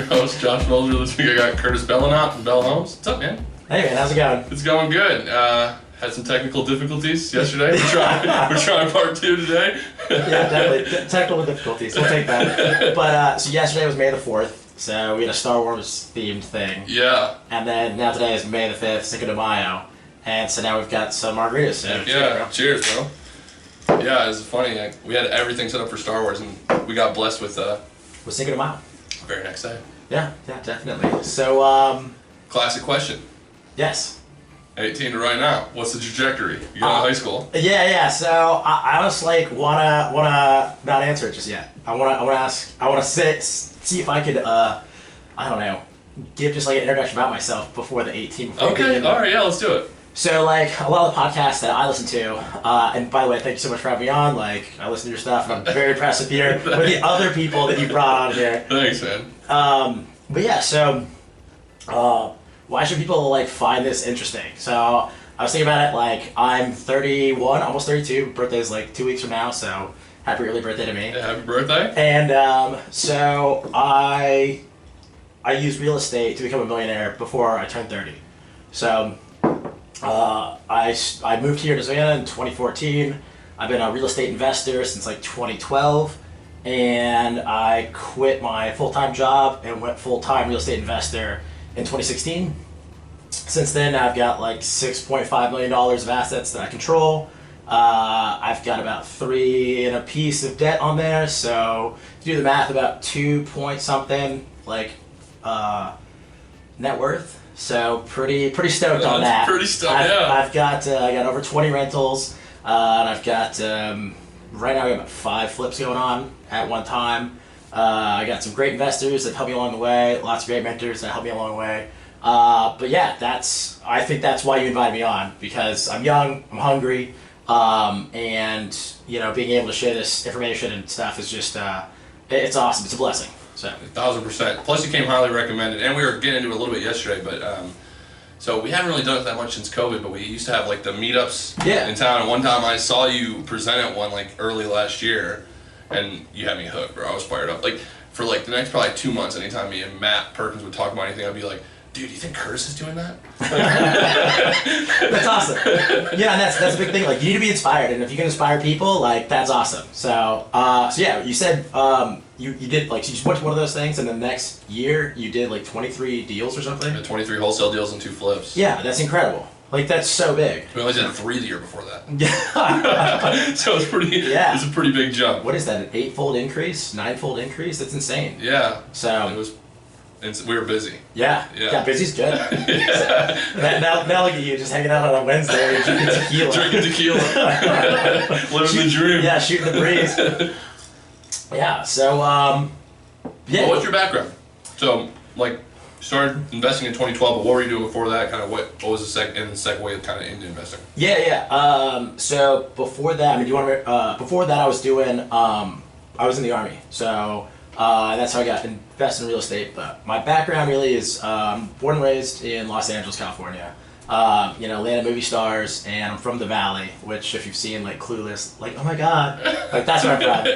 your host, Josh Mulder. This week I got Curtis Bellenot from Bellenot. What's up, man? Hey, man, how's it going? It's going good. Had some technical difficulties yesterday. We're trying part 2 today. Yeah, definitely. Technical difficulties. We'll take that. But, so yesterday was May the 4th, so we had a Star Wars themed thing. Yeah. And then now today is May the 5th, Cinco de Mayo. And so now we've got some margaritas. So Yeah, cheers, bro. Yeah, it was funny. We had everything set up for Star Wars, and we got blessed with Cinco de Mayo. very next day. Yeah, definitely. So, Classic question. yes. 18 to right now. What's the trajectory? You got out of high school. Yeah. So I was like wanna not answer it just yet. I wanna see if I could I don't know, give just like an introduction about myself before the 18. Okay. All right. Yeah. Let's do it. So like a lot of the podcasts that I listen to, and by the way, thank you so much for having me on. Like I listen to your stuff, and I'm very impressed with the other people that you brought on here. Thanks, man. But yeah, so why should people like find this interesting? So I was thinking about it. Like I'm 31, almost 32. Birthday's like 2 weeks from now, so happy early birthday to me. Yeah, happy birthday. And so I used real estate to become a millionaire before I turned 30. So I moved here to Savannah in 2014. I've been a real estate investor since like 2012, and I quit my full-time job and went full-time real estate investor in 2016. Since then, I've got like $6.5 million of assets that I control. I've got about 3 and a piece of debt on there, so if you do the math, about 2 point something like net worth. So pretty stoked on that. Pretty stoked, yeah. I've got I got over 20 rentals, and I've got right now I got about 5 flips going on at one time. I got some great investors that help me along the way. Lots of great mentors that help me along the way. But yeah, I think that's why you invited me on, because I'm young, I'm hungry, and being able to share this information and stuff is just it's awesome. It's a blessing. So 1000%. Plus, you came highly recommended, and we were getting into it a little bit yesterday. But so we haven't really done it that much since COVID. But we used to have like the meetups in town. And one time I saw you present at one like early last year, and you had me hooked, bro. I was fired up. Like for like the next probably 2 months, anytime me and Matt Perkins would talk about anything, I'd be like, dude, do you think Curtis is doing that? That's awesome. Yeah, and that's a big thing. Like you need to be inspired, and if you can inspire people, like that's awesome. So yeah, you said you did like so you went to one of those things, and the next year you did like 23 deals or something. Yeah, 23 wholesale deals and 2 flips. Yeah, that's incredible. Like that's so big. We only did 3 the year before that. Yeah. So it's pretty. Yeah. It's a pretty big jump. What is that? An 8-fold increase? 9-fold increase? That's insane. Yeah. So it was. We were busy. Yeah, busy's good. Yeah. So, now look at you, just hanging out on a Wednesday drinking tequila. Living the dream. Yeah, shooting the breeze. Yeah, so, yeah. Well, what's your background? So, like, you started investing in 2012, but what were you doing before that? Kind of what was the segue kind of into investing? Yeah. So, before that, before that I was doing, I was in the Army. So, that's how I got invested in real estate. But my background really is born and raised in Los Angeles, California. Land of movie stars, and I'm from the Valley, which if you've seen like Clueless, like oh my god, like that's where I'm from.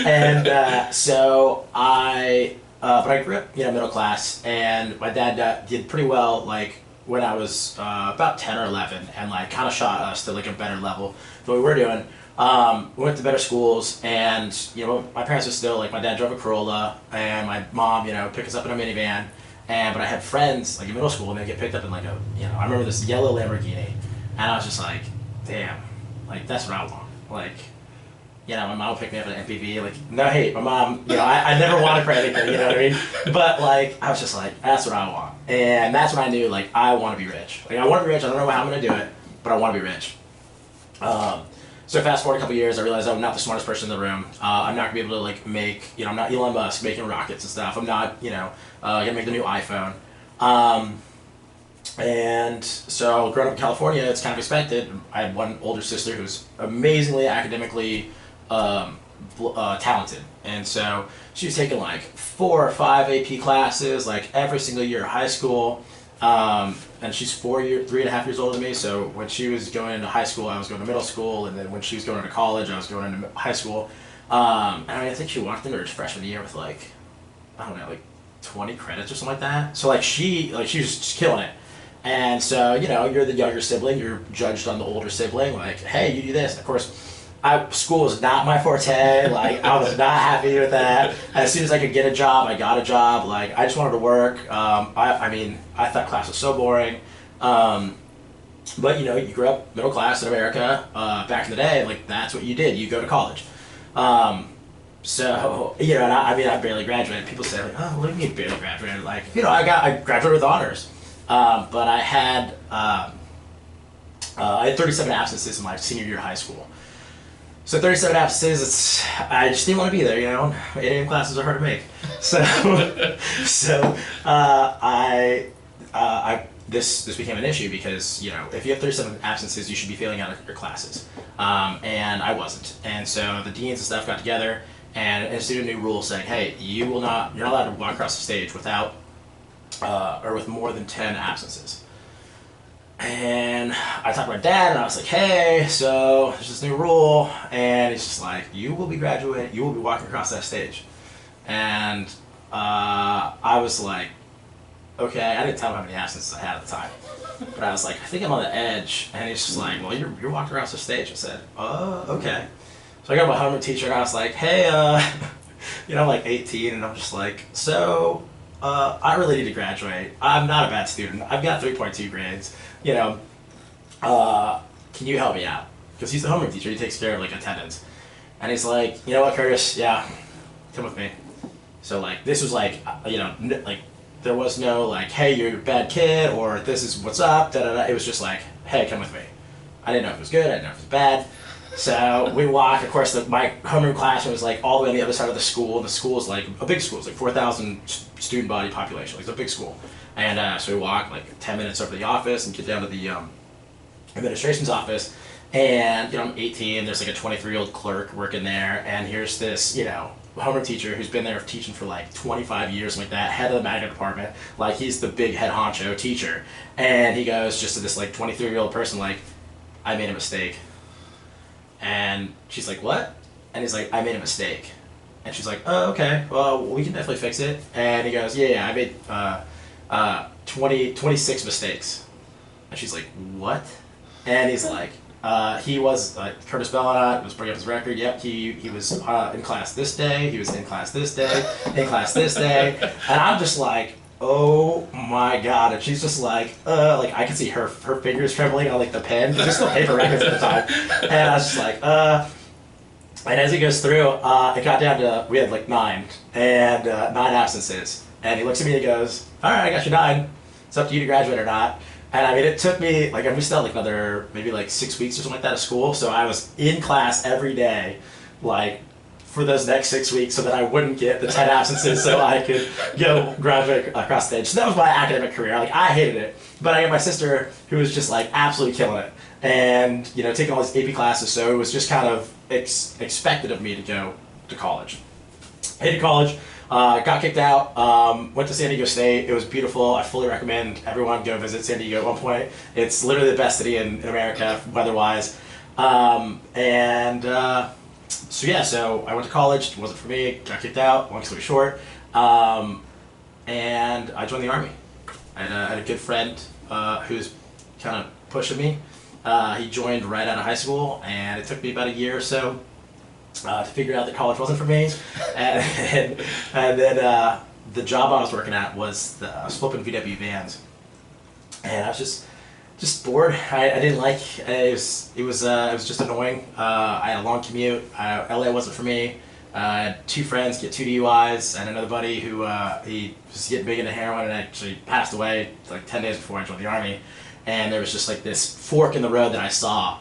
And so but I grew up middle class, and my dad did pretty well like when I was about 10 or 11, and like kind of shot us to like a better level than we were doing. We went to better schools, and my parents were still like my dad drove a Corolla, and my mom picked us up in a minivan, but I had friends like in middle school, and they get picked up in like I remember this yellow Lamborghini, and I was just like, damn, like that's what I want. Like my mom would pick me up in an MPV, like no hate, my mom, I never wanted for anything, you know what I mean, but like I was just like that's what I want, and that's when I knew like I want to be rich. Like I want to be rich. I don't know how I'm gonna do it, but I want to be rich. So fast forward a couple years, I realized I'm not the smartest person in the room. I'm not gonna be able to like make, I'm not Elon Musk making rockets and stuff. I'm not, gonna make the new iPhone. And so growing up in California, it's kind of expected. I had one older sister who's amazingly academically talented. And so she was taking like 4 or 5 AP classes, like every single year of high school. And she's 3.5 years older than me, so when she was going into high school, I was going to middle school, and then when she was going into college, I was going into high school. And I think she walked into her freshman year with like 20 credits or something like that. So like she was just killing it. And so, you know, you're the younger sibling, you're judged on the older sibling, like, hey, you do this. Of course, school was not my forte. Like, I was not happy with that. As soon as I could get a job, I got a job. Like, I just wanted to work. I mean, I thought class was so boring. But, you know, you grew up middle class in America. Back in the day, like, that's what you did. You go to college. So, you know, and I mean, I barely graduated. People say, like, oh, what do you mean barely graduated? Like, you know, I graduated with honors. But I had 37 absences in my senior year of high school. So 37 absences, I just didn't want to be there, you know. 8 a.m. classes are hard to make. So, this became an issue because, you know, if you have 37 absences, you should be failing out of your classes. And I wasn't. And so the deans and stuff got together and instituted a new rule saying, hey, you're not allowed to walk across the stage without or with more than 10 absences. And I talked to my dad, and I was like, hey, so there's this new rule, and he's just like, you will be graduating, you will be walking across that stage. And I was like, okay, I didn't tell him how many absences I had at the time. But I was like, I think I'm on the edge. And he's just like, well, you're walking across the stage. I said, oh, okay. So I got my homeroom teacher, and I was like, hey, you know, I'm like 18, and I'm just like, so I really need to graduate. I'm not a bad student. I've got 3.2 grades. You know, can you help me out? Because he's the homeroom teacher. He takes care of like attendance. And he's like, you know what, Curtis? Yeah, come with me. So like, this was like, you know, like there was no like, hey, you're a bad kid, or this is what's up. Da da da. It was just like, hey, come with me. I didn't know if it was good. I didn't know if it was bad. So we walk. Of course, my homeroom classroom was like all the way on the other side of the school. And the school is like a big school. It's like 4,000 student body population. Like, it's a big school. And so we walk like 10 minutes over to the office and get down to the administration's office. And, you know, I'm 18. There's like a 23-year-old clerk working there. And here's this, you know, homeroom teacher who's been there teaching for like 25 years, like that, head of the magnet department. Like, he's the big head honcho teacher. And he goes just to this like 23-year-old person, like, I made a mistake. And she's like, what? And he's like, I made a mistake. And she's like, oh, okay, well, we can definitely fix it. And he goes, yeah, I made 26 mistakes. And she's like, what? And he's like, he was, Curtis Bellenot was bringing up his record. Yep, he was in class this day, he was in class this day, in class this day. And I'm just like, oh my God. And she's just like I can see her fingers trembling on like the pen. There's still paper records at the time. And I was just like, and as he goes through, it got down to, we had like 9 absences. And he looks at me and he goes, all right, I got you 9. It's up to you to graduate or not. And I mean, it took me, like, we still had like another, maybe like 6 weeks or something like that of school. So I was in class every day, like, for those next 6 weeks so that I wouldn't get the 10 absences so I could go graduate across stage. So that was my academic career. Like, I hated it. But I got my sister who was just like absolutely killing it. And, you know, taking all these AP classes. So it was just kind of expected of me to go to college. Hated college. Got kicked out, went to San Diego State. It was beautiful. I fully recommend everyone go visit San Diego at one point. It's literally the best city in America, weather-wise. So yeah, so I went to college. It wasn't for me. Got kicked out, long story short. And I joined the Army. I had a good friend who's kind of pushing me. He joined right out of high school, and it took me about a year or so to figure out that college wasn't for me. And then the job I was working at was I was flipping VW vans, and I was just bored. I didn't like it. It was just annoying. I had a long commute. LA wasn't for me. I had 2 friends get 2 DUIs, and another buddy who he was getting big into heroin and actually passed away like 10 days before I joined the Army. And there was just like this fork in the road that I saw,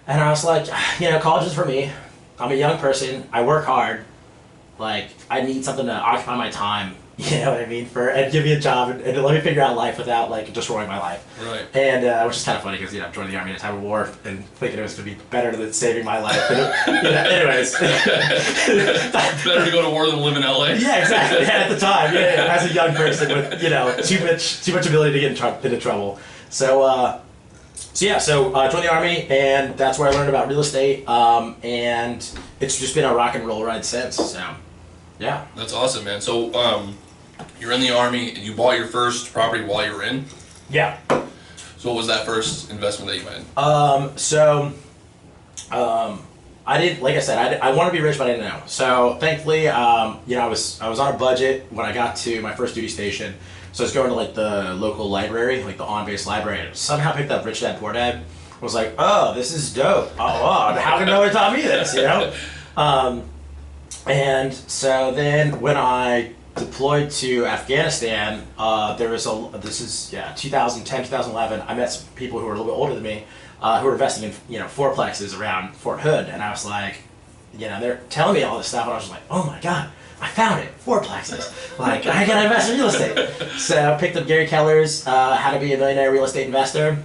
and I was like, you know, college is for me. I'm a young person. I work hard. Like, I need something to occupy my time. You know what I mean? And give me a job and let me figure out life without like destroying my life. Right. And which is kind of funny because, you know, I'm joining the Army in a time of war and thinking it was going to be better than saving my life. But you know, anyways. Better to go to war than live in LA. Yeah, exactly. And at the time, yeah, as a young person with, you know, too much ability to get into trouble. So I joined the Army, and that's where I learned about real estate. And it's just been a rock and roll ride since. So, yeah. That's awesome, man. So, You're in the Army and you bought your first property while you were in? Yeah. So what was that first investment that you made? I didn't, like I said, I wanted to be rich, but I didn't know. So thankfully, you know, I was on a budget when I got to my first duty station. So I was going to like the local library, like the on-base library, and somehow picked up Rich Dad Poor Dad. I was like, oh, this is dope. Oh, how did no one taught me this, you know? And so then when I deployed to Afghanistan, there was 2010, 2011, I met some people who were a little bit older than me, who were investing in, you know, fourplexes around Fort Hood, and I was like, you know, they're telling me all this stuff, and I was just like, oh my God, I found it, fourplexes. Like, I gotta invest in real estate. So I picked up Gary Keller's How to Be a Millionaire Real Estate Investor.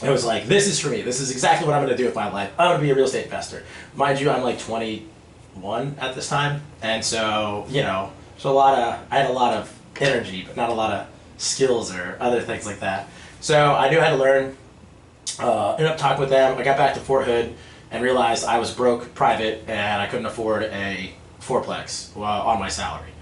It was like, this is for me. This is exactly what I'm gonna do with my life. I'm gonna be a real estate investor. Mind you, I'm like 21 at this time, and so, you know, I had a lot of energy, but not a lot of skills or other things like that. So I knew how to learn. Ended up talking with them. I got back to Fort Hood and realized I was broke private and I couldn't afford a fourplex on my salary.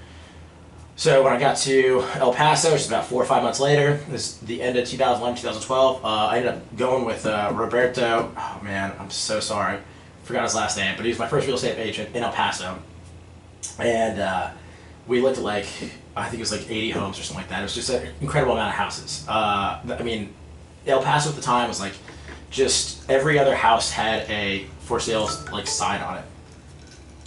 So when I got to El Paso, which is about 4 or 5 months later, this is the end of 2011, 2012, I ended up going with Roberto. Oh man, I'm so sorry. Forgot his last name, but he was my first real estate agent in El Paso. And we looked at like, I think it was like 80 homes or something like that. It was just an incredible amount of houses. I mean, El Paso at the time was like, just every other house had a for sale like sign on it.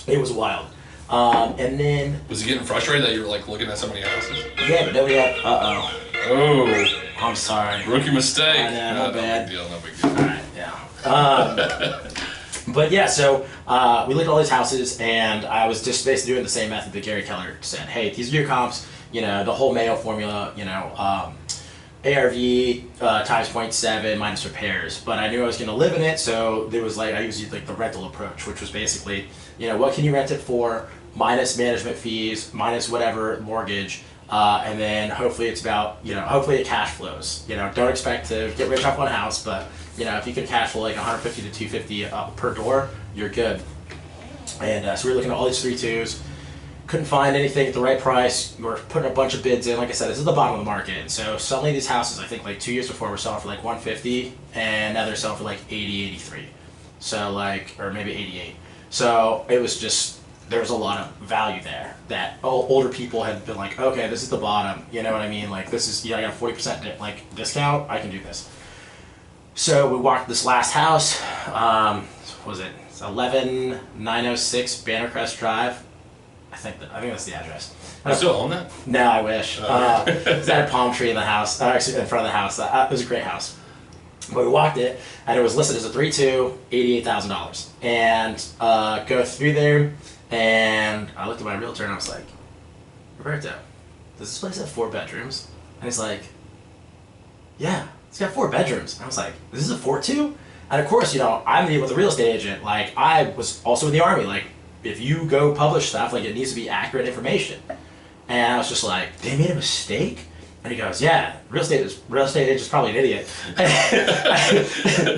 It was wild. And then was he getting frustrated that you were like looking at so many houses? Yeah, but nobody had. Oh, I'm sorry. Rookie mistake. I know, no bad. Big deal. No big deal. All right, yeah. But yeah, so we looked at all these houses, and I was just basically doing the same method that Gary Keller said. Hey, these are your comps. You know, the whole Mayo formula. You know, ARV times 0.7 minus repairs. But I knew I was going to live in it, so there was like I used like the rental approach, which was basically, you know, what can you rent it for minus management fees minus whatever mortgage. And then hopefully it's about, you know, hopefully it cash flows. You know, don't expect to get rich off one house, but, you know, if you can cash flow like 150 to 250 per door, you're good. And so we were looking at all these 3.2s, couldn't find anything at the right price. We were putting a bunch of bids in. Like I said, this is the bottom of the market. And so suddenly these houses, I think like 2 years before, were selling for like 150, and now they're selling for like 80, 83. So like, or maybe 88. So it was just, there was a lot of value there that older people had been like, okay, this is the bottom, you know what I mean? Like this is, yeah, I got a 40% like discount, I can do this. So we walked this last house, what was it? It's 11906 Bannercrest Drive. I think that's the address. I still own that? No, I wish. It's had a palm tree in the house, actually in front of the house. It was a great house. But we walked it, and it was listed as a 3.2, $88,000. And go through there, and I looked at my realtor and I was like, Roberto, does this place have 4 bedrooms? And he's like, yeah, it's got 4 bedrooms. And I was like, this is a 4.2? And of course, you know, I'm dealing with a real estate agent. Like, I was also in the Army. Like, if you go publish stuff, like, it needs to be accurate information. And I was just like, they made a mistake? And he goes, yeah, real estate agent's probably an idiot.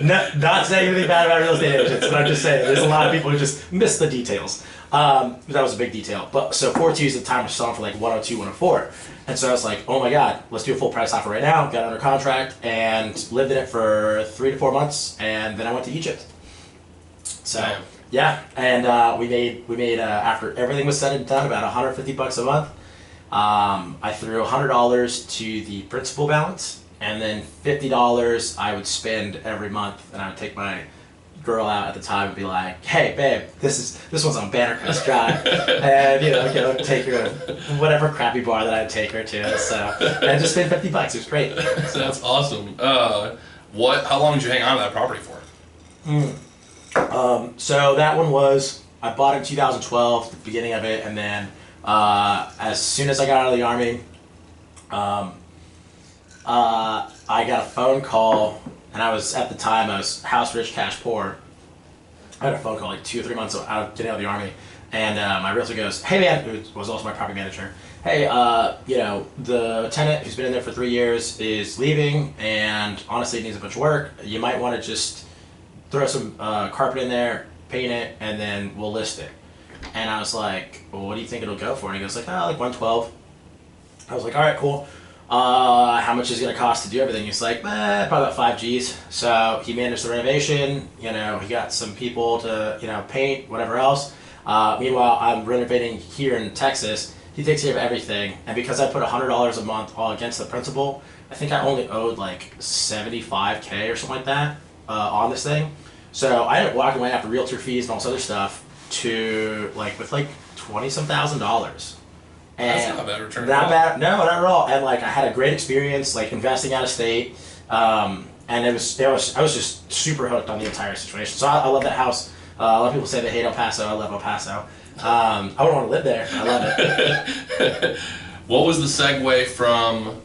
Not saying anything bad about real estate agents, but I'm just saying there's a lot of people who just miss the details. That was a big detail. But so 4.2s at the time was selling for like 102, 104. And so I was like, oh my God, let's do a full price offer right now. Got under contract and lived in it for 3 to 4 months, and then I went to Egypt. So yeah, and we made after everything was said and done about $150 a month. I threw $100 to the principal balance, and then $50 I would spend every month, and I would take my girl out at the time and be like, "Hey, babe, this one's on Bannercrest Drive," and you know, take her to whatever crappy bar that I'd take her to. So and I just spent $50. It was great. So. That's awesome. How long did you hang on to that property for? So that one was, I bought it in 2012, the beginning of it, and then as soon as I got out of the Army, I got a phone call, and at the time I was house rich, cash poor. I had a phone call like 2 or 3 months out of getting out of the Army, and my realtor goes, "Hey man," who was also my property manager, "Hey, you know, the tenant who's been in there for 3 years is leaving, and honestly it needs a bunch of work. You might want to just throw some carpet in there, paint it, and then we'll list it." And I was like, "Well, what do you think it'll go for?" And he goes like, "Oh, like 112. I was like, all right, cool. How much is it going to cost to do everything? He's like, probably about 5 G's. So he managed the renovation. You know, he got some people to, you know, paint, whatever else. Meanwhile, I'm renovating here in Texas. He takes care of everything. And because I put $100 a month all against the principal, I think I only owed like $75K or something like that on this thing. So I ended up walking away after realtor fees and all this other stuff to like with like $20-some thousand. And that's not a bad return. Not bad, no, not at all. And like I had a great experience like investing out of state, and I was just super hooked on the entire situation. So I love that house. A lot of people say they hate El Paso. I love El Paso. I wouldn't want to live there. I love it. What was the segue from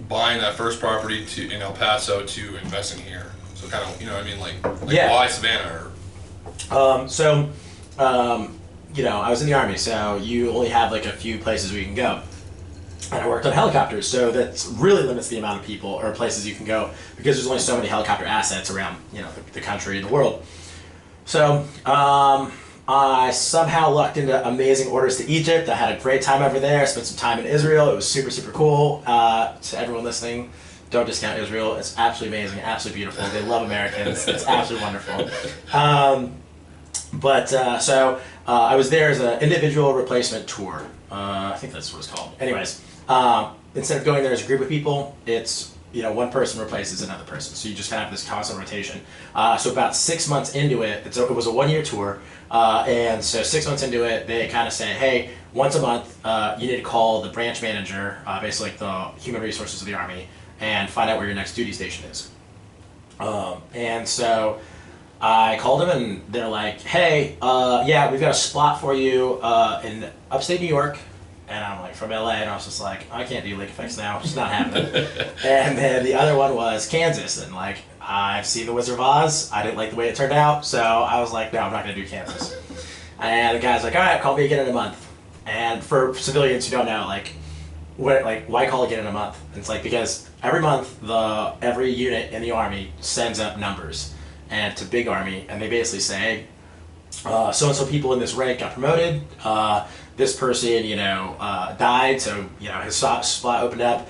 buying that first property in El Paso to investing here? So kind of, you know what I mean, like yeah. Why Savannah? You know, I was in the Army, so you only have like a few places where you can go. And I worked on helicopters, so that really limits the amount of people or places you can go because there's only so many helicopter assets around, you know, the country and the world. So I somehow lucked into amazing orders to Egypt. I had a great time over there. I spent some time in Israel. It was super, super cool. To everyone listening, don't discount Israel. It's absolutely amazing, absolutely beautiful. They love Americans. It's absolutely wonderful. So I was there as an individual replacement tour. I think that's what it's called. Anyways, instead of going there as a group of people, it's, you know, one person replaces another person. So you just kind of have this constant rotation. So about 6 months into it, it was a 1-year tour. And so 6 months into it, they kind of say, hey, once a month, you need to call the branch manager, basically like the human resources of the Army, and find out where your next duty station is. And so I called them and they're like, hey, yeah, we've got a spot for you in upstate New York. And I'm like, from LA, and I was just like, I can't do lake effects now, it's not happening. And then the other one was Kansas, and like, I've seen The Wizard of Oz, I didn't like the way it turned out, so I was like, no, I'm not gonna do Kansas. And the guy's like, all right, call me again in a month. And for civilians who don't know, like, why call again in a month? And it's like, because every month, every unit in the Army sends up numbers, and to Big Army, and they basically say, so-and-so people in this rank got promoted, this person, you know, died, so, you know, his spot opened up,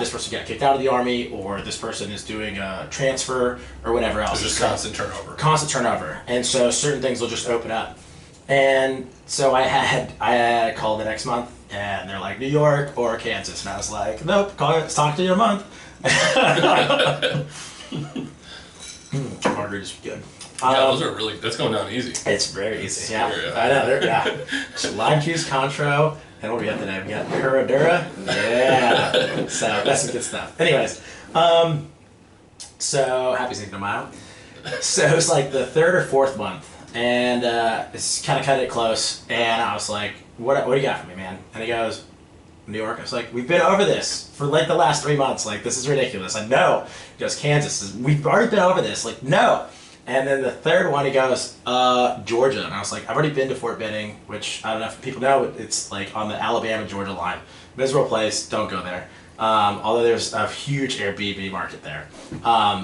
this person got kicked out of the Army, or this person is doing a transfer, or whatever else. It's just constant turnover. Constant turnover. And so certain things will just open up. And so I had called the next month, and they're like, New York or Kansas, and I was like, nope, talk to you in a month. Margarita's good. Yeah, those are really, that's going down easy. It's very easy, yeah. I know, yeah. So lime juice, Contro, and what do we got today? We got Herradura. Yeah. So that's some good stuff. Anyways, so happy Cinco de Mayo. So it was like the 3rd or 4th month, and it's kind of cut it close, and I was like, what do you got for me, man? And he goes, New York. I was like, we've been over this for like the last 3 months. Like, this is ridiculous. I know. He goes, Kansas. We've already been over this. Like, no. And then the third one, he goes, Georgia. And I was like, I've already been to Fort Benning, which I don't know if people know, it's like on the Alabama-Georgia line. Miserable place, don't go there. Although there's a huge Airbnb market there.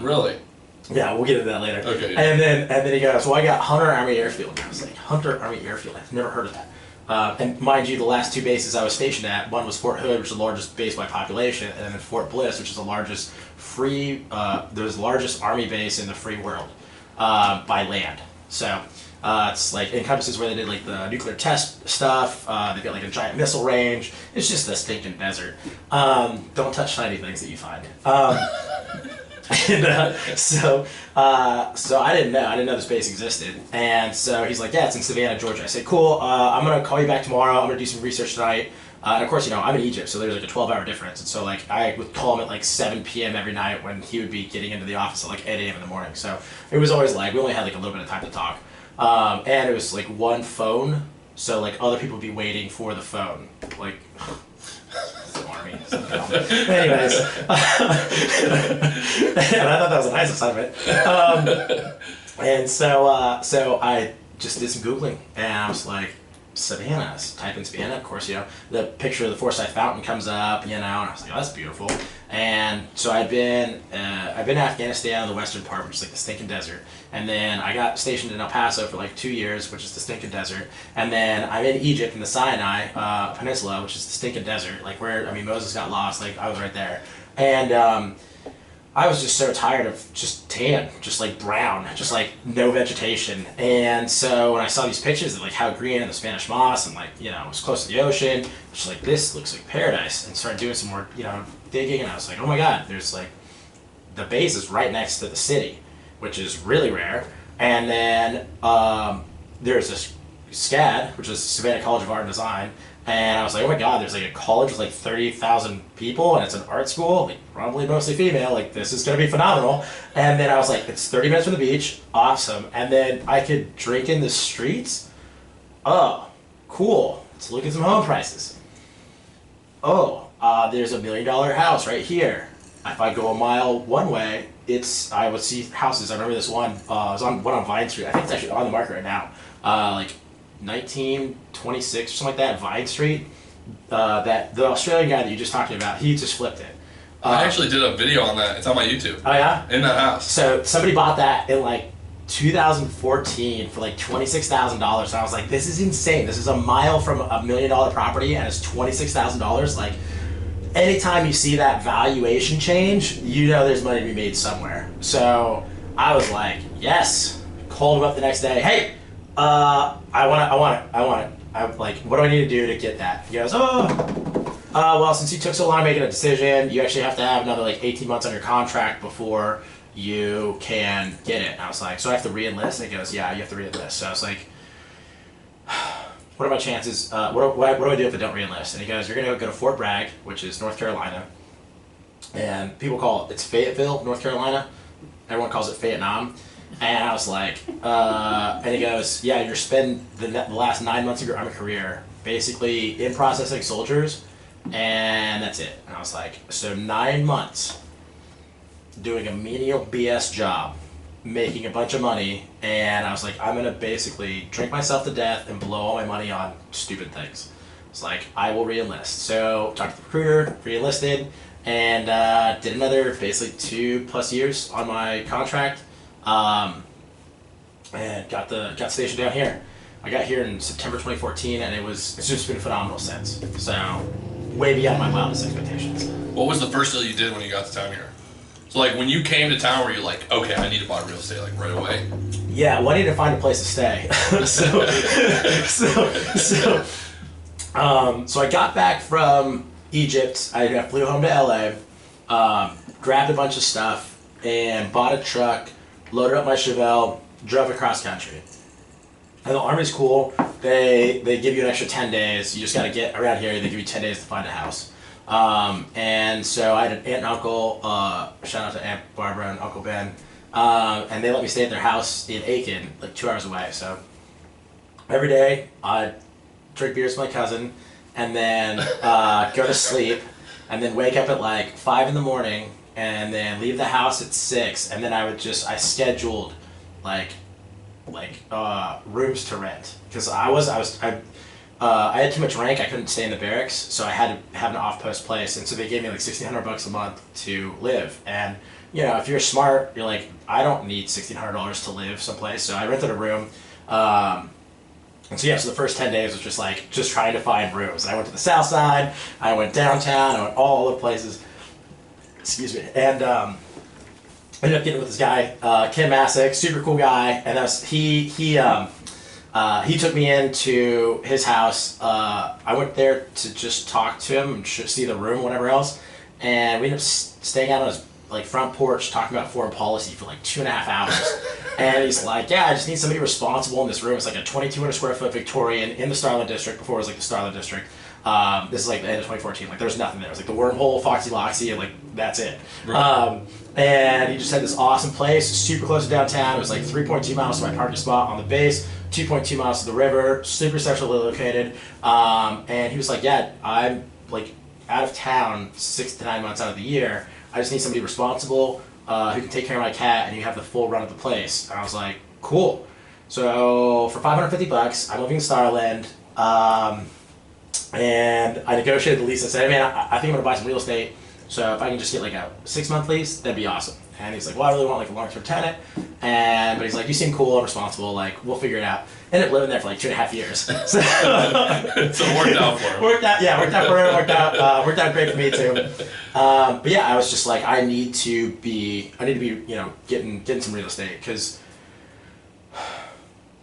Really? Yeah, we'll get into that later. Okay. Yeah. And then he goes, well, I got Hunter Army Airfield. And I was like, Hunter Army Airfield? I've never heard of that. And mind you, the last 2 bases I was stationed at, one was Fort Hood, which is the largest base by population, and then Fort Bliss, which is the largest largest Army base in the free world. By land. So it's like encompasses where they did like the nuclear test stuff. They've got like a giant missile range. It's just a stinking desert. Don't touch shiny things that you find. So I didn't know this base existed. And so he's like, yeah, it's in Savannah, Georgia. I said, cool. I'm gonna call you back tomorrow. I'm gonna do some research tonight. And of course, you know, I'm in Egypt, so there's like a 12-hour difference. And so like I would call him at like 7 p.m. every night when he would be getting into the office at like 8 a.m. in the morning. So it was always like, we only had like a little bit of time to talk. And it was like one phone, so like other people would be waiting for the phone. Like, the Army. Anyways. And I thought that was a nice assignment. And so I just did some Googling, and I was like, Savannah. Type in Savannah, of course, the picture of the Forsyth Fountain comes up, and I was like, oh, that's beautiful. And so I've been in Afghanistan, the western part, which is like the stinking desert. And then I got stationed in El Paso for like 2 years, which is the stinking desert. And then I'm in Egypt in the Sinai Peninsula, which is the stinking desert, like where, Moses got lost, like I was right there. And I was just so tired of just tan, just like brown, just like no vegetation. And so when I saw these pictures of like how green and the Spanish moss and like, it was close to the ocean, just like this looks like paradise, and started doing some more, digging, and I was like, oh my God, there's like, the base is right next to the city, which is really rare. And then there's this SCAD, which is Savannah College of Art and Design. And I was like, oh my God, there's like a college with like 30,000 people, and it's an art school, like probably mostly female, like this is gonna be phenomenal. And then I was like, it's 30 minutes from the beach, awesome. And then I could drink in the streets. Oh, cool. Let's look at some home prices. Oh, there's $1 million house right here. If I go a mile one way, I would see houses. I remember this one, it was on Vine Street. I think it's actually on the market right now. Like 1926 or something like that, Vine Street. That the Australian guy that you just talked about, he just flipped it. I actually did a video on that. It's on my YouTube. Oh yeah? In that house. So somebody bought that in like 2014 for like $26,000. And I was like, this is insane. This is a mile from $1 million property, and it's $26,000. Like, anytime you see that valuation change, there's money to be made somewhere. So I was like, yes. Called him up the next day. Hey, I want it. I'm like, what do I need to do to get that? He goes, well, since you took so long making a decision, you actually have to have another like 18 months on your contract before you can get it. And I was like, so I have to re-enlist? And he goes, yeah, you have to re-enlist. So I was like, what are my chances? What do I do if I don't re-enlist? And he goes, you're going to go to Fort Bragg, which is North Carolina. And people call it's Fayetteville, North Carolina. Everyone calls it Vietnam. And I was like, and he goes, yeah, you're spending the last 9 months of your Army career basically in processing soldiers, and that's it. And I was like, so 9 months doing a menial BS job, making a bunch of money, and I was like, I'm gonna basically drink myself to death and blow all my money on stupid things. It's like, I will re-enlist. So talked to the recruiter, re-enlisted, and did another basically 2+ years on my contract. And got stationed down here. I got here in September 2014, and it's just been phenomenal since. So, way beyond my wildest expectations. What was the first deal you did when you got to town here? So like when you came to town, were you like, okay, I need to buy real estate like right away? Yeah, well, I needed to find a place to stay. So I got back from Egypt. I flew home to LA, grabbed a bunch of stuff, and bought a truck, loaded up my Chevelle, drove across country. And the Army's cool. They give you an extra 10 days. You just got to get around here. They give you 10 days to find a house. And so I had an aunt and uncle, shout out to Aunt Barbara and Uncle Ben, and they let me stay at their house in Aiken, like 2 hours away. So every day I'd drink beers with my cousin, and then go to sleep, and then wake up at like 5 in the morning, and then leave the house at 6, and then I scheduled like rooms to rent, because I had too much rank. I couldn't stay in the barracks, so I had to have an off-post place, and so they gave me like $1,600 a month to live. And if you're smart, you're like, I don't need $1,600 to live someplace, so I rented a room. And so so the first 10 days was just trying to find rooms. I went to the south side, I went downtown, I went all the places. Excuse me. And ended up getting with this guy, Kim Masick, super cool guy, and he took me into his house. I went there to just talk to him and see the room, whatever else, and we ended up staying out on his front porch talking about foreign policy for 2.5 hours. And he's like, yeah, I just need somebody responsible in this room. It's like a 2,200 square foot Victorian in the Starland District, before it was the Starland District. This is the end of 2014. There was nothing there. It was the Wormhole, Foxy Loxy, and that's it. Right. And he just had this awesome place, super close to downtown. It was 3.2 miles to my parking spot on the base, 2.2 miles to the river, super centrally located. And he was like, yeah, I'm out of town 6 to 9 months out of the year. I just need somebody responsible who can take care of my cat, and you have the full run of the place. And I was like, cool. So for $550, I'm living in Starland. And I negotiated the lease. I said, hey, man, I think I'm gonna buy some real estate. So if I can just get like a 6-month lease, that'd be awesome. And he's like, well, I really want like a long-term tenant. But he's like, you seem cool and responsible. Like, we'll figure it out. Ended up living there for like 2.5 years. So, so it worked out for him. Worked out for him. Worked out great for me too. But yeah, I was just like, I need to be, getting some real estate because,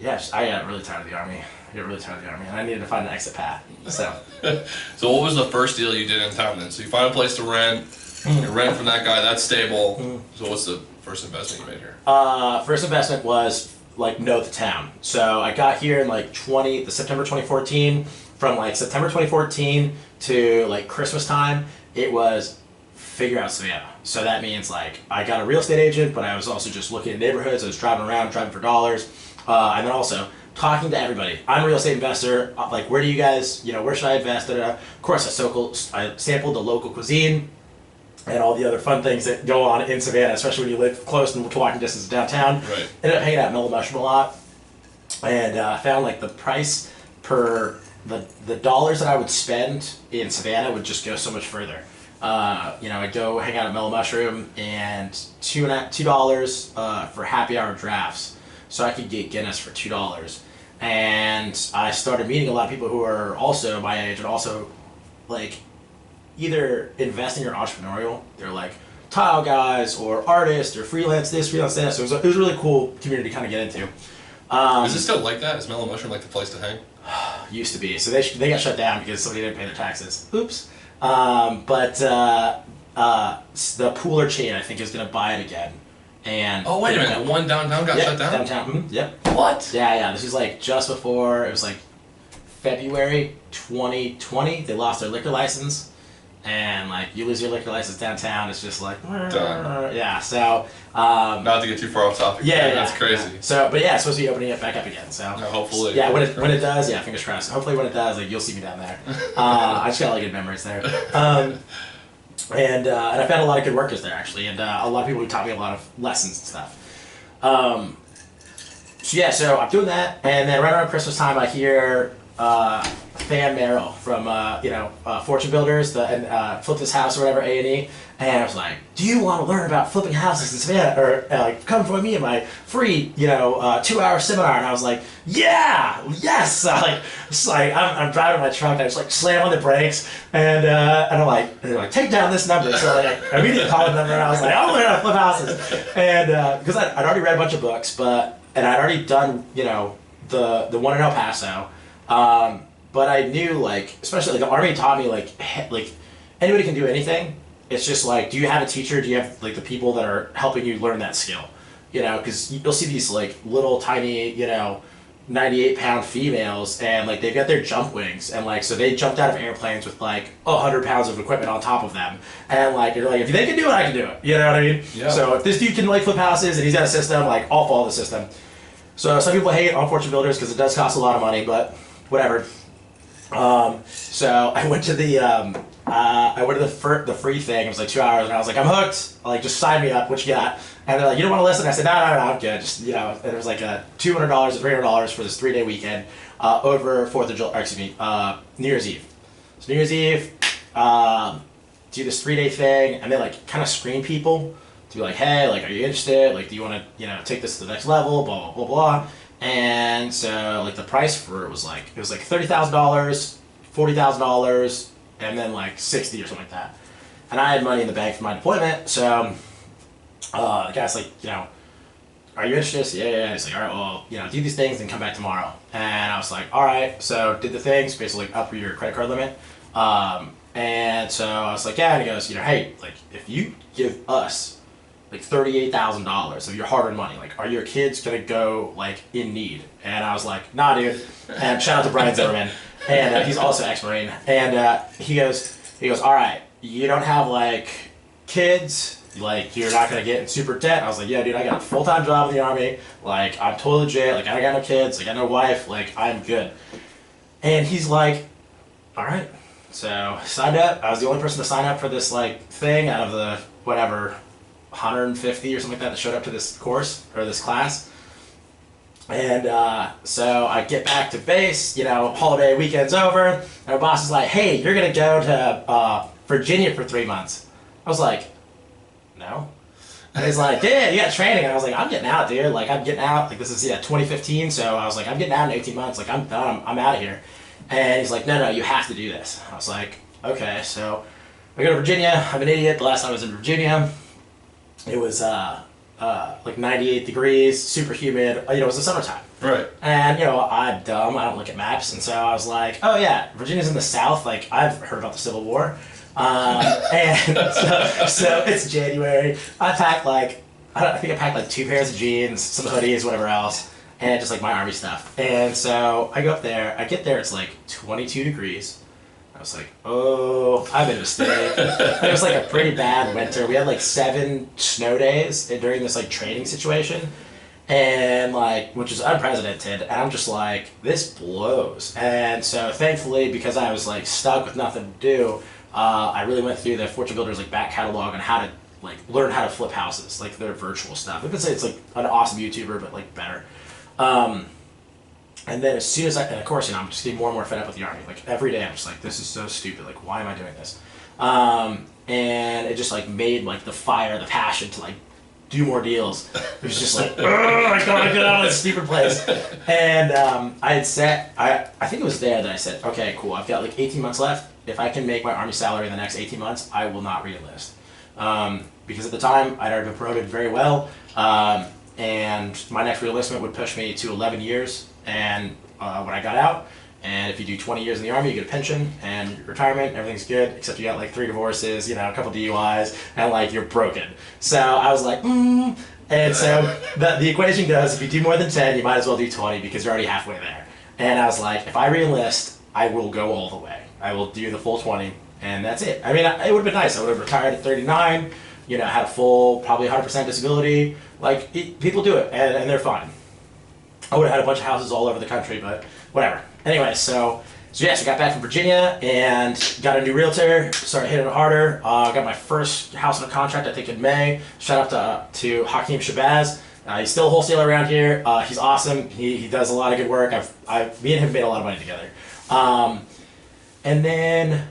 I got really tired of the army. And I needed to find an exit path. So, so what was the first deal you did in town then? So you find a place to rent. You rent from that guy. That's stable. So what's the first investment you made here? First investment was like know the town. So I got here in like September 2014. From like September 2014 to like Christmas time, it was figure out Savannah. So that means like I got a real estate agent, but I was also just looking at neighborhoods. I was driving around, driving for dollars, and then also talking to everybody. I'm a real estate investor. Like, where do you guys, where should I invest? Of course, I sampled the local cuisine and all the other fun things that go on in Savannah, especially when you live close and walking distance to downtown. Right. Ended up hanging out at Mellow Mushroom a lot, and found like the price per the dollars that I would spend in Savannah would just go so much further. I'd go hang out at Mellow Mushroom and $2 for happy hour drafts, so I could get Guinness for $2. And I started meeting a lot of people who are also my age and also like either investing or entrepreneurial. They're like tile guys or artists or freelance this, freelance that. So it was a really cool community to kind of get into. Is it still like that? Is Mellow Mushroom like the place to hang? Used to be. So they got shut down because somebody didn't pay their taxes. Oops. But the Pooler chain, I think, is going to buy it again. And oh, wait a minute. The one downtown got shut down? Downtown. Mm-hmm. Yep. What? Yeah. This was like just before, it was like February 2020. They lost their liquor license. And like, you lose your liquor license downtown, it's just like, done. Yeah, so. Not to get too far off topic. Yeah, that's crazy. Yeah. So, but yeah, it's supposed to be opening it back up again. So. No, hopefully. Yeah, when it does, yeah, fingers crossed. Hopefully when it does, like, you'll see me down there. I just got a lot of good memories there. And I found a lot of good workers there, actually, and a lot of people who taught me a lot of lessons and stuff. So I'm doing that, and then right around Christmas time, I hear Fan Merrill from Fortune Builders and Flip This House or whatever, A&E, and I was like, do you want to learn about flipping houses in Savannah, or come join me in my free 2-hour seminar? And I was like, yes. I'm driving my truck and I just like slam on the brakes and I'm like, they're like, take down this number. So like I immediately called the number and I was like, I'll learn how to flip houses. And because I'd already read a bunch of books, and I'd already done the one in El Paso. But I knew, like, especially like the Army taught me like anybody can do anything. It's just like, do you have a teacher? Do you have like the people that are helping you learn that skill? Because you'll see these like little tiny 98-pound females, and like they've got their jump wings, and like so they jumped out of airplanes with like 100 pounds of equipment on top of them, and like you're like, if they can do it, I can do it. You know what I mean? Yeah. So if this dude can like flip houses and he's got a system, like I'll follow the system. So some people hate on Fortune Builders because it does cost a lot of money, but whatever. So I went to the free thing. It was like 2 hours, and I was like, I'm hooked. Like, just sign me up. What you got? And they're like, you don't want to listen? I said, no, I'm good. Just and it was like $200 or $300 for this 3-day weekend over New Year's Eve. So New Year's Eve, do this 3-day thing, and they like kind of screen people to be like, hey, like, are you interested? Like, do you want to take this to the next level? Blah blah blah blah. And so like the price for it was like $30,000, $40,000, and then like 60 or something like that. And I had money in the bank for my deployment, so the guy's like, are you interested? Yeah. He's like, all right, well, do these things and come back tomorrow. And I was like, all right. So did the things, basically up your credit card limit. And so I was like, yeah. And he goes, hey, like if you give us like $38,000 of your hard-earned money, like, are your kids gonna go like in need? And I was like, nah, dude. And shout out to Brian Zimmerman, and he's also ex-Marine. And he goes, all right, you don't have like kids, like you're not gonna get in super debt. I was like, yeah, dude, I got a full-time job in the Army, like I'm totally legit, like I got no kids, I got no wife, like I'm good. And he's like, all right. So signed up. I was the only person to sign up for this like thing out of the whatever 150 or something like that showed up to this course or this class. And so I get back to base, holiday weekend's over, and our boss is like, hey, you're going to go to Virginia for 3 months. I was like, no. And he's like, yeah, you got training. And I was like, I'm getting out, dude. Like, I'm getting out. Like, this is 2015, so I was like, I'm getting out in 18 months. Like, I'm done. I'm out of here. And he's like, no, you have to do this. I was like, okay. So I go to Virginia. I'm an idiot. The last time I was in Virginia, it was like 98 degrees, super humid. It was the summertime. Right. And, I'm dumb. I don't look at maps. And so I was like, oh, yeah, Virginia's in the South. Like, I've heard about the Civil War. And so it's January. I packed I think I packed like 2 pairs of jeans, some hoodies, whatever else, and just like my army stuff. And so I go up there. I get there. It's like 22 degrees. I was like, oh, I made a mistake. It was like a pretty bad winter. We had like 7 snow days during this like training situation, and which is unprecedented. And I'm just like, this blows. And so thankfully, because I was like stuck with nothing to do, I really went through the Fortune Builders like back catalog on how to learn how to flip houses, like their virtual stuff. I could say it's like an awesome YouTuber, but like better. And then as soon as and of course, I'm just getting more and more fed up with the Army. Like every day I'm just like, this is so stupid. Like, why am I doing this? And it just like made like the fire, the passion to like do more deals. It was just like, I gotta get out of this stupid place. And I had set, I think it was there that I said, okay, cool, I've got like 18 months left. If I can make my Army salary in the next 18 months, I will not re-enlist. Because at the time, I'd already been promoted very well, and my next re-enlistment would push me to 11 years. And when I got out, and if you do 20 years in the Army, you get a pension and retirement, everything's good, except you got like 3 divorces, a couple DUIs, and like you're broken. So I was like, And so the equation goes, if you do more than 10, you might as well do 20 because you're already halfway there. And I was like, if I re-enlist, I will go all the way. I will do the full 20, and that's it. I mean, it would have been nice. I would have retired at 39, had a full, probably 100% disability. Like, people do it, and they're fine. I would have had a bunch of houses all over the country, but whatever. Anyway, so yes, I got back from Virginia and got a new realtor, started hitting it harder. Got my first house on a contract, I think in May. Shout out to Hakeem Shabazz. He's still a wholesaler around here. He's awesome. He does a lot of good work. Me and him made a lot of money together. And then,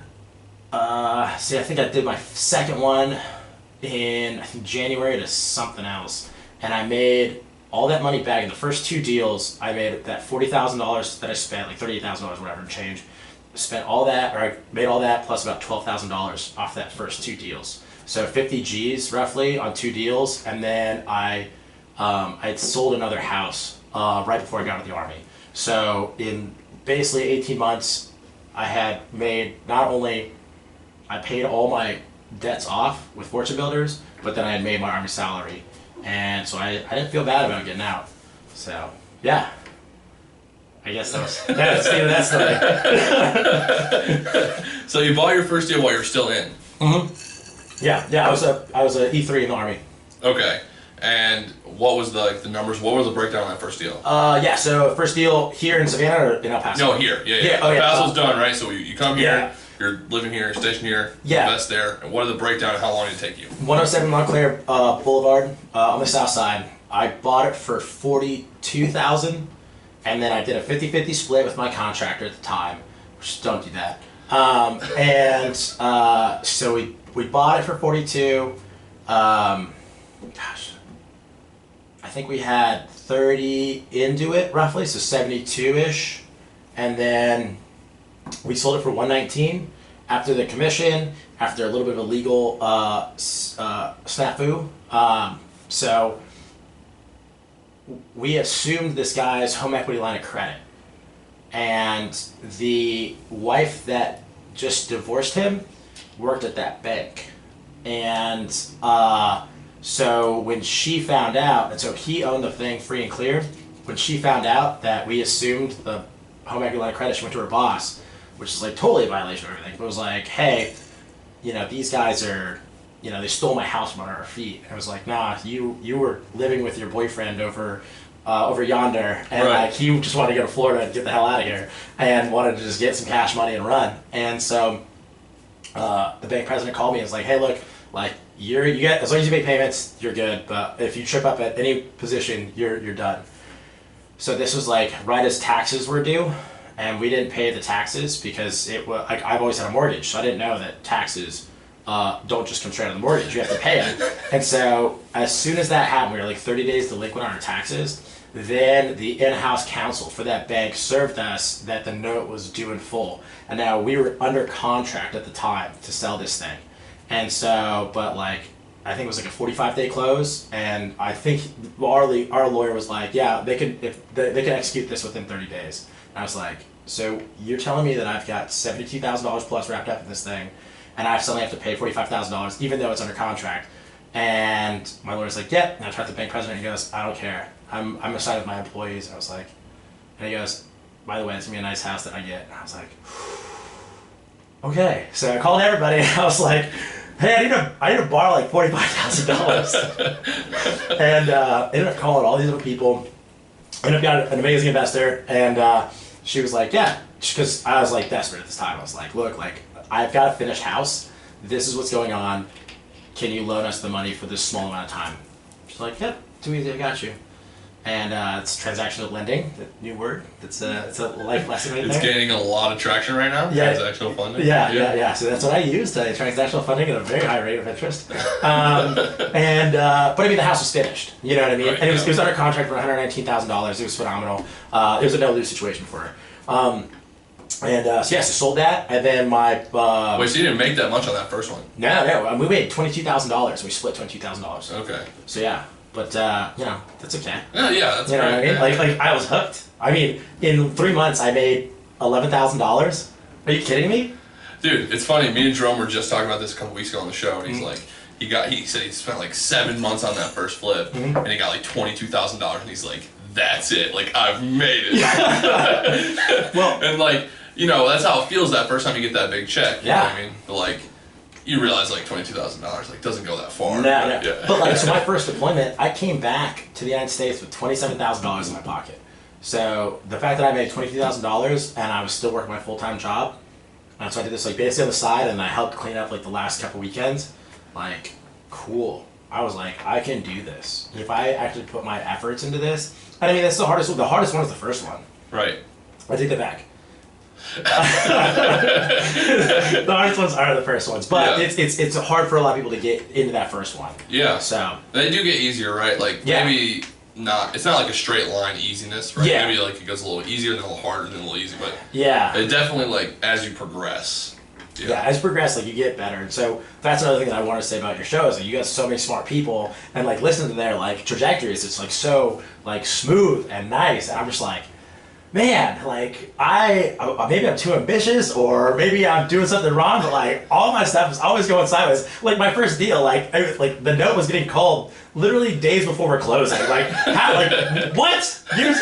I think I did my second one in, I think, January to something else. And I made all that money back in the first 2 deals. I made that $40,000 that I spent, like $38,000, whatever, and change. I made all that plus about $12,000 off that first 2 deals. So 50 G's roughly on 2 deals. And then I had sold another house right before I got into the Army. So in basically 18 months, I had made I paid all my debts off with Fortune Builders, but then I had made my Army salary. And so I didn't feel bad about getting out. So, yeah. I guess that's the story. So you bought your first deal while you were still in? Mm-hmm. Yeah, I was a E3 in the Army. Okay. And what was the numbers? What was the breakdown on that first deal? So first deal here in Savannah or in El Paso? No, here. Yeah. Oh, El Paso's done, right? So you come here, yeah. You're living here, stationed here, yeah. Invest there. And what are the breakdown and how long did it take you? 107 Montclair Boulevard on the south side. I bought it for $42,000, and then I did a 50-50 split with my contractor at the time. Just don't do that. So we bought it for 42. Gosh. I think we had 30 into it roughly, so 72-ish, and then we sold it for 119 after the commission, after a little bit of a legal snafu. So we assumed this guy's home equity line of credit, and the wife that just divorced him worked at that bank, and so when she found out, and so he owned the thing free and clear, when she found out that we assumed the home equity line of credit, she went to her boss, which is like totally a violation of everything, but it was like, hey, these guys are, they stole my house from under our feet. And I was like, nah, you were living with your boyfriend over yonder, and right. like he just wanted to go to Florida and get the hell out of here, and wanted to just get some cash money and run. And so the bank president called me and was like, hey, look, like you get, as long as you make payments, you're good. But if you trip up at any position, you're done. So this was like right as taxes were due, and we didn't pay the taxes because it was like I've always had a mortgage, so I didn't know that taxes don't just come straight out of the mortgage. You have to pay them. And so as soon as that happened, we were like 30 days delinquent on our taxes. Then the in-house counsel for that bank served us that the note was due in full. And now we were under contract at the time to sell this thing. And so, but like, I think it was like a 45-day close. And I think our lawyer was like, yeah, they could execute this within 30 days. And I was like, so you're telling me that I've got $72,000 plus wrapped up in this thing, and I suddenly have to pay $45,000 even though it's under contract? And my lawyer's like, yeah. And I talked to the bank president, and he goes, I don't care. I'm assigned with my employees. And I was like, and he goes, by the way, it's gonna be a nice house that I get. And I was like, okay. So I called everybody, and I was like, hey, I need to borrow like $45,000. And ended up calling all these other people. Ended up got an amazing investor, and she was like, yeah, because I was like desperate at this time. I was like, look, like I've got a finished house. This is what's going on. Can you loan us the money for this small amount of time? She's like, yep, too easy, I got you. And it's transactional lending, the new word. It's a life lesson right there. It's gaining a lot of traction right now. Yeah. Transactional funding. Yeah. So that's what I used, transactional funding at a very high rate of interest. But I mean, the house was finished. You know what I mean? Right, and it was under contract for $119,000. It was phenomenal. It was a no-lose situation for her. So sold that, and then my... Wait, so you didn't make that much on that first one? No, we made $22,000. We split $22,000. Okay. So yeah, but that's okay. Yeah, that's you know great. What I mean? Yeah. Like I was hooked. I mean, in 3 months I made $11,000. Are you kidding me? Dude, it's funny. Me and Jerome were just talking about this a couple weeks ago on the show, and he's like, he said he spent like 7 months on that first flip, and he got like $22,000, and he's like, that's it. Like, I've made it. Well, and like, you know, that's how it feels that first time you get that big check. You know what I mean? But like, you realize like $22,000 like doesn't go that far. No. Yeah. But like, so my first deployment, I came back to the United States with $27,000 in my pocket. So the fact that I made $22,000 and I was still working my full-time job, and so I did this like basically on the side, and I helped clean up like the last couple weekends. Like, cool. I was like, I can do this if I actually put my efforts into this. And I mean, that's the hardest one. The hardest one is the first one. Right. I take that back. The hardest ones are the first ones, but it's hard for a lot of people to get into that first one. Yeah. So they do get easier, right? Like maybe not. It's not like a straight line easiness, right? Yeah. Maybe like it goes a little easier, then a little harder, then a little easier. But it definitely like as you progress. Yeah, as you progress, like you get better. And so that's another thing that I want to say about your show is that you got so many smart people, and like listen to their like trajectories. It's like so like smooth and nice, and I'm just like, man, like maybe I'm too ambitious, or maybe I'm doing something wrong, but like all my stuff is always going sideways. Like my first deal, like the note was getting called literally days before we're closing. Like how? Like what? You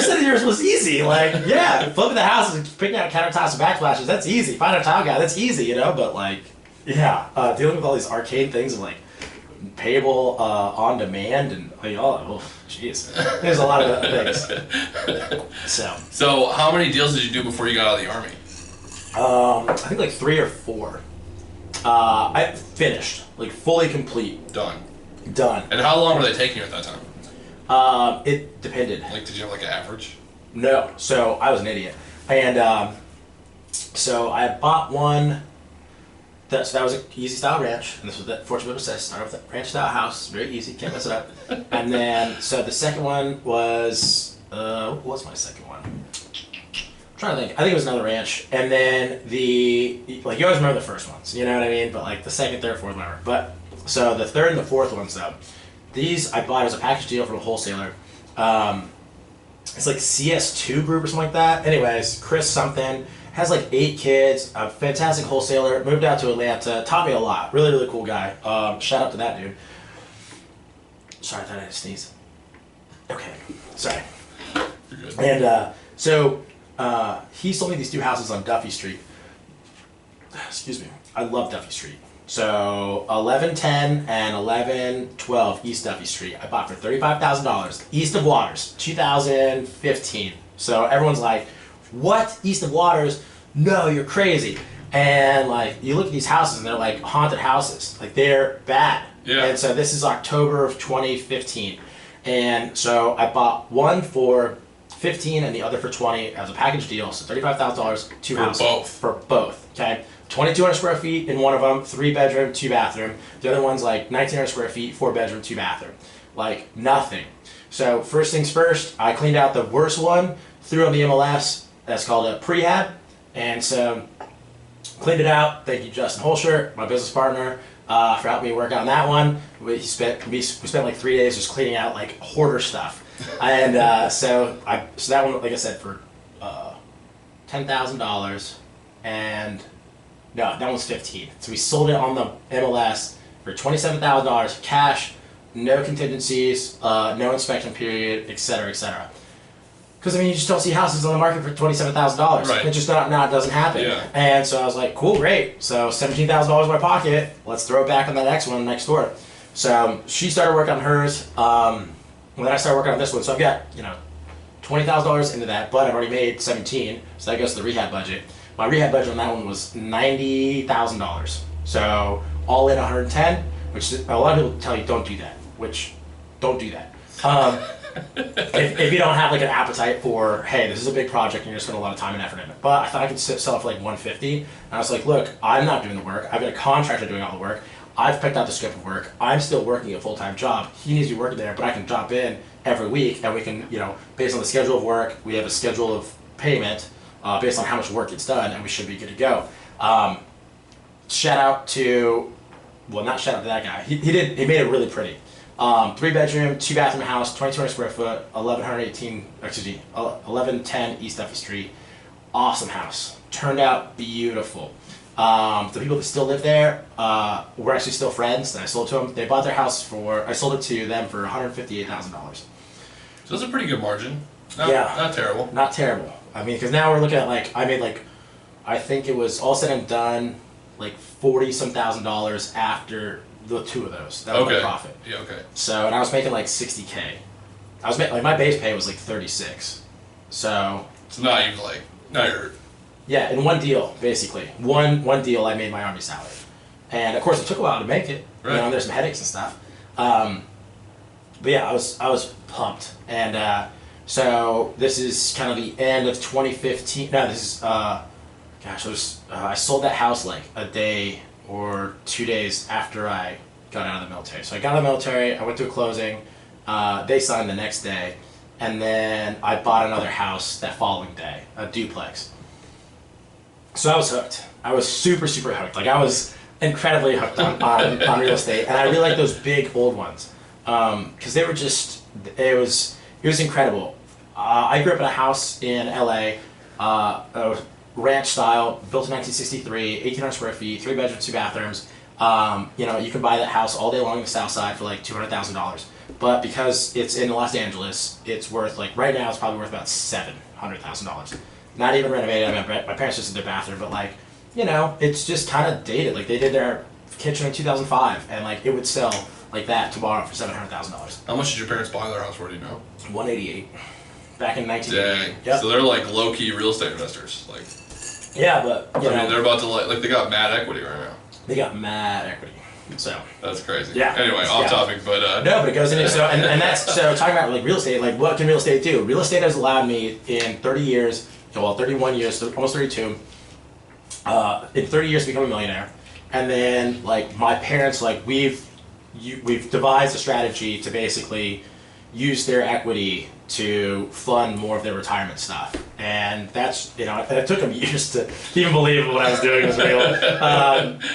said yours was easy. Like yeah, flipping the house and picking out countertops and backsplashes, that's easy. Find a tile guy, that's easy, you know. But like dealing with all these arcane things of like payable on demand and like jeez, there's a lot of things. So how many deals did you do before you got out of the Army? I think like 3 or 4. I finished, like fully complete. Done. And how long were they taking you at that time? It depended. Like, did you have like an average? No, so I was an idiot, and so I bought one. So that was an easy style ranch, and this was that fortunate says start off with that ranch style house, very easy, can't mess it up. And then so the second one was what was my second one? I'm trying to think. I think it was another ranch, and then you always remember the first ones, you know what I mean? But like the second, third, fourth, whatever. But so the third and the fourth ones though, these I bought as a package deal from a wholesaler. It's like CS2 group or something like that. Anyways, Chris something. Has like 8 kids, a fantastic wholesaler, moved out to Atlanta, taught me a lot. Really, really cool guy. Shout out to that dude. Sorry, I thought I had to sneeze. Okay, sorry. You're good. And he sold me these 2 houses on Duffy Street. Excuse me. I love Duffy Street. So 1110 and 1112 East Duffy Street. I bought for $35,000. East of Waters, 2015. So everyone's like, what? East of Waters? No, you're crazy. And like you look at these houses and they're like haunted houses. Like they're bad. Yeah. And so this is October of 2015. And so I bought one for 15 and the other for 20 as a package deal. So $35,000, two houses. Both. For both, okay? 2,200 square feet in one of them, 3 bedroom, 2 bathroom. The other one's like 1,900 square feet, 4 bedroom, 2 bathroom. Like nothing. So first things first, I cleaned out the worst one, threw on the MLS. That's called a prehab. And so cleaned it out. Thank you, Justin Holscher, my business partner, for helping me work on that one. We spent like 3 days just cleaning out like hoarder stuff. And so that one, like I said, for $10,000, and no, that one's 15. So we sold it on the MLS for $27,000 cash, no contingencies, no inspection period, etc., etc. Because I mean, you just don't see houses on the market for $27,000. Right. It just not doesn't happen. Yeah. And so I was like, cool, great. So $17,000 in my pocket. Let's throw it back on the next one next door. So she started working on hers. When I started working on this one, so I've got $20,000 into that, but I've already made 17, so that goes to the rehab budget. My rehab budget on that one was $90,000. So all in 110, which a lot of people tell you don't do that. Which don't do that. If you don't have like an appetite for, hey, this is a big project and you're gonna spend a lot of time and effort in it. But I thought I could sell it for like 150, and I was like, look, I'm not doing the work. I've got a contractor doing all the work. I've picked out the scope of work. I'm still working a full-time job. He needs to be working there, but I can drop in every week, and we can, based on the schedule of work, we have a schedule of payment based on how much work gets done, and we should be good to go. Shout out to, well, not shout out to that guy. He made it really pretty. 3 bedroom, 2 bathroom house, 2,200 square foot, 1110 East Duffy Street. Awesome house. Turned out beautiful. The people that still live there, we're actually still friends, and I sold it to them. They bought their house I sold it to them for $158,000. So that's a pretty good margin. Not terrible. Not terrible. I mean, because now we're looking at I think it was all said and done, like $40-some thousand after the 2 of those. That was my profit. Yeah, okay. So, and I was making like $60K. I was making, my base pay was like 36. So. It's not even now you're. Yeah, in one deal, basically. One deal, I made my Army salary. And of course, it took a while to make it. Right. There's some headaches and stuff. But yeah, I was pumped. And so this is kind of the end of 2015. No, this is, I sold that house like a day or 2 days after I got out of the military. So I got out of the military, I went to a closing, they signed the next day, and then I bought another house that following day, a duplex. So I was hooked. I was super, super hooked. Like I was incredibly hooked on real estate, and I really like those big old ones because they were just, it was incredible. I grew up in a house in LA, ranch style, built in 1963, 1,800 square feet, 3 bedrooms, 2 bathrooms. You can buy that house all day long on the south side for like $200,000. But because it's in Los Angeles, it's worth right now it's probably worth about $700,000. Not even renovated. I mean, my parents just did their bathroom, but it's just kind of dated. Like they did their kitchen in 2005, and it would sell like that tomorrow for $700,000. How much did your parents buy their house for? Do you know? 188. Back in 1988. Dang. Yep. So they're like low-key real estate investors. Yeah, but I mean, they're about to they got mad equity right now. They got mad equity. So that's crazy. Yeah. Anyway, off topic, but no, but it goes into and that's so talking about real estate. What can real estate do? Real estate has allowed me in 30 years, 31 years, almost 32. In 30 years to become a millionaire, and then my parents we've devised a strategy to basically use their equity to fund more of their retirement stuff, and that's it took them years to even believe what I was doing was real.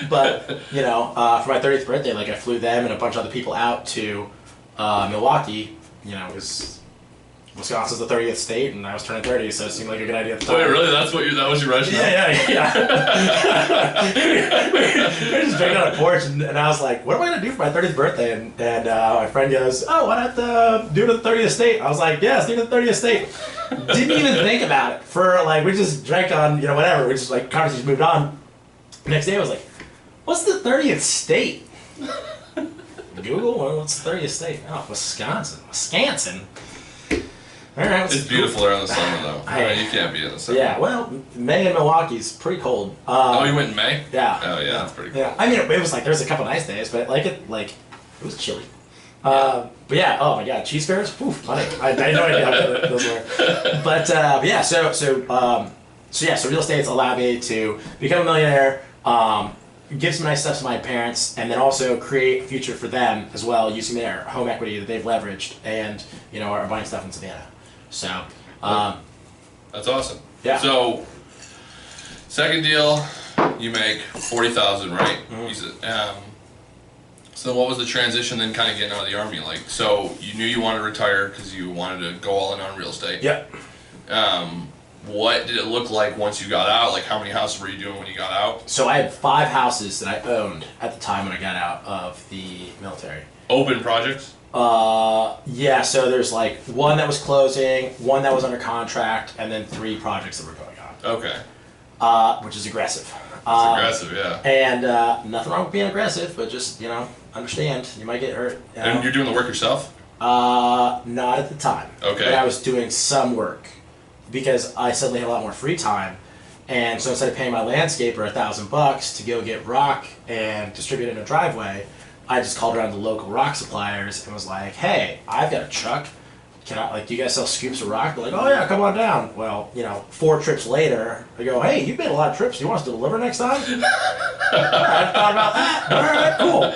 But for my 30th birthday, I flew them and a bunch of other people out to Milwaukee. Because Wisconsin's the 30th state, and I was turning 30, so it seemed like a good idea at the time. Wait, really? That was your rationale? Yeah. We were just drinking on a porch, and I was like, what am I going to do for my 30th birthday? And my friend goes, oh, why not do it at the 30th state? I was like, yes, do it at the 30th state. Didn't even think about it. We just drank on, whatever. We just, conversation moved on. The next day, I was like, what's the 30th state? Google, what's the 30th state? Oh, Wisconsin. All right, it's beautiful around the summer, though. You can't be in the summer. Yeah, well, May in Milwaukee's pretty cold. You went in May? Yeah. Oh, yeah, that's pretty cool. Yeah, I mean, it was there was a couple nice days, but it was chilly. But yeah, oh my god, cheese curds? Oof, funny. I had no idea how good those were. But yeah, so real estate's allowed me to become a millionaire, give some nice stuff to my parents, and then also create a future for them as well using their home equity that they've leveraged and, are buying stuff in Savannah. So, that's awesome. Yeah. So, second deal, you make 40,000, right? Mm-hmm. So what was the transition then kind of getting out of the Army like? So you knew you wanted to retire because you wanted to go all in on real estate. Yep. What did it look like once you got out? Like how many houses were you doing when you got out? So I had 5 houses that I owned at the time when I got out of the military. Open projects? Yeah, so there's like 1 that was closing, 1 that was under contract, and then 3 projects that were going on. Okay. Which is aggressive. It's aggressive, yeah. And nothing wrong with being aggressive, but just, understand, you might get hurt. And you're doing the work yourself? Not at the time. Okay. But I was doing some work because I suddenly had a lot more free time. And so instead of paying my landscaper $1,000 to go get rock and distribute it in a driveway, I just called around the local rock suppliers and was like, hey, I've got a truck. Do you guys sell scoops of rock? They're like, oh yeah, come on down. Well, 4 trips later, I go, hey, you've made a lot of trips. Do you want us to deliver next time? I thought about that. All right, cool.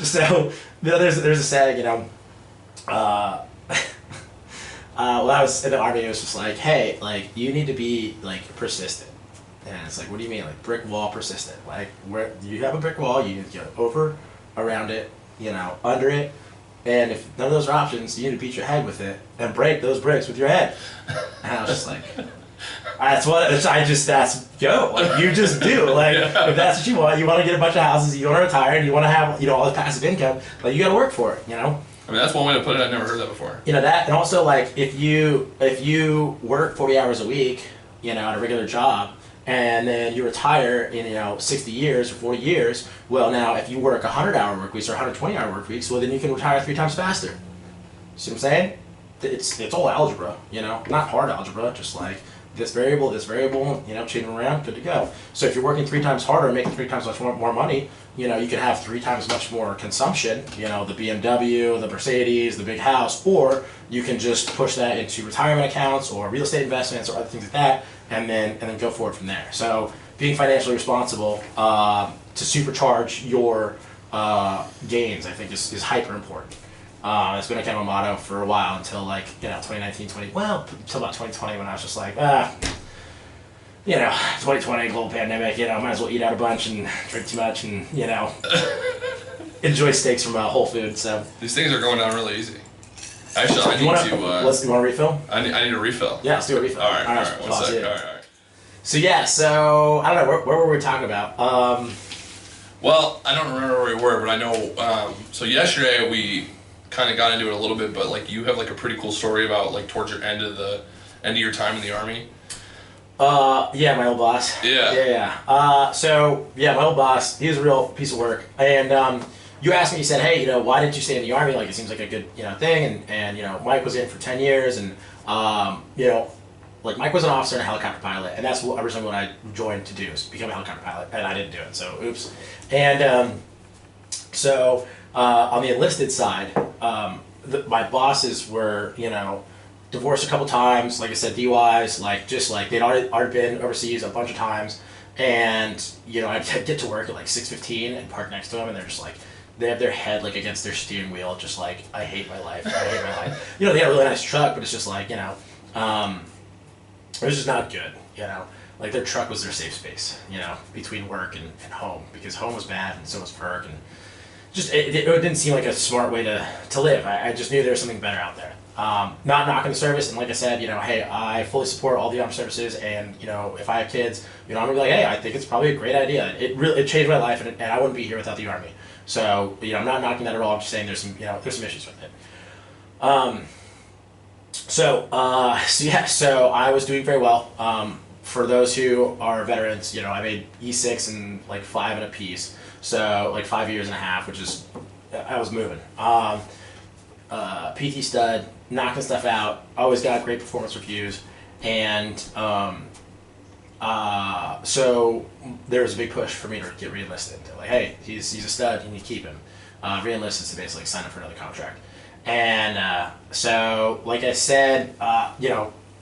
So there's a saying, well, I was in the Army, it was just like, hey, you need to be persistent. And it's like, what do you mean? Brick wall persistent. Where you have a brick wall, you need to go over, around it, under it. And if none of those are options, you need to beat your head with it and break those bricks with your head. And I was just like, that's go. You just do. If that's what you want to get a bunch of houses, you want to retire, and you want to have, all the passive income, you got to work for it, I mean, that's one way to put it. I've never heard that before. That, and also, if you work 40 hours a week, at a regular job, and then you retire in 60 years or 40 years, well, now if you work 100-hour work weeks or 120-hour work weeks, well, then you can retire 3 times faster. See what I'm saying? It's all algebra, not hard algebra, just this variable, change them around, good to go. So if you're working 3 times harder and making 3 times much more money, you can have 3 times much more consumption, the BMW, the Mercedes, the big house, or you can just push that into retirement accounts or real estate investments or other things like that, and then go forward from there. So being financially responsible to supercharge your gains, I think, is hyper important. It's been a kind of a motto for a while until 2019, until about 2020 when I was just like, 2020 global pandemic, might as well eat out a bunch and drink too much and, enjoy steaks from Whole Foods. So these things are going down really easy. Actually, I need to. You want a refill? I need a refill. Yeah, let's do a refill. All right. One sec. All right. So yeah, I don't know, where were we talking about? Well, I don't remember where we were, but I know. So yesterday we kind of got into it a little bit, but you have a pretty cool story about towards your end of your time in the Army. Yeah, my old boss. Yeah. So yeah, my old boss, he was a real piece of work, and you asked me, you said, hey, why didn't you stay in the Army? It seems like a good, thing, and Mike was in for 10 years, and Mike was an officer and a helicopter pilot, and that's originally what I joined to do, is become a helicopter pilot, and I didn't do it, so oops. And so on the enlisted side, my bosses were, divorced a couple times, like I said, DUIs, they'd already been overseas a bunch of times, and I'd get to work at 6:15 and park next to them, and they're just they have their head against their steering wheel, just I hate my life, I hate my life. They had a really nice truck, but it's just it was just not good, their truck was their safe space, between work and home, because home was bad and so was work, and just it didn't seem like a smart way to live. I just knew there was something better out there. Not knocking the service, and like I said, hey, I fully support all the armed services, and if I have kids, I'm gonna be like, hey, I think it's probably a great idea. It changed my life, and I wouldn't be here without the Army. So I'm not knocking that at all. I'm just saying there's some issues with it. So I was doing very well. For those who are veterans, I made E6 and 5 and a piece. So 5 years and a half, which is, I was moving. PT stud, knocking stuff out, always got great performance reviews, and so there was a big push for me to get re-enlisted. They're like, hey, he's a stud, you need to keep him. Re-enlist is to basically sign up for another contract. And so, like I said,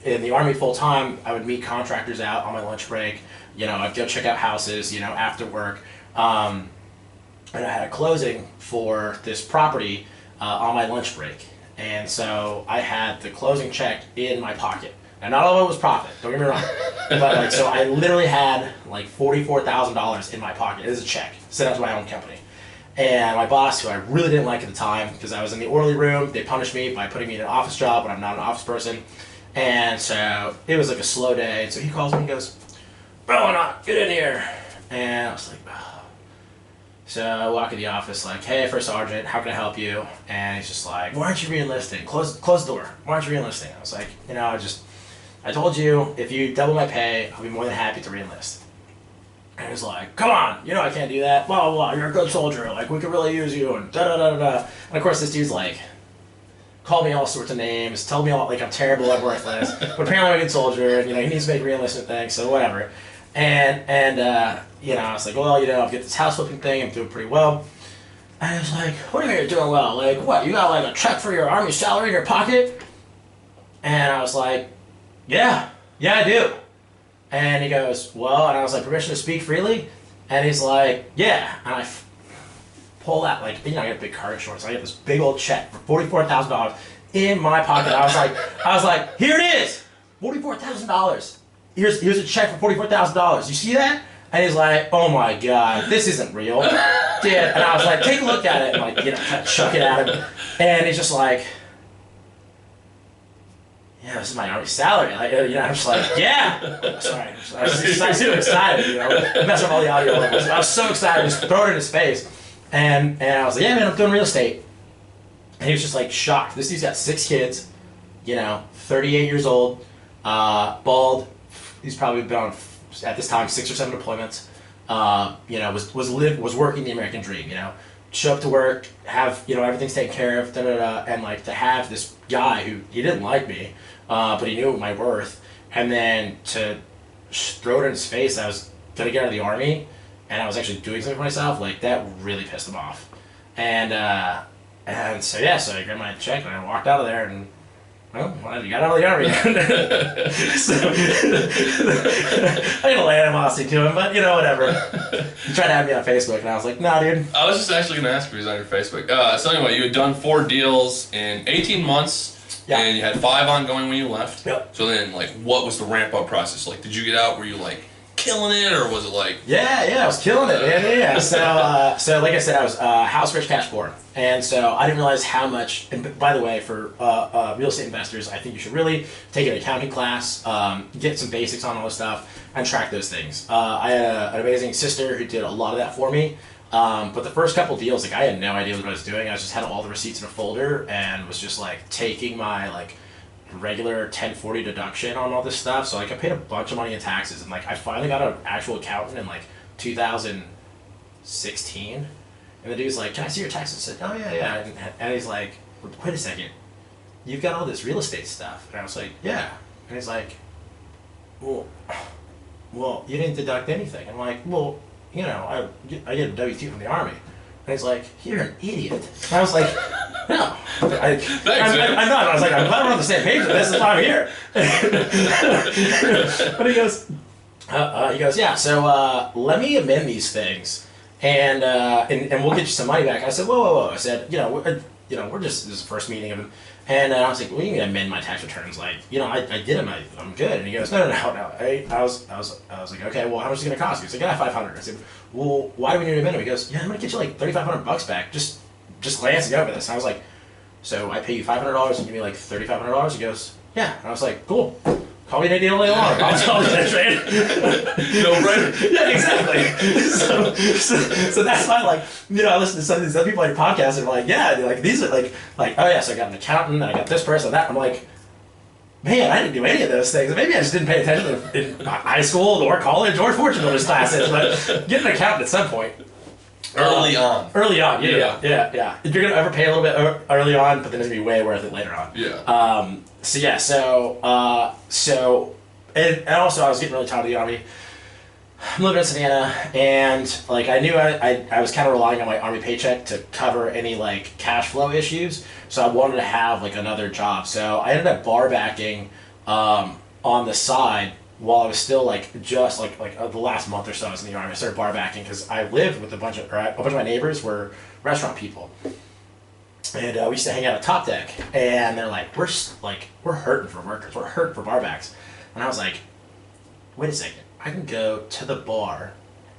in the Army full time, I would meet contractors out on my lunch break. I'd go check out houses, after work. And I had a closing for this property on my lunch break. And so I had the closing check in my pocket. And not all of it was profit, don't get me wrong. But so I literally had like $44,000 in my pocket as a check, sent out to my own company. And my boss, who I really didn't like at the time, because I was in the orderly room, they punished me by putting me in an office job when I'm not an office person. And so it was like a slow day. And so he calls me and goes, "Bellenot, get in here." And I was like, oh. So I walk in the office like, "Hey, First Sergeant, how can I help you?" And he's just like, "Why aren't you re-enlisting? Close the door. Why aren't you re-enlisting?" I was like, I told you, if you double my pay, I'll be more than happy to re-enlist. And he's like, "Come on, I can't do that, blah, blah, blah, you're a good soldier, like, we could really use you, and da-da-da-da-da." And of course, this dude's like, called me all sorts of names, told me all, like, I'm terrible, I'm worthless, but apparently I'm a good soldier, and, he needs to make re-enlistment things, so whatever. And I was like, well, I've got this house flipping thing, I'm doing pretty well. And he was like, "What do you mean you're doing well? Like, what, you got, like, a check for your Army salary in your pocket?" And I was like, yeah, I do." And he goes, "Well," and I was like, "Permission to speak freely?" And he's like, "Yeah." And I pull out, like, I got a big car insurance. I got this big old check for $44,000 in my pocket. I was like, "Here it is, $44,000. Here's a check for $44,000. You see that?" And he's like, "Oh my God, this isn't real." Dude. And I was like, "Take a look at it," and like, kind of chuck it at him. And he's just like, "Yeah, this is my Army salary." Like, I'm just like, "Yeah." Sorry, I was super excited, messing up all the audio levels. I was so excited, just throw it in his face. And I was like, "Yeah, man, I'm doing real estate." And he was just like shocked. This dude's got 6 kids, 38 years old, bald. He's probably been on, at this time, 6 or 7 deployments. Was working the American dream. Show up to work, have everything's taken care of, and like to have this guy who he didn't like me, but he knew my worth, and then to throw it in his face I was gonna get out of the Army, and I was actually doing something for myself, like that really pissed him off, and so I grabbed my check and I walked out of there, and well, you got out of the Army. So, I didn't lay animosity to him, but whatever. He tried to add me on Facebook, and I was like, "Nah, dude." I was just actually going to ask if he was on your Facebook. So anyway, you had done 4 deals in 18 months, and you had 5 ongoing when you left. Yep. So then, like, what was the ramp-up process? Like, did you get out? Were you, like, killing it, or was it like... Yeah, I was killing it, man. Yeah. So like I said, I was house rich, cash poor. And so I didn't realize how much, and by the way, for real estate investors, I think you should really take an accounting class, get some basics on all this stuff, and track those things. I had an amazing sister who did a lot of that for me. But the first couple deals, like, I had no idea what I was doing. I just had all the receipts in a folder and was just like taking my like regular 1040 deduction on all this stuff. So like I paid a bunch of money in taxes, and like I finally got an actual accountant in like 2016. And the dude's like, "Can I see your taxes?" I said, "Oh yeah." And he's like, "Wait a second, you've got all this real estate stuff." And I was like, "Yeah." And he's like, well, you didn't deduct anything. I'm like, "Well, I get a W-2 from the Army." And he's like, "You're an idiot." And I was like, "No, I'm not." I was like, "I'm glad we're on the same page with this. That's why I'm here." But he goes, "Yeah. So let me amend these things, and we'll get you some money back." I said, "Whoa." I said, we're just, this is the first meeting of him. And I was like, "What do you mean amend my tax returns? Like, I did them. I'm good." And he goes, "No. I was like, "Okay, well, how much is it going to cost you?" He's like, "Yeah, $500. I said, "Well, why do we need to amend them?" He goes, "Yeah, I'm going to get you like $3,500 back. Just glancing over this." And I was like, "So I pay you $500 and give me like $3,500? He goes, "Yeah." And I was like, "Cool. Call me an idiot all day long. I'll tell you that trade." No brainer. Yeah, exactly. So that's why, like, I listen to some of these other people on your podcast, and they're like, "Yeah, they're like, these are like, oh yeah, so I got an accountant, and I got this person, that." I'm like, man, I didn't do any of those things. Maybe I just didn't pay attention in high school or college or fortune builders classes, but get an accountant at some point. Early on. Yeah. If you're gonna ever pay a little bit early on, but then it's gonna be way worth it later on. Yeah. And also I was getting really tired of the Army. I'm living in Savannah, and like I knew I was kind of relying on my Army paycheck to cover any like cash flow issues, so I wanted to have like another job. So I ended up bar backing on the side while I was still like just the last month or so I was in the Army. I started bar backing because I lived with a bunch of my neighbors were restaurant people, and we used to hang out at Top Deck, and they're like, we're hurting for workers, we're hurting for barbacks, and I was like, wait a second. I can go to the bar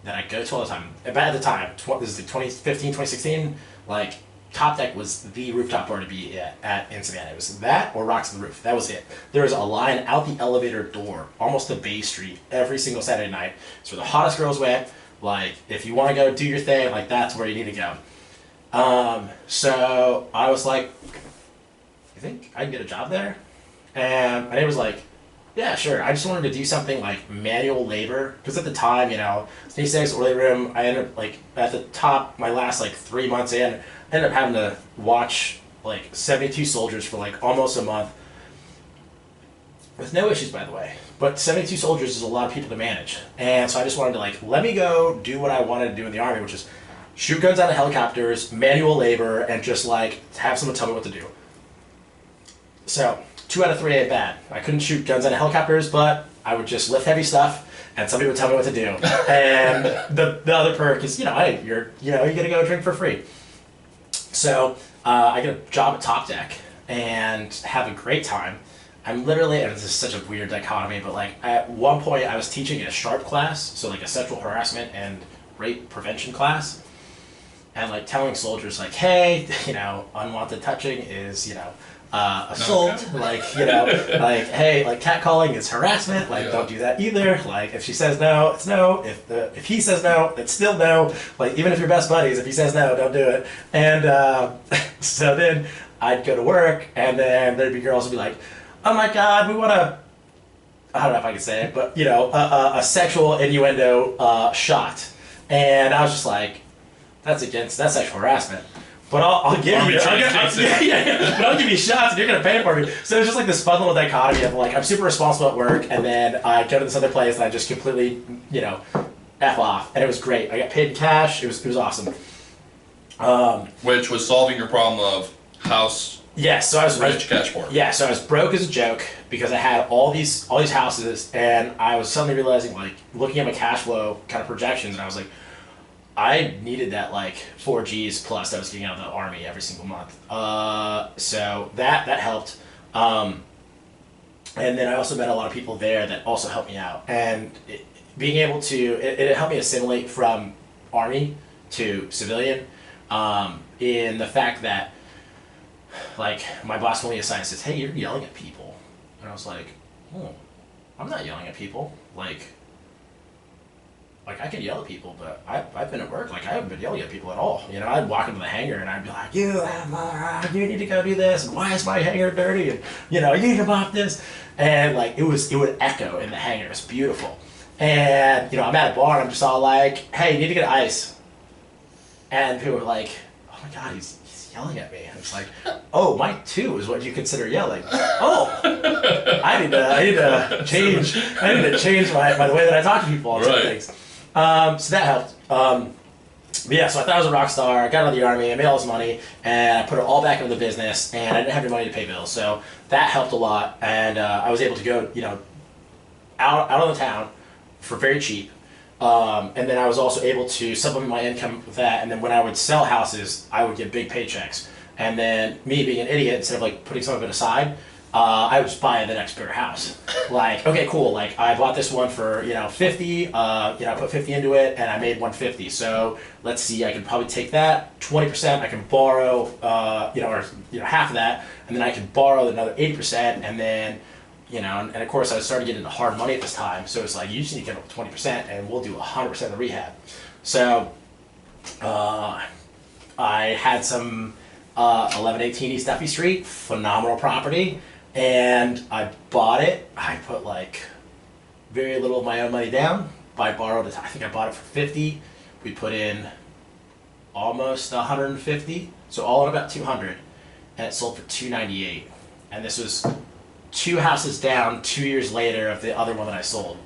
that I go to all the time. But at the time, this is like 2015, 2016, like Top Deck was the rooftop bar to be at in Savannah. It was that or Rocks on the Roof. That was it. There was a line out the elevator door, almost to Bay Street, every single Saturday night. It's where the hottest girls went. Like, if you want to go do your thing, like that's where you need to go. So I was like, you think I can get a job there? And my neighbor was like, yeah, sure. I just wanted to do something like manual labor because at the time, you know, sneak orderly room. I ended up like at the top. My last like 3 months in, I ended up having to watch like 72 soldiers for like almost a month, with no issues, by the way. But 72 soldiers is a lot of people to manage, and so I just wanted to like let me go do what I wanted to do in the Army, which is shoot guns out of helicopters, manual labor, and just like have someone tell me what to do. So. 2 out of 3 ain't bad. I couldn't shoot guns out of helicopters, but I would just lift heavy stuff, and somebody would tell me what to do. And the other perk is, you know, hey, you're gonna go drink for free. So I get a job at Top Deck and have a great time. I'm literally, and this is such a weird dichotomy, but like at one point I was teaching a SHARP class, so like a sexual harassment and rape prevention class, and like telling soldiers like, hey, you know, unwanted touching is, you know, assault, like, you know, like, hey, like catcalling is harassment, like, don't do that either. Like, if she says no, it's no. If he says no, it's still no. Like, even if you're best buddies, if he says no, don't do it. And so then I'd go to work, and then there'd be girls who'd be like, oh my God, we want to, I don't know if I can say it, but, you know, a sexual innuendo shot. And I was just like, that's sexual harassment. But I'll give you, but I'll give you shots and you're gonna pay for me. So it's just like this fun little dichotomy of like I'm super responsible at work, and then I go to this other place and I just completely, you know, F off, and it was great. I got paid in cash. It was awesome. Which was solving your problem of house. Yes, so I was rich, cash poor. Yeah, so I was broke as a joke because I had all these houses, and I was suddenly realizing, like, looking at my cash flow kind of projections, and I was like, I needed that like 4 Gs plus that I was getting out of the Army every single month. So that helped. And then I also met a lot of people there that also helped me out. And being able to, it helped me assimilate from Army to civilian, in the fact that, like, my boss told me aside and says, hey, you're yelling at people. And I was like, I'm not yelling at people. Like I can yell at people, but I've been at work, like, I haven't been yelling at people at all. You know, I'd walk into the hangar and I'd be like, you need to go do this, and why is my hangar dirty, and, you know, you need to mop this. And, like, it would echo in the hangar. It's beautiful. And, you know, I'm at a bar and I'm just all like, hey, you need to get ice. And people were like, oh my God, he's yelling at me. And it's like, oh, Mike 2 is what you consider yelling. Oh, I need to change my the way that I talk to people on some things. So that helped. But yeah, so I thought I was a rock star. I got out of the Army, I made all this money, and I put it all back into the business, and I didn't have any money to pay bills. So that helped a lot, and I was able to go, you know, out of the town for very cheap. And then I was also able to supplement my income with that, and then when I would sell houses, I would get big paychecks. And then me being an idiot, instead of like putting some of it aside, I would just buy the next bigger house. Like, okay, cool. Like, I bought this one for, you know, 50. You know, I put 50 into it, and I made 150. So let's see, I can probably take that 20%. I can borrow, you know, or half of that, and then I can borrow another 80%, and then, you know, and of course I started getting into hard money at this time. So it's like, you just need to get up to 20%, and we'll do 100% of the rehab. So I had some 1118 East Duffy Street, phenomenal property. And I bought it. I put like very little of my own money down. I borrowed it. I think I bought it for 50. We put in almost 150, so all in about 200, and it sold for 298. And this was 2 houses down 2 years later of the other one that I sold.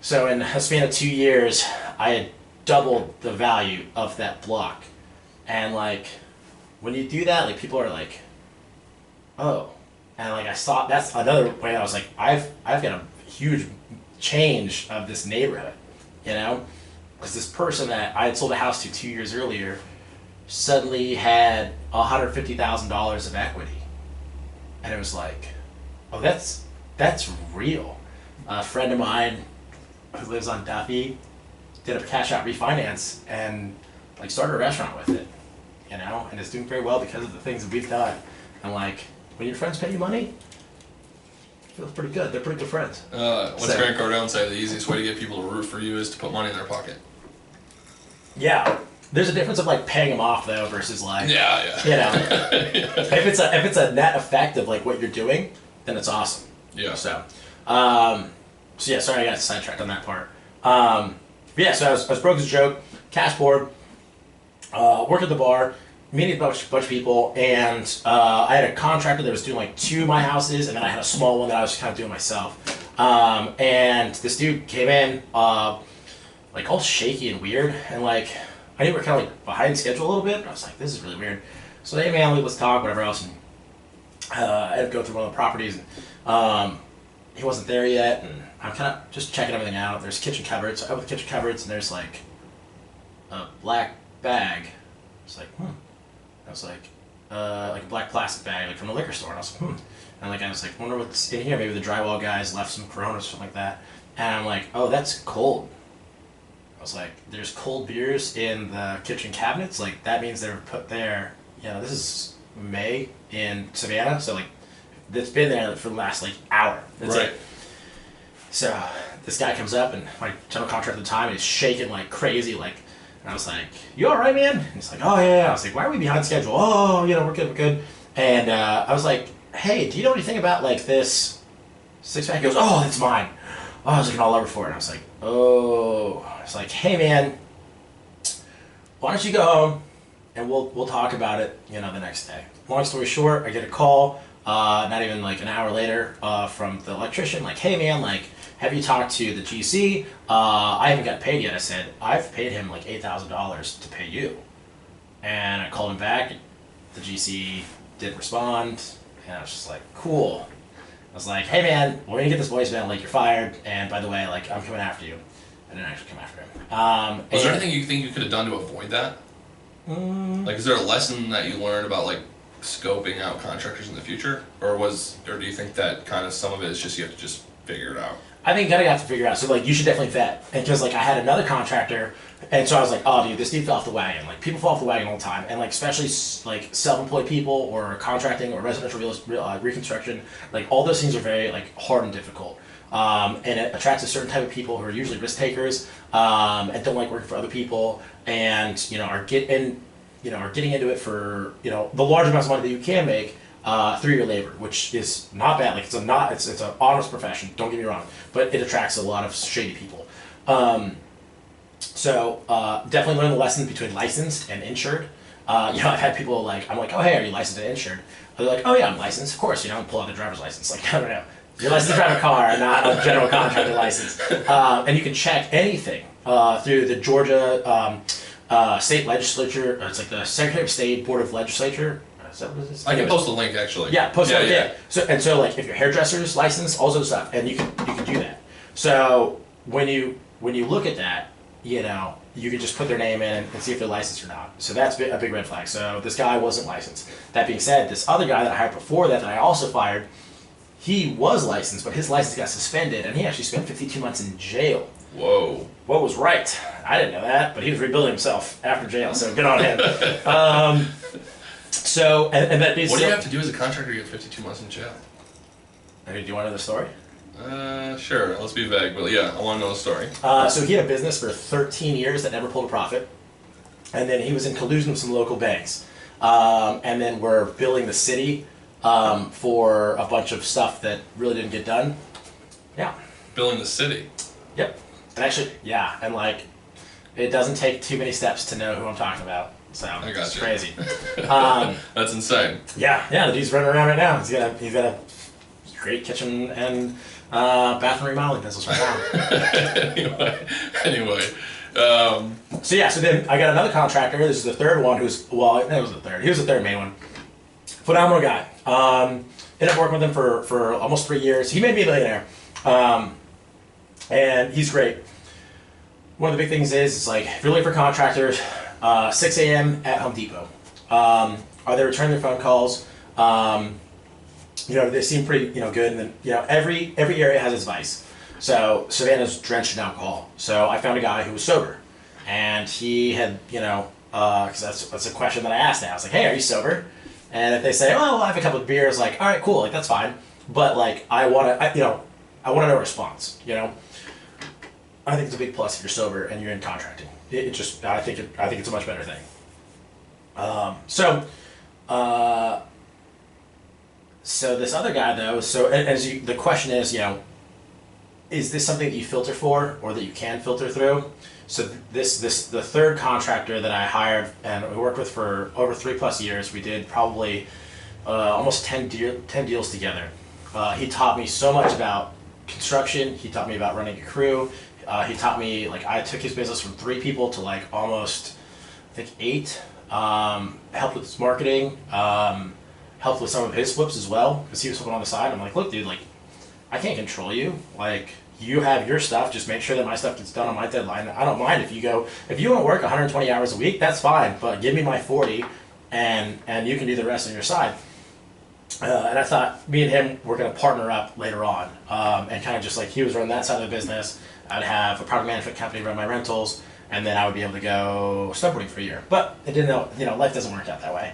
So in a span of 2 years, I had doubled the value of that block. And like, when you do that, like people are like, oh. And like I saw, that's another way I was like, I've got a huge change of this neighborhood, you know? Because this person that I had sold a house to 2 years earlier suddenly had $150,000 of equity. And it was like, oh, that's real. A friend of mine who lives on Duffy did a cash out refinance and like started a restaurant with it, you know, and is doing very well because of the things that we've done. And like, when your friends pay you money, it feels pretty good. They're pretty good friends. What's Grant Cardone say? The easiest way to get people to root for you is to put money in their pocket. Yeah. There's a difference of like paying them off though versus like, yeah. You know, if it's a net effect of like what you're doing, then it's awesome. Yeah. So yeah, sorry I got sidetracked on that part. But yeah, so I was broke as a joke, cash board, worked at the bar, meeting a bunch of people, and I had a contractor that was doing like 2 of my houses, and then I had a small one that I was kind of doing myself. And this dude came in, like all shaky and weird, and like I knew we were kind of like behind schedule a little bit, but I was like, this is really weird. So hey man, let's talk, whatever else. And I had to go through one of the properties, and he wasn't there yet, and I'm kind of just checking everything out. There's kitchen cupboards. I open the kitchen cupboards, and there's like a black bag. It's like, I was like a black plastic bag, like from the liquor store. And I was like, And like I was like, wonder what's in here. Maybe the drywall guys left some Coronas or something like that. And I'm like, oh, that's cold. I was like, there's cold beers in the kitchen cabinets. Like that means they were put there. You know, this is May in Savannah, so like it's been there for the last like hour. That's right. it. So this guy comes up, and my general contractor at the time, and he's shaking like crazy, like. And I was like, "You all right, man?" And he's like, "Oh yeah." I was like, "Why are we behind schedule?" "Oh, you know, we're good." And I was like, "Hey, do you know anything about like this 6-pack?" He goes, "Oh, it's mine." Oh, I was looking all over for it. And I was like, "Oh." I was like, "Hey, man, why don't you go home and we'll talk about it, you know, the next day." Long story short, I get a call, not even like an hour later, from the electrician, like, "Hey, man, like, have you talked to the GC? I haven't got paid yet." I said, "I've paid him like $8,000 to pay you." And I called him back. The GC didn't respond. And I was just like, cool. I was like, "Hey man, we're gonna get this voicemail, like you're fired. And by the way, like I'm coming after you." I didn't actually come after him. Was there anything you think you could have done to avoid that? Like, is there a lesson that you learned about like scoping out contractors in the future, or do you think that kind of some of it is just you have to just figure it out? I think you gotta have to figure out. So like, you should definitely vet. And because like I had another contractor, and so I was like, oh dude, this dude fell off the wagon. Like people fall off the wagon all the time, and like especially like self-employed people or contracting or residential reconstruction. Like all those things are very like hard and difficult. And it attracts a certain type of people who are usually risk takers, and don't like working for other people, and you know are getting into it for the large amounts of money that you can make. Through your labor, which is not bad. Like it's an honest profession. Don't get me wrong, but it attracts a lot of shady people. So definitely learn the lesson between licensed and insured. I've had people like, I'm like, "Oh hey, are you licensed and insured?" They're like, "Oh yeah, I'm licensed, of course." Pull out the driver's license. Like I don't know, you're licensed to drive a car, not a general contractor license. And you can check anything through the Georgia state legislature. It's like the Secretary of State Board of Legislature. I can post the link actually. Yeah, post the link. Yeah. So like if your hairdresser's licensed, all those stuff, and you can do that. So when you look at that, you can just put their name in and see if they're licensed or not. So that's a big red flag. So this guy wasn't licensed. That being said, this other guy that I hired before that I also fired, he was licensed, but his license got suspended, and he actually spent 52 months in jail. Whoa. What was right? I didn't know that, but he was rebuilding himself after jail. So good on him. So, and that being what do you have to do as a contractor to get 52 months in jail? Okay, do you want to know the story? Sure. Let's be vague, but yeah, I want to know the story. So he had a business for 13 years that never pulled a profit, and then he was in collusion with some local banks, and then we're billing the city for a bunch of stuff that really didn't get done. Yeah. Billing the city? Yep. And actually, yeah, and like, it doesn't take too many steps to know who I'm talking about. So it's crazy. That's insane. Yeah, the dude's running around right now. He's got a great kitchen and bathroom remodeling business right now. anyway. So then I got another contractor. This is the third one who's, well, it was the third. He was the third main one. Phenomenal guy. Ended up working with him for almost 3 years. He made me a millionaire. And he's great. One of the big things is like, if you're looking for contractors, 6 a.m. at Home Depot. Are they returning their phone calls? They seem pretty, good. And then, every area has its vice. So Savannah's drenched in alcohol. So I found a guy who was sober, and he had, because that's a question that I asked now. I was like, hey, are you sober? And if they say, oh, well, I have a couple of beers, like, all right, cool, like that's fine. But like, I want to know a response. I think it's a big plus if you're sober and you're in contracting. I think it's a much better thing. So this other guy though, the question is this something that you filter for or that you can filter through? So the third contractor that I hired and we worked with for over 3+ years, we did probably almost 10 deals together. He taught me so much about construction. He taught me about running a crew. He taught me, like, I took his business from 3 people to like almost, I think 8. Helped with his marketing. Helped with some of his flips as well, because he was flipping on the side. I'm like, look, dude, like, I can't control you. Like, you have your stuff. Just make sure that my stuff gets done on my deadline. I don't mind if you want to work 120 hours a week, that's fine. But give me my 40, and you can do the rest on your side. And I thought me and him were going to partner up later on, and kind of just like he was running that side of the business. I'd have a property management company run my rentals, and then I would be able to go snowboarding for a year. But it didn't know, life doesn't work out that way.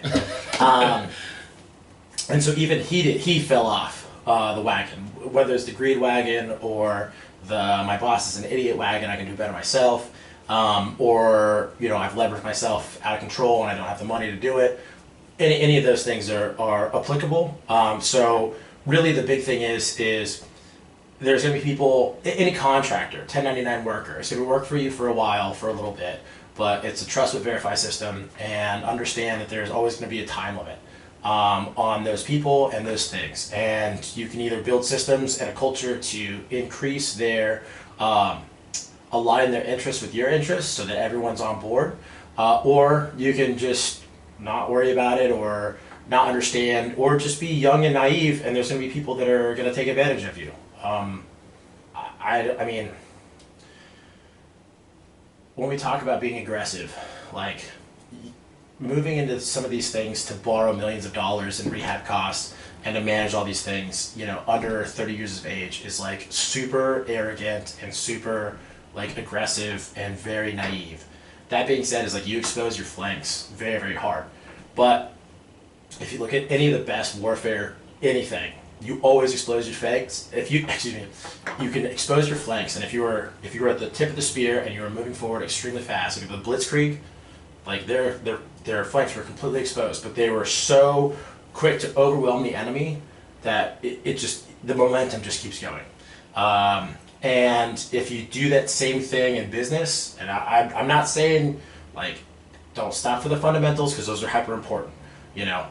And so even he fell off the wagon, whether it's the greed wagon or my boss is an idiot wagon, I can do better myself, or I've leveraged myself out of control and I don't have the money to do it. Any of those things are applicable. So really the big thing is there's going to be people, any contractor, 1099 worker, is going to work for you for a while, for a little bit, but it's a trust but verify system, and understand that there's always going to be a time limit on those people and those things. And you can either build systems and a culture to increase their, align their interests with your interests so that everyone's on board, or you can just not worry about it or not understand, or just be young and naive, and there's going to be people that are going to take advantage of you. I mean, when we talk about being aggressive, like moving into some of these things to borrow millions of dollars in rehab costs and to manage all these things, under 30 years of age is like super arrogant and super like aggressive and very naive. That being said, is like you expose your flanks very, very hard. But if you look at any of the best warfare, anything, you always expose your flanks. You can expose your flanks, and if you were at the tip of the spear and you were moving forward extremely fast, like the Blitzkrieg, like their flanks were completely exposed, but they were so quick to overwhelm the enemy that it just, the momentum just keeps going. And if you do that same thing in business, and I'm not saying like don't stop for the fundamentals, because those are hyper important.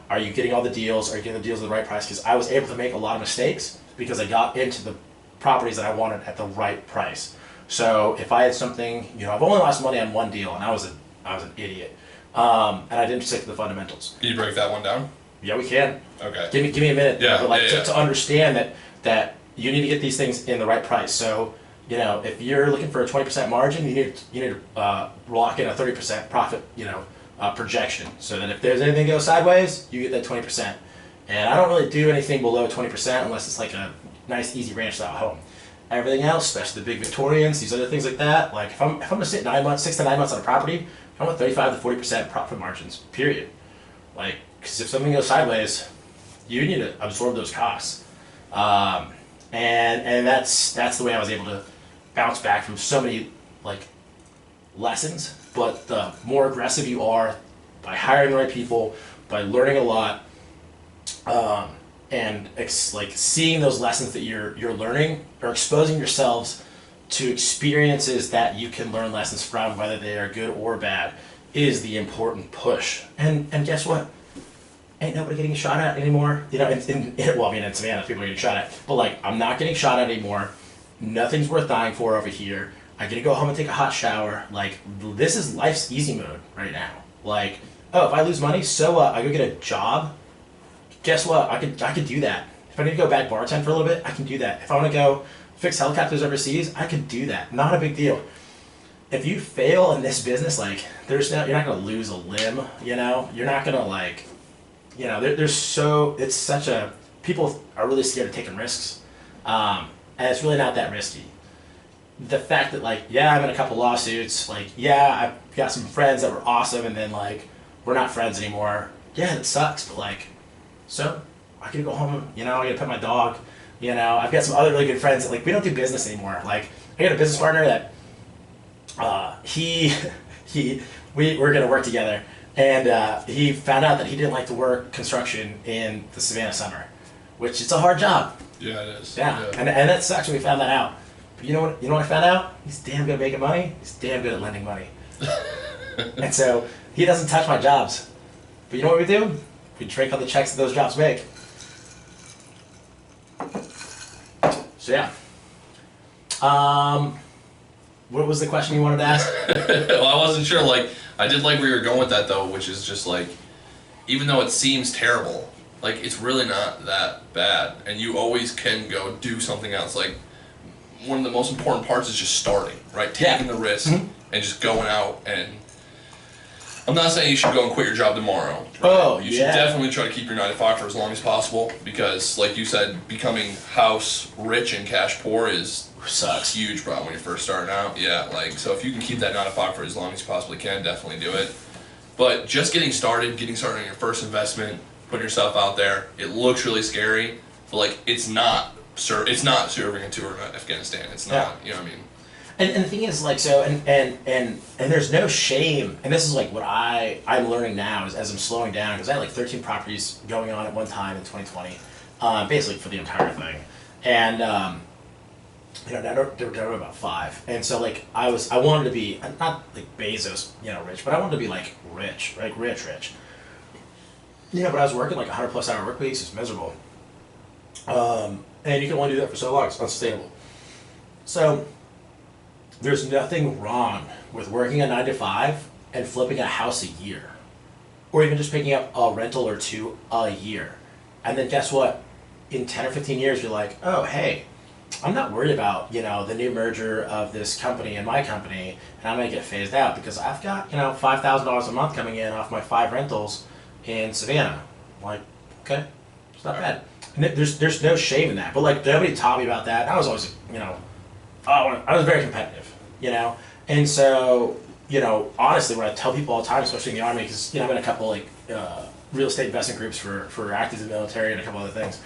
Are you getting all the deals? Are you getting the deals at the right price? Because I was able to make a lot of mistakes because I got into the properties that I wanted at the right price. So if I had something, I've only lost money on one deal, and I was an idiot, and I didn't stick to the fundamentals. Can you break that one down? Yeah, we can. Okay. Give me a minute. Yeah. But to understand that you need to get these things in the right price. So if you're looking for a 20% margin, you need to lock in a 30% profit, projection, so that if there's anything goes sideways, you get that 20%. And I don't really do anything below 20% unless it's like a nice, easy ranch style home. Everything else, especially the big Victorians, these other things like that, like if I'm gonna sit 6 to 9 months on a property, I want 35 to 40% profit margins, period. Like, because if something goes sideways, you need to absorb those costs. And that's the way I was able to bounce back from so many like lessons. But the more aggressive you are, by hiring the right people, by learning a lot, and seeing those lessons that you're learning, or exposing yourselves to experiences that you can learn lessons from, whether they are good or bad, is the important push. And guess what? ain't nobody getting shot at anymore. Well, I mean, in Savannah, people are getting shot at. But, like, I'm not getting shot at anymore. Nothing's worth dying for over here. I get to go home and take a hot shower. Like, this is life's easy mode right now. Like, oh, if I lose money, so what? I go get a job. Guess what? I could do that. If I need to go back bartend for a little bit, I can do that. If I want to go fix helicopters overseas, I can do that. Not a big deal. If you fail in this business, like, you're not going to lose a limb, You're not going to, like, it's such a, people are really scared of taking risks. And it's really not that risky. The fact that, like, yeah, I'm in a couple lawsuits, like, yeah, I've got some friends that were awesome, and then, like, we're not friends anymore. Yeah, that sucks, but, like, so I gotta go home, I gotta pet my dog, I've got some other really good friends that, like, we don't do business anymore. Like, I got a business partner that, we're gonna work together, and he found out that he didn't like to work construction in the Savannah summer, which it's a hard job. Yeah, it is. Yeah. And that sucks when we found that out. But you know what I found out? He's damn good at making money. He's damn good at lending money. And so he doesn't touch my jobs. But you know what we do? We drink on the checks that those jobs make. So yeah. What was the question you wanted to ask? Well, I wasn't sure. Like, I did like where you were going with that, though, which is just like, even though it seems terrible, like, it's really not that bad, and you always can go do something else. Like, one of the most important parts is just starting, right? Taking the risk and just going out. And I'm not saying you should go and quit your job tomorrow. Right? Oh, you should definitely try to keep your 9 to 5 for as long as possible, because, like you said, becoming house rich and cash poor sucks. A huge problem when you're first starting out. Yeah, like, so if you can keep that 9 to 5 for as long as you possibly can, definitely do it. But just getting started on your first investment, putting yourself out there, it looks really scary, but, like, it's not serving a tour of Afghanistan. It's not, you know what I mean? And the thing is, like, so, and there's no shame, and this is, like, what I'm learning now as I'm slowing down, because I had, like, 13 properties going on at one time in 2020, basically for the entire thing. And, now they're down about 5. And so, like, I wanted to be, not, like, Bezos, rich, but I wanted to be, like, rich. But I was working, like, 100+ hour work weeks. It's miserable. And you can only do that for so long. It's unsustainable. So there's nothing wrong with working a 9 to 5 and flipping a house a year, or even just picking up a rental or 2 a year. And then guess what? In 10 or 15 years, you're like, oh, hey, I'm not worried about, the new merger of this company and my company, and I'm going to get phased out because I've got, $5,000 a month coming in off my 5 rentals in Savannah. I'm like, okay, it's not bad. And there's no shame in that. But, like, nobody taught me about that. I was always, I was very competitive, And so, honestly, what I tell people all the time, especially in the Army, because, I'm in a couple, like, real estate investment groups for actives in the military and a couple other things.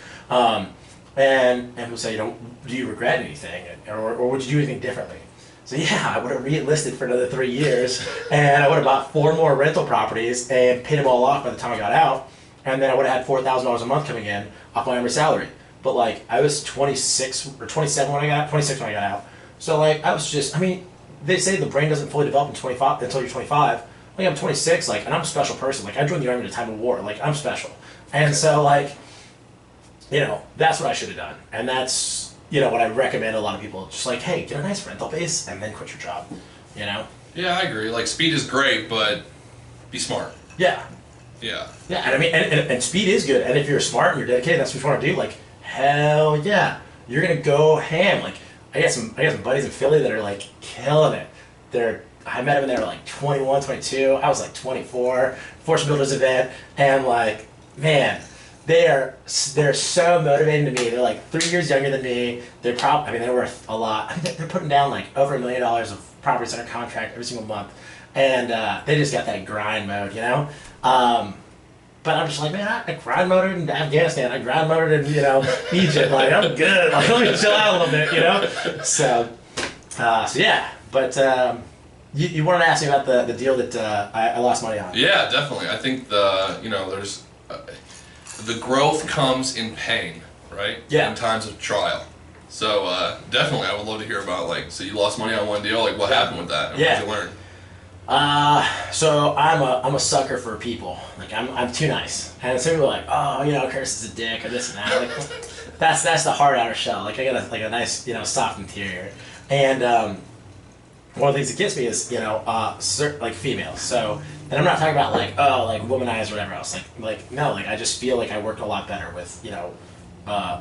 And people say, do you regret anything? Or would you do anything differently? So, yeah, I would have re-enlisted for another 3 years, and I would have bought 4 more rental properties and paid them all off by the time I got out. And then I would have had $4,000 a month coming in off my army salary. But, like, I was 26 or 27 when I got out. So, like, I was just, they say the brain doesn't fully develop until you're 25. Like, I'm 26, like, and I'm a special person. Like, I joined the army at a time of war. Like, I'm special. And so, like, that's what I should have done. And that's, what I recommend a lot of people. Just like, hey, get a nice rental base and then quit your job, Yeah, I agree. Like, speed is great, but be smart. Yeah. Yeah. Yeah, and and speed is good. And if you're smart and you're dedicated, that's what you want to do. Like, hell yeah, you're gonna go ham. Like, I got some buddies in Philly that are, like, killing it. I met them when they were, like, 21, 22. I was, like, 24. Force Builders event, and, like, man, they're so motivating to me. They're, like, 3 years younger than me. They're they're worth a lot. They're putting down, like, over $1 million of properties under contract every single month, and they just got that grind mode, But I'm just like, man, I grind motored in Afghanistan. I grind motored in, Egypt. Like, I'm good. Like, let me chill out a little bit, So yeah. But you wanted to ask me about the deal that I lost money on. Yeah, definitely. I think there's the growth comes in pain, right? Yeah. In times of trial. So definitely, I would love to hear about, like, so you lost money on one deal. Like, what happened with that? And what did you learn? So I'm a sucker for people. Like I'm too nice, and some people are like, oh, Curtis is a dick or this and that. Like that's the hard outer shell. Like I got a nice soft interior, and one of the things that gets me is like females. So and I'm not talking about like womanize or whatever else. Like no, like I just feel like I work a lot better with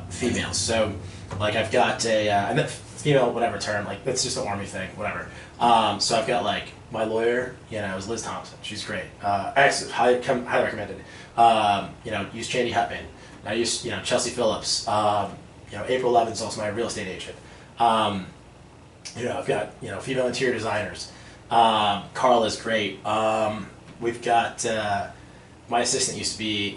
females. So like I've got a female whatever term, like that's just an army thing, whatever. So I've got like my lawyer, is Liz Thompson. She's great. Actually, highly recommended. Use Chandy Hutman. I use Chelsea Phillips. April 11th is also my real estate agent. I've got female interior designers. Carla's great. We've got my assistant used to be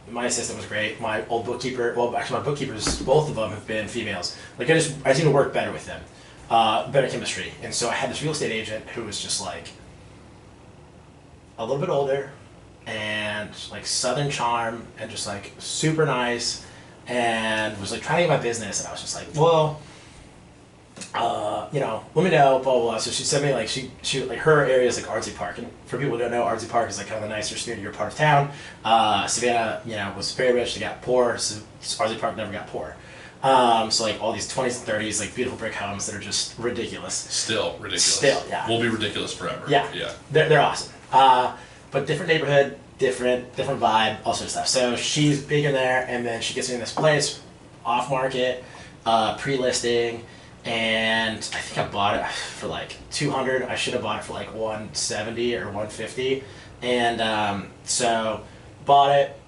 my assistant was great. My old bookkeeper, actually my bookkeepers, both of them have been females. Like I seem to work better with them. Better chemistry. And so I had this real estate agent who was just like a little bit older and like Southern charm and just like super nice and was like trying to get my business, and I was just like, well, let me know, blah, blah, blah. So she sent me like, she like her area is like Ardsley Park. And for people who don't know, Ardsley Park is like kind of the nicer, snootier part of town. Savannah, was very rich, they got poor. So Ardsley Park never got poor. So like all these 20s and 30s, like beautiful brick homes that are just ridiculous. Still ridiculous. Still, yeah. Will be ridiculous forever. Yeah. Yeah. They're awesome. But different neighborhood, different vibe, all sorts of stuff. So she's big in there, and then she gets me in this place, off market, pre-listing, and I think I bought it for like $200. I should have bought it for like $170 or $150, and so bought it.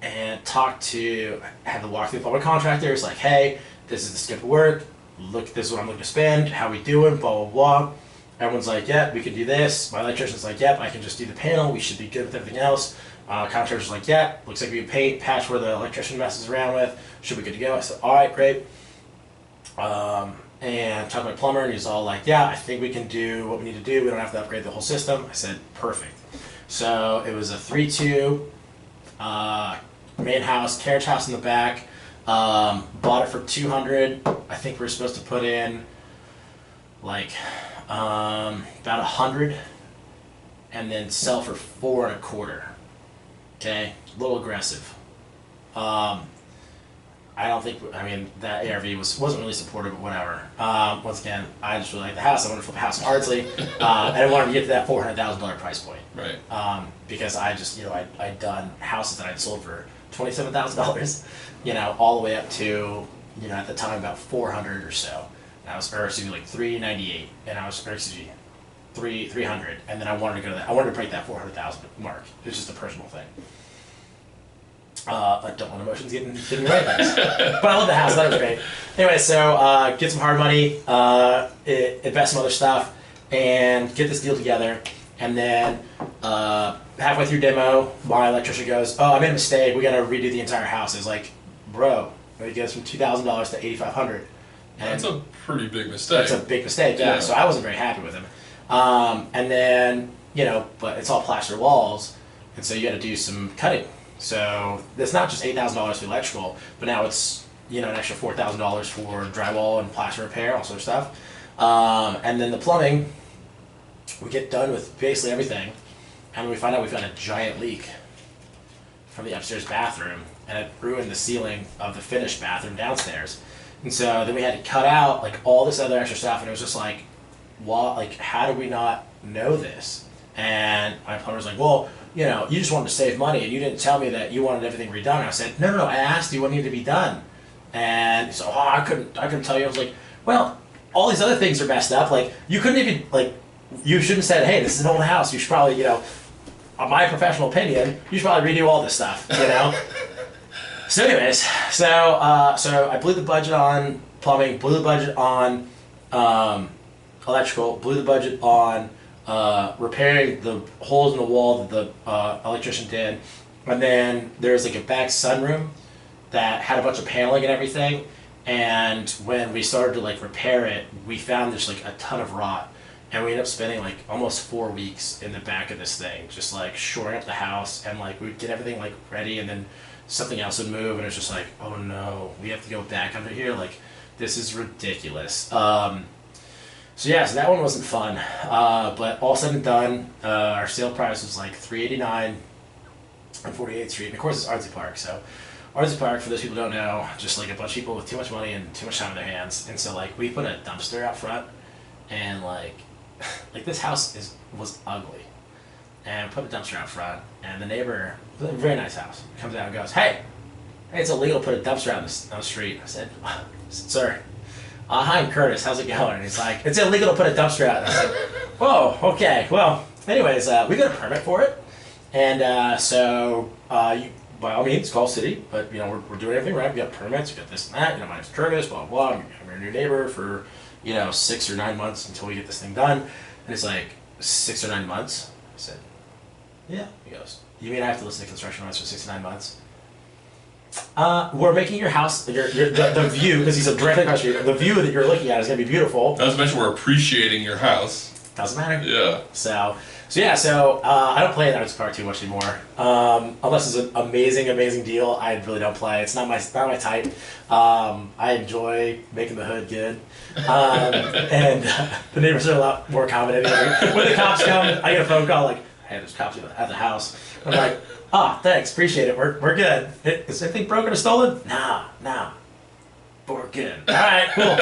And had the walkthrough with all my contractors, like, hey, this is the scope of work, look, this is what I'm looking to spend, how we doing, blah, blah, blah. Everyone's like, yep, we can do this. My electrician's like, yep, I can just do the panel, we should be good with everything else. Contractor's like, yep, looks like we can paint, patch where the electrician messes around with, should be good to go. I said, all right, great. And talked to my plumber, and he's all like, yeah, I think we can do what we need to do, we don't have to upgrade the whole system. I said, perfect. So it was a 3-2, main house, carriage house in the back. Bought it for $200. I think we were supposed to put in like about $100, and then sell for $425. Okay, a little aggressive. I mean that ARV wasn't really supportive, but whatever. Once again, I just really like the house. I wanted to flip a house in Ardsley, and I wanted to get to that $400,000 price point. Right. Because I just I'd done houses that I'd sold for $27,000, all the way up to at the time about 400 or so. And I was like 398, and I was 300, and then I wanted to go to that. I wanted to break that 400,000 mark. It was just a personal thing. I don't want emotions getting in the way of things. But I love the house. That was great. Anyway, so get some hard money, invest some other stuff, and get this deal together. And then halfway through demo, my electrician goes, "Oh, I made a mistake. We got to redo the entire house." It's like, bro, it goes from $2,000 to $8,500. That's a pretty big mistake. That's a big mistake. Yeah. So I wasn't very happy with him. And then but it's all plaster walls, and so you got to do some cutting. So it's not just $8,000 for electrical, but now it's an extra $4,000 for drywall and plaster repair, all sorts of stuff. And then the plumbing, we get done with basically everything, and we find out we've got a giant leak from the upstairs bathroom, and it ruined the ceiling of the finished bathroom downstairs. And so then we had to cut out like all this other extra stuff, and it was just like, what? Like, how do we not know this? And my plumber's like, well, you just wanted to save money, and you didn't tell me that you wanted everything redone. And I said, no, I asked you what needed to be done. And he said, oh, I couldn't tell you. I was like, well, all these other things are messed up. Like, you couldn't even, like, you shouldn't have said, hey, this is an old house. You should probably, my professional opinion, you should probably redo all this stuff, So anyways, so I blew the budget on plumbing, blew the budget on electrical, blew the budget on repairing the holes in the wall that the electrician did. And then there's like a back sunroom that had a bunch of paneling and everything. And when we started to like repair it, we found there's like a ton of rot. And we ended up spending like almost 4 weeks in the back of this thing, just like shoring up the house, and like we'd get everything like ready, and then something else would move, and it's just like, oh no, we have to go back under here. Like, this is ridiculous. So yeah, so that one wasn't fun. But all said and done, our sale price was like $389 on 48th Street. And of course, it's Artsy Park. So Artsy Park, for those people who don't know, just like a bunch of people with too much money and too much time in their hands. And so like we put a dumpster out front, and like this house was ugly. And put a dumpster out front, and the neighbor, a very nice house, comes out and goes, hey, it's illegal to put a dumpster out on the street. I said, sir, hi, I'm Curtis, how's it going? And he's like, it's illegal to put a dumpster out. And I said, whoa, okay, well, anyways, we got a permit for it, and so you, by all means, call city, but we're doing everything right. We got permits, we got this and that. My name's Curtis, blah blah. I'm your new neighbor for 6 or 9 months until we get this thing done. And it's like 6 or 9 months. I said, yeah. He goes, you mean I have to listen to construction noise for 6 to 9 months? We're making your house, the view, because he's directly across the street, the view that you're looking at is going to be beautiful. Not to mention we're appreciating your house. Doesn't matter. Yeah. So I don't play in Arts Park too much anymore. Unless it's an amazing deal, I really don't play. It's not my type. I enjoy making the hood good. And the neighbors are a lot more accommodating. When the cops come, I get a phone call like, hey, there's cops at the house. I'm like, thanks, appreciate it. We're good. Is anything broken or stolen? Nah. But we're good. All right, cool.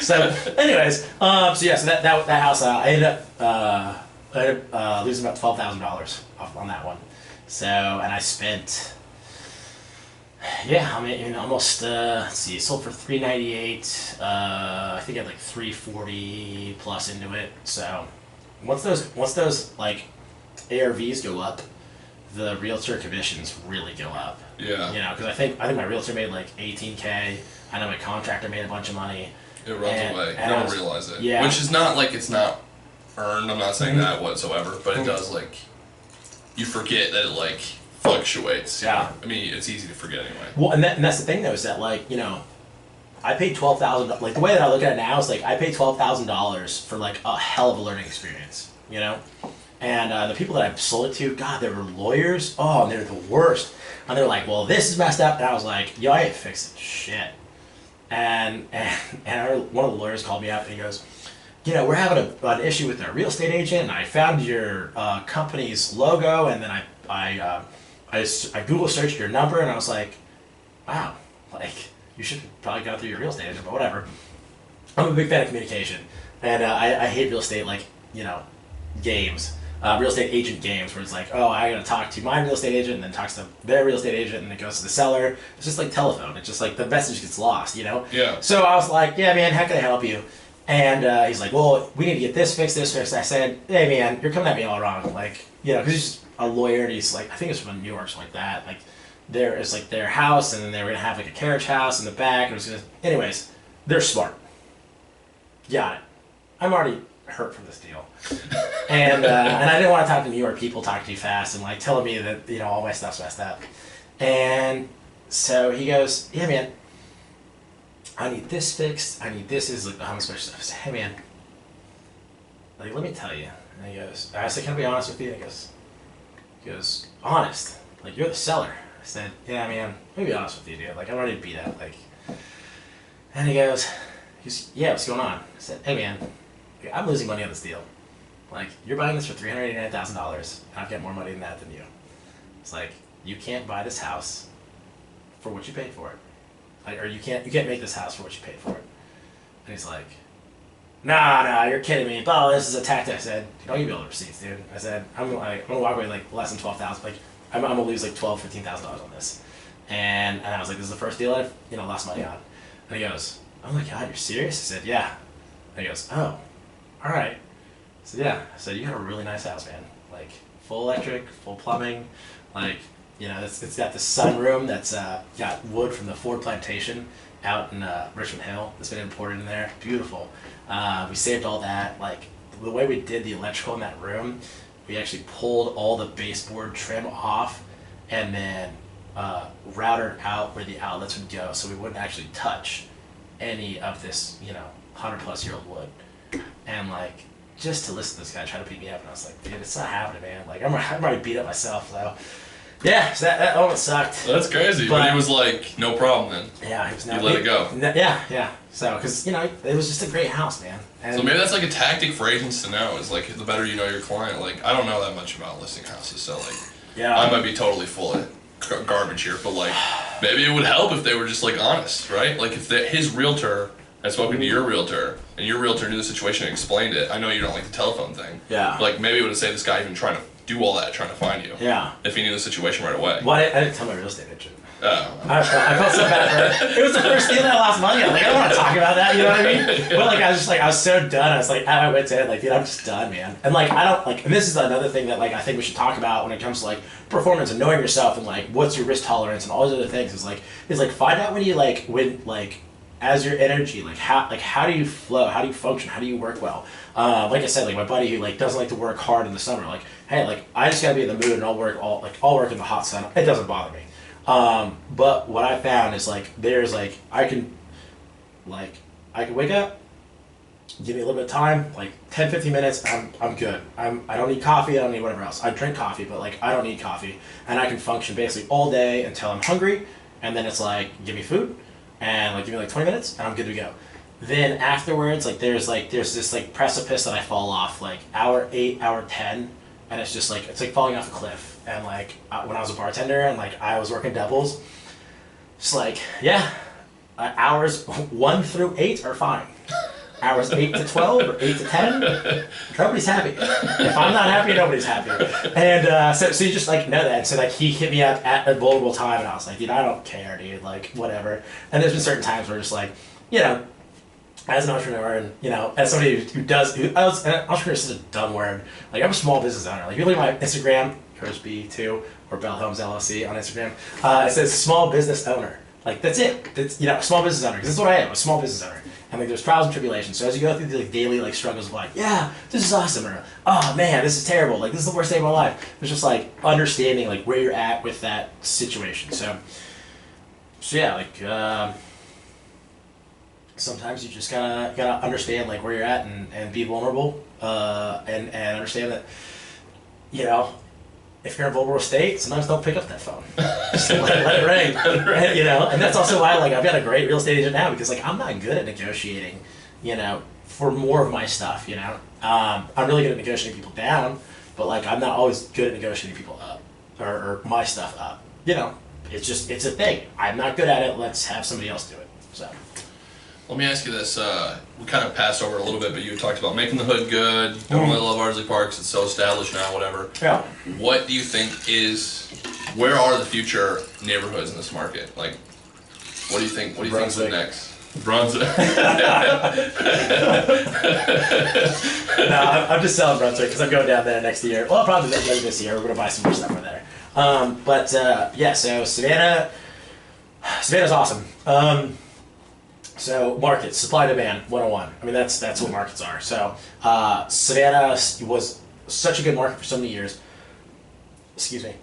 So, anyways, so that house, I ended up losing about $12,000 on that one. So, and I spent, almost. Let's see, it sold for $398. I think I had like $340 plus into it. So, once those like ARVs go up, the realtor commissions really go up. Yeah. Because I think my realtor made like $18K. I know my contractor made a bunch of money. It runs away. You don't realize it. Yeah. Which is not like it's not earned. I'm not saying that whatsoever, but it does like you forget that it like fluctuates. Yeah. I mean, it's easy to forget anyway. Well, and that's the thing though, is that like I paid $12,000. Like the way that I look at it now is like I paid $12,000 for like a hell of a learning experience. And the people that I sold it to, God, they were lawyers. Oh, and they're the worst. And they're like, well, this is messed up. And I was like, yo, I ain't fixing shit. And one of the lawyers called me up and he goes, we're having an issue with our real estate agent. And I found your company's logo, and then I Google searched your number, and I was like, wow, like you should probably go through your real estate agent, but whatever. I'm a big fan of communication, and I hate real estate games. Real estate agent games where it's like, oh, I gotta talk to my real estate agent and then talks to their real estate agent and it goes to the seller. It's just like telephone. It's just like the message gets lost, Yeah. So I was like, yeah, man, how can I help you? And he's like, well, we need to get this fixed. I said, hey, man, you're coming at me all wrong. Like, because he's just a lawyer and he's like, I think it's from New York, something like that. Like, there is like their house, and then they were gonna have like a carriage house in the back. And it was gonna, anyways, they're smart. Got it. I'm already hurt from this deal. And I didn't want to talk to New York people talking too fast and like telling me that all my stuff's messed up. And so he goes, yeah, man, I need this fixed. I need this. Is like the home specialist. I said, hey, man, like let me tell you. And he goes, I said, can I be honest with you? And he goes, honest? Like you're the seller. I said, yeah, man, let me be honest with you, dude. Like I'm ready to beat up. Like, and he goes, yeah, what's going on? I said, hey, man, I'm losing money on this deal. Like, you're buying this for $389,000, and I've got more money than that than you. It's like, you can't buy this house for what you paid for it. Like, or you can't make this house for what you paid for it. And he's like, nah, you're kidding me. Oh, this is a tactic. I said, don't give me all the receipts, dude. I said, I'm gonna walk away like less than $12,000. Like, I'm gonna lose like $15,000 on this. And I was like, this is the first deal I've lost money on. And he goes, oh my God, you're serious? I said, yeah. And he goes, oh, all right. I said, yeah. I said, you have a really nice house, man. Like, full electric, full plumbing. Like, it's got this sunroom that's got wood from the Ford plantation out in Richmond Hill that's been imported in there. Beautiful. We saved all that. Like, the way we did the electrical in that room, we actually pulled all the baseboard trim off and then routed out where the outlets would go so we wouldn't actually touch any of this, 100-plus-year-old wood. And, like, just to listen to this guy try to beat me up, and I was like, dude, it's not happening, man. Like, I'm already beat up myself, so. Yeah, so that almost sucked. That's crazy, but he was like, no problem then. Yeah, he was You let it go. Yeah. So, because, it was just a great house, man. And so maybe that's like a tactic for agents to know, is like, the better you know your client. Like, I don't know that much about listing houses, so like, I might be totally full of garbage here, but like, maybe it would help if they were just like honest, right? Like if his realtor had spoken to your realtor, and your realtor knew the situation and explained it. I know you don't like the telephone thing. Yeah. But like maybe it would have saved this guy even trying to do all that, trying to find you. Yeah. If he knew the situation right away. Well, I didn't tell my real estate agent. Oh. I felt so bad for it. It was the first deal that I lost money on. Like, I don't want to talk about that, you know what I mean? But like, I was so done. I was like, at my wit's end, like, dude, I'm just done, man. And like, I don't like, and this is another thing that like I think we should talk about when it comes to like performance and knowing yourself and like what's your risk tolerance and all those other things is like find out when as your energy, how do you flow? How do you function? How do you work well? Like I said, like my buddy who like doesn't like to work hard in the summer, like, hey, like I just gotta be in the mood and I'll work in the hot sun. It doesn't bother me. But what I found is like there's like I can wake up, give me a little bit of time, like 10, 15 minutes, I'm good. I don't need coffee, I don't need whatever else. I drink coffee, but like I don't need coffee. And I can function basically all day until I'm hungry, and then it's like give me food and like give me like 20 minutes and I'm good to go. Then afterwards, like there's this like precipice that I fall off, like hour 8, hour 10, and it's just like it's like falling off a cliff. And like when I was a bartender and like I was working doubles, it's like hours 1 through 8 are fine. Hours 8 to 12 or 8 to 10, nobody's happy. If I'm not happy, nobody's happy. And so you just like know that. And so like he hit me up at a vulnerable time, and I was like, dude, I don't care, dude. Like whatever. And there's been certain times where just like, as an entrepreneur and as somebody an entrepreneur is such a dumb word. Like I'm a small business owner. Like you look at my Instagram, B2 or Bell Homes LLC on Instagram. It says small business owner. Like that's it. That's small business owner. Because that's what I am, a small business owner. And like there's trials and tribulations. So as you go through the like daily like struggles of like, yeah, this is awesome, or oh man, this is terrible. Like this is the worst day of my life. There's just like understanding like where you're at with that situation. So yeah, like sometimes you just gotta understand like where you're at and be vulnerable and understand that if you're in a vulnerable state, sometimes don't pick up that phone. Just let it ring. And that's also why like I've got a great real estate agent now, because like I'm not good at negotiating, for more of my stuff. I'm really good at negotiating people down, but like I'm not always good at negotiating people up or my stuff up. It's a thing. I'm not good at it. Let's have somebody else do it. So. Let me ask you this. We kind of passed over it a little bit, but you talked about making the hood good. Don't really love Ardsley Parks. It's so established now, whatever. Yeah. What do you think where are the future neighborhoods in this market? Like, what do you think is the next? Brunswick. No, I'm just selling Brunswick because I'm going down there next year. Well, probably later this year. We're going to buy some more stuff over there. So Savannah's awesome. So markets, supply demand 101. I mean that's what markets are. So Savannah was such a good market for so many years. Excuse me.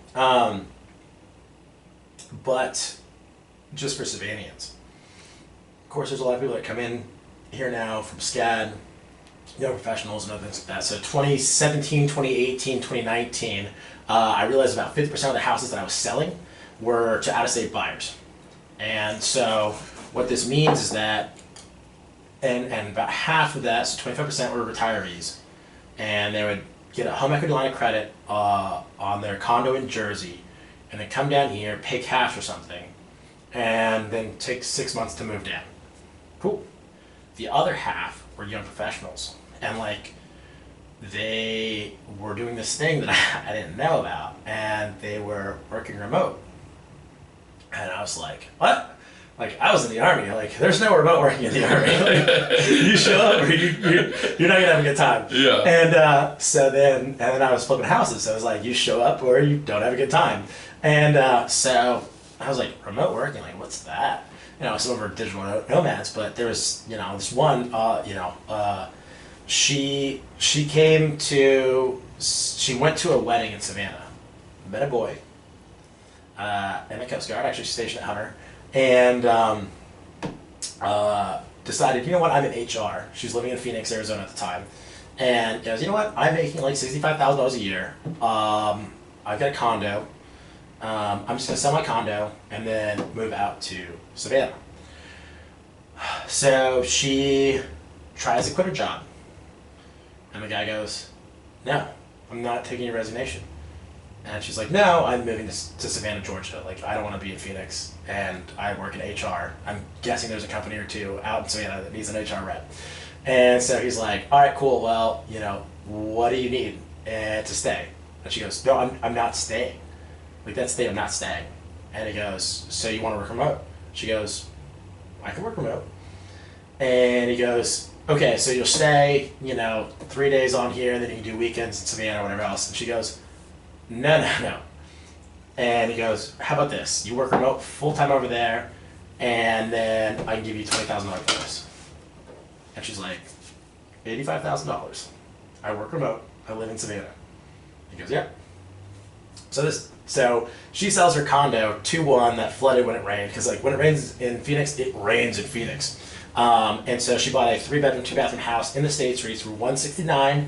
But just for Savannians. Of course, there's a lot of people that come in here now from SCAD, young professionals and other things like that. So 2017, 2018, 2019, I realized about 50% of the houses that I was selling were to out-of-state buyers. And so what this means is that, and about half of that, so 25% were retirees, and they would get a home equity line of credit on their condo in Jersey, and then come down here, pay cash or something, and then take 6 months to move down. Cool. The other half were young professionals, and like they were doing this thing that I didn't know about, and they were working remote, and I was like, what? Like, I was in the Army. Like, there's no remote working in the Army. Like, you show up or you're not going to have a good time. Yeah. And so then I was flipping houses. So it was like, you show up or you don't have a good time. And so I was like, remote working? Like, what's that? Some of them are digital nomads, but there was, this one, she went to a wedding in Savannah, met a boy in the Coast Guard, actually stationed at Hunter. And decided, I'm in HR. She was living in Phoenix, Arizona at the time. And goes, I'm making like $65,000 a year. I've got a condo. I'm just gonna sell my condo and then move out to Savannah. So she tries to quit her job. And the guy goes, no, I'm not taking your resignation. And she's like, no, I'm moving to Savannah, Georgia. Like, I don't want to be in Phoenix, and I work in HR. I'm guessing there's a company or two out in Savannah that needs an HR rep. And so he's like, all right, cool, well, you know, what do you need to stay? And she goes, no, I'm not staying. Like, that's the day I'm not staying. And he goes, so you want to work remote? She goes, I can work remote. And he goes, okay, so you'll stay, you know, 3 days on here, and then you can do weekends in Savannah or whatever else. And she goes, no. And he goes, how about this? You work remote full-time over there, and then I can give you $20,000 bonus. And she's like, $85,000. I work remote. I live in Savannah. He goes, yeah. So she sells her condo to one that flooded when it rained, because like when it rains in Phoenix, it rains in Phoenix. And so she bought a 3-bedroom, 2-bathroom house in the State Streets for $169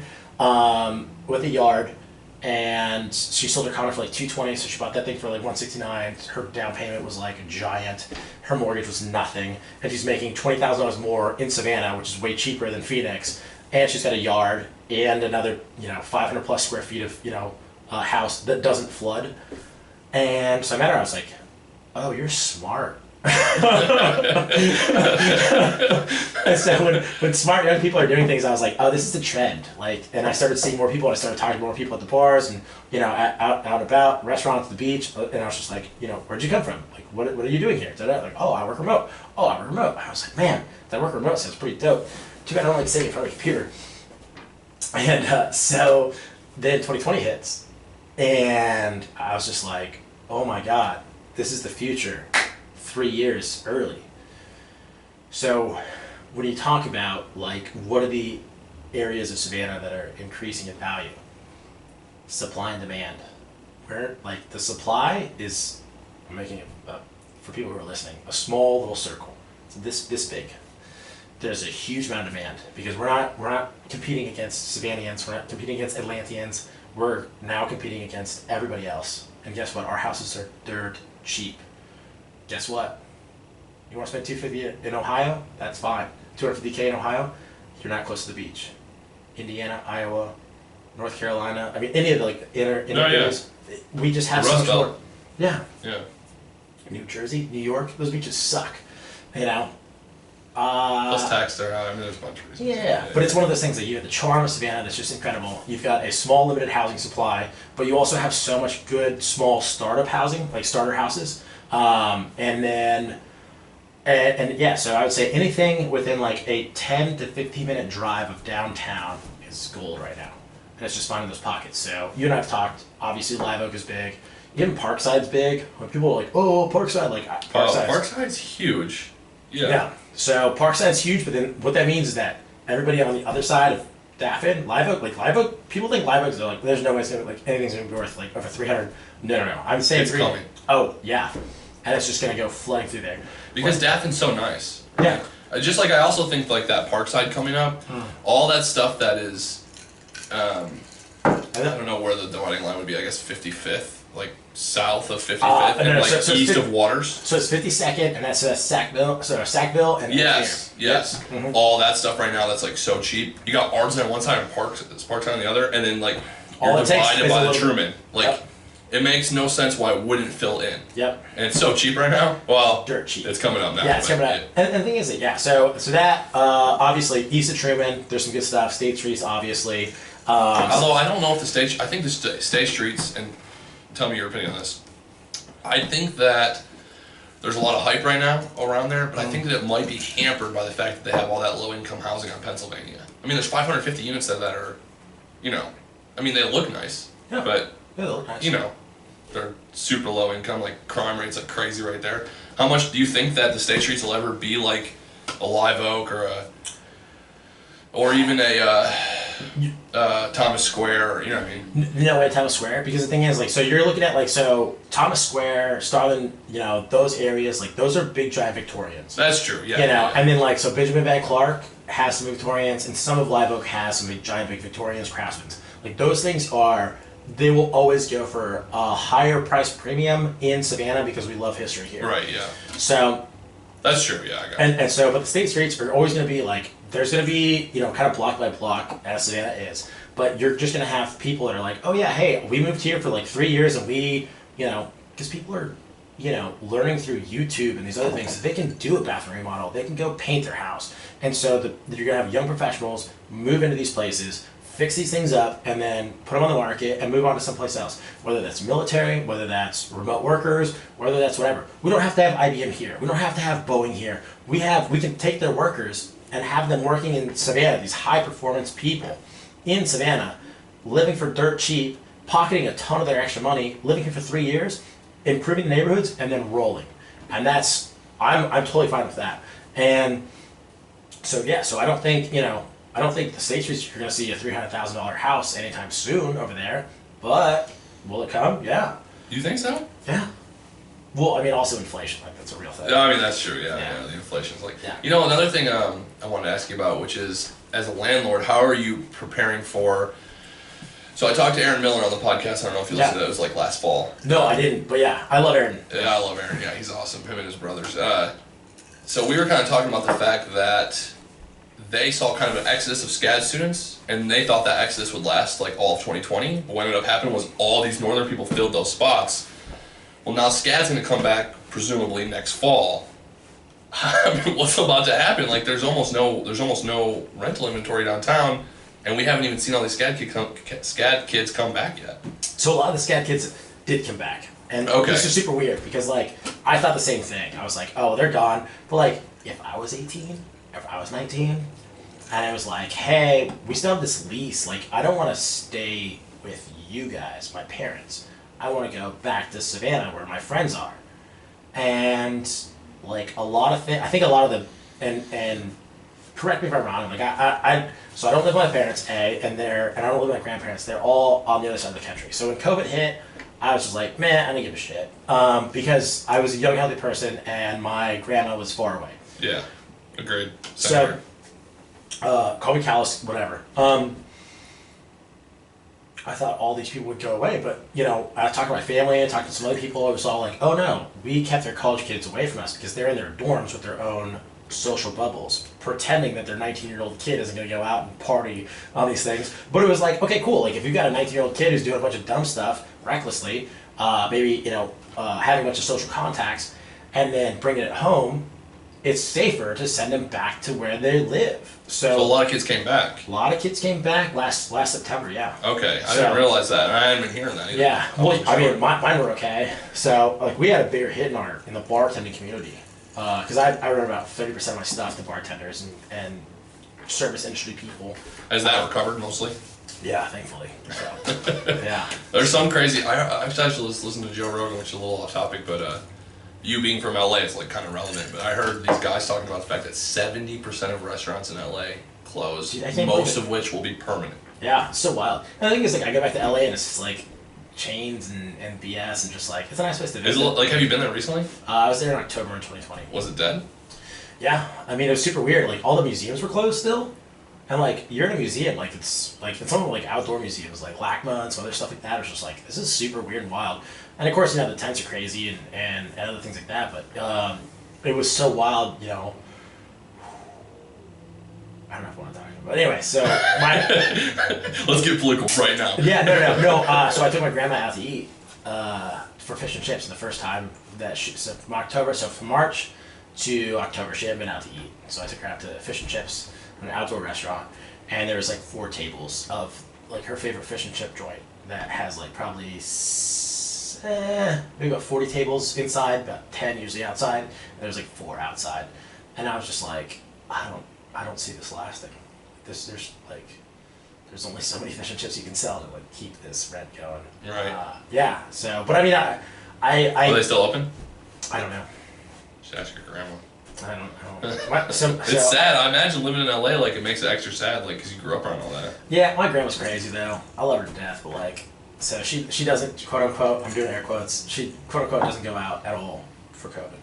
with a yard. And she sold her condo for like $220, so she bought that thing for like $169. Her down payment was like a giant. Her mortgage was nothing, and she's making $20,000 more in Savannah, which is way cheaper than Phoenix. And she's got a yard and another, 500 plus square feet of, house that doesn't flood. And so I met her. I was like, "Oh, you're smart." And so when smart young people are doing things, I was like, oh, this is the trend. Like, and I started seeing more people, and I started talking to more people at the bars and, out and about, restaurants, the beach, and I was just like, where'd you come from? Like, what are you doing here? Like, oh, I work remote. Oh, I work remote. I was like, man, that work remote sounds pretty dope. Too bad I don't like sitting in front of a computer. And so then 2020 hits, and I was just like, oh my God, this is the future. 3 years early. So when you talk about like what are the areas of Savannah that are increasing in value, supply and demand, where like the supply is, I'm making it for people who are listening, a small little circle. It's this big. There's a huge amount of demand because we're not competing against Savannians, we're not competing against Atlanteans, we're now competing against everybody else. And guess what? Our houses are dirt cheap. Guess what? You want to spend $250 in Ohio? That's fine. $250K in Ohio? You're not close to the beach. Indiana, Iowa, North Carolina. I mean, any of the like inner areas. We just have so much more. Yeah. New Jersey, New York. Those beaches suck. Plus tax there. I mean, there's a bunch of reasons. Yeah, but it's one of those things that you have the charm of Savannah that's just incredible. You've got a small, limited housing supply, but you also have so much good, small startup housing, like starter houses. And so I would say anything within like a 10 to 15 minute drive of downtown is gold right now. And it's just finding those pockets. So you and I have talked, obviously Live Oak is big. Even Parkside's big. When people are like, oh, Parkside, like Parkside's huge. Yeah. So Parkside's huge, but then what that means is that everybody on the other side of Daffin, Live Oak, people think Live Oak's like, there's no way it's gonna anything's gonna be worth like over 300. No. I'm saying it's coming. Oh yeah. And it's just going to go flooding through there. Because Daffin's so nice. Yeah. Just like I also think like that Parkside coming up, all that stuff that is, I don't know where the dividing line would be. I guess 55th, like south of 55th, and like east of Waters. So it's 52nd, and that's Sackville. So Sackville and yes. Mm-hmm. All that stuff right now that's like so cheap. You got Arden on one side and Parkside on the other, and then like you're divided by the Truman. Like. It makes no sense why it wouldn't fill in. Yep. And it's so cheap right now. Well, dirt cheap. It's coming up now. Yeah, it's coming up. And the thing is that, so that, obviously, east of Truman, there's some good stuff. State Streets, obviously. Although I don't know if I think the State Streets, and tell me your opinion on this, I think that there's a lot of hype right now around there, but I think that it might be hampered by the fact that they have all that low-income housing on Pennsylvania. I mean, there's 550 units that are, I mean, they look nice, but, they look nice. They're super low income, like crime rates like crazy right there. How much do you think that the State Streets will ever be like a Live Oak or even a Thomas Square, you know what I mean? No way Thomas Square, because the thing is, like, so you're looking at, like, so Thomas Square, Starland, those areas, like, those are big giant Victorians. That's true, yeah. And then, like, so Benjamin Van Clark has some Victorians, and some of Live Oak has some giant big Victorians, Craftsmans. Like, those things are they will always go for a higher price premium in Savannah because we love history here. Right. Yeah. So. That's true. Yeah. I got and so, but the state streets are always going to be like, there's going to be, kind of block by block as Savannah is. But you're just going to have people that are like, oh yeah, hey, we moved here for like 3 years and we, because people are, learning through YouTube and these other things, they can do a bathroom remodel, they can go paint their house. And so you're going to have young professionals move into these places, fix these things up, and then put them on the market and move on to someplace else. Whether that's military, whether that's remote workers, whether that's whatever. We don't have to have IBM here. We don't have to have Boeing here. We can take their workers and have them working in Savannah, these high performance people in Savannah, living for dirt cheap, pocketing a ton of their extra money, living here for 3 years, improving the neighborhoods, and then rolling. And I'm totally fine with that. And so I don't think, I don't think the State Streets you're going to see a $300,000 house anytime soon over there, but will it come? Yeah. You think so? Yeah. Well, I mean, also inflation, like that's a real thing. Yeah, I mean that's true. Yeah. The inflation's like. Yeah. Another thing I wanted to ask you about, which is as a landlord, how are you preparing for? So I talked to Aaron Miller on the podcast. I don't know if you listened to it. It was like last fall. No, I didn't. But yeah, I love Aaron. Yeah, I love Aaron. Yeah, he's awesome. Him and his brothers. So we were kind of talking about the fact that they saw kind of an exodus of SCAD students, and they thought that exodus would last like all of 2020. But what ended up happening was all these northern people filled those spots. Well, now SCAD's going to come back presumably next fall. I mean, what's about to happen? Like, there's almost no rental inventory downtown, and we haven't even seen all these SCAD kids come back yet. So a lot of the SCAD kids did come back, and this is super weird because like I thought the same thing. I was like, oh, they're gone. But like, if I was 18, if I was 19, and I was like, hey, we still have this lease. Like, I don't want to stay with you guys, my parents. I want to go back to Savannah where my friends are. And like a lot of I think a lot of them, and correct me if I'm wrong, like so I don't live with my parents, and I don't live with my grandparents. They're all on the other side of the country. So when COVID hit, I was just like, man, I didn't give a shit. Because I was a young, healthy person and my grandma was far away. Yeah, agreed. So, call me callous, whatever. I thought all these people would go away, but I talked to my family, I talked to some other people, it was all like, oh no, we kept their college kids away from us because they're in their dorms with their own social bubbles, pretending that their 19-year-old kid isn't going to go out and party on these things. But it was like, okay, cool, like if you've got a 19-year-old kid who's doing a bunch of dumb stuff, recklessly, maybe, having a bunch of social contacts, and then bringing it home, it's safer to send them back to where they live. So a lot of kids came back. A lot of kids came back last September, yeah. Okay, I didn't realize that, and I hadn't been hearing that either. Yeah, well, I mean, mine were okay. So, like, we had a bigger hit in the bartending community. Because I run about 30% of my stuff to bartenders and service industry people. Has that recovered mostly? Yeah, thankfully. So, yeah. There's some crazy. I actually listened to Joe Rogan, which is a little off topic, but you being from LA is like kind of relevant. But I heard these guys talking about the fact that 70% of restaurants in LA closed, most of which will be permanent. Yeah, it's so wild. And the thing is, like, I go back to LA and it's just like chains and BS and just like it's a nice place to visit. Have you been there recently? I was there in October in 2020. Was it dead? Yeah, I mean it was super weird. Like all the museums were closed still, and like you're in a museum, it's some of like outdoor museums like LACMA and some other stuff like that. It was just like this is super weird and wild. And of course the tents are crazy and other things like that. But it was so wild, I don't know if I want to talk about it. But anyway, so let's get political right now. Yeah, no. So I took my grandma out to eat for fish and chips, and the first time from March to October, she hadn't been out to eat. So I took her out to fish and chips in an outdoor restaurant, and there was like 4 tables of like her favorite fish and chip joint that has like probably maybe about 40 tables inside, about 10 usually outside, and there's like 4 outside, and I was just like, I don't see this lasting. There's only so many fish and chips you can sell to like keep this rent going. Right. Yeah. So, but I mean, I are they still open? I don't know. Should ask your grandma. I don't. It's sad. I imagine living in LA, like it makes it extra sad, like because you grew up around all that. Yeah, my grandma's crazy though. I love her to death, but like, so she doesn't, quote unquote, I'm doing air quotes. She quote unquote doesn't go out at all for COVID.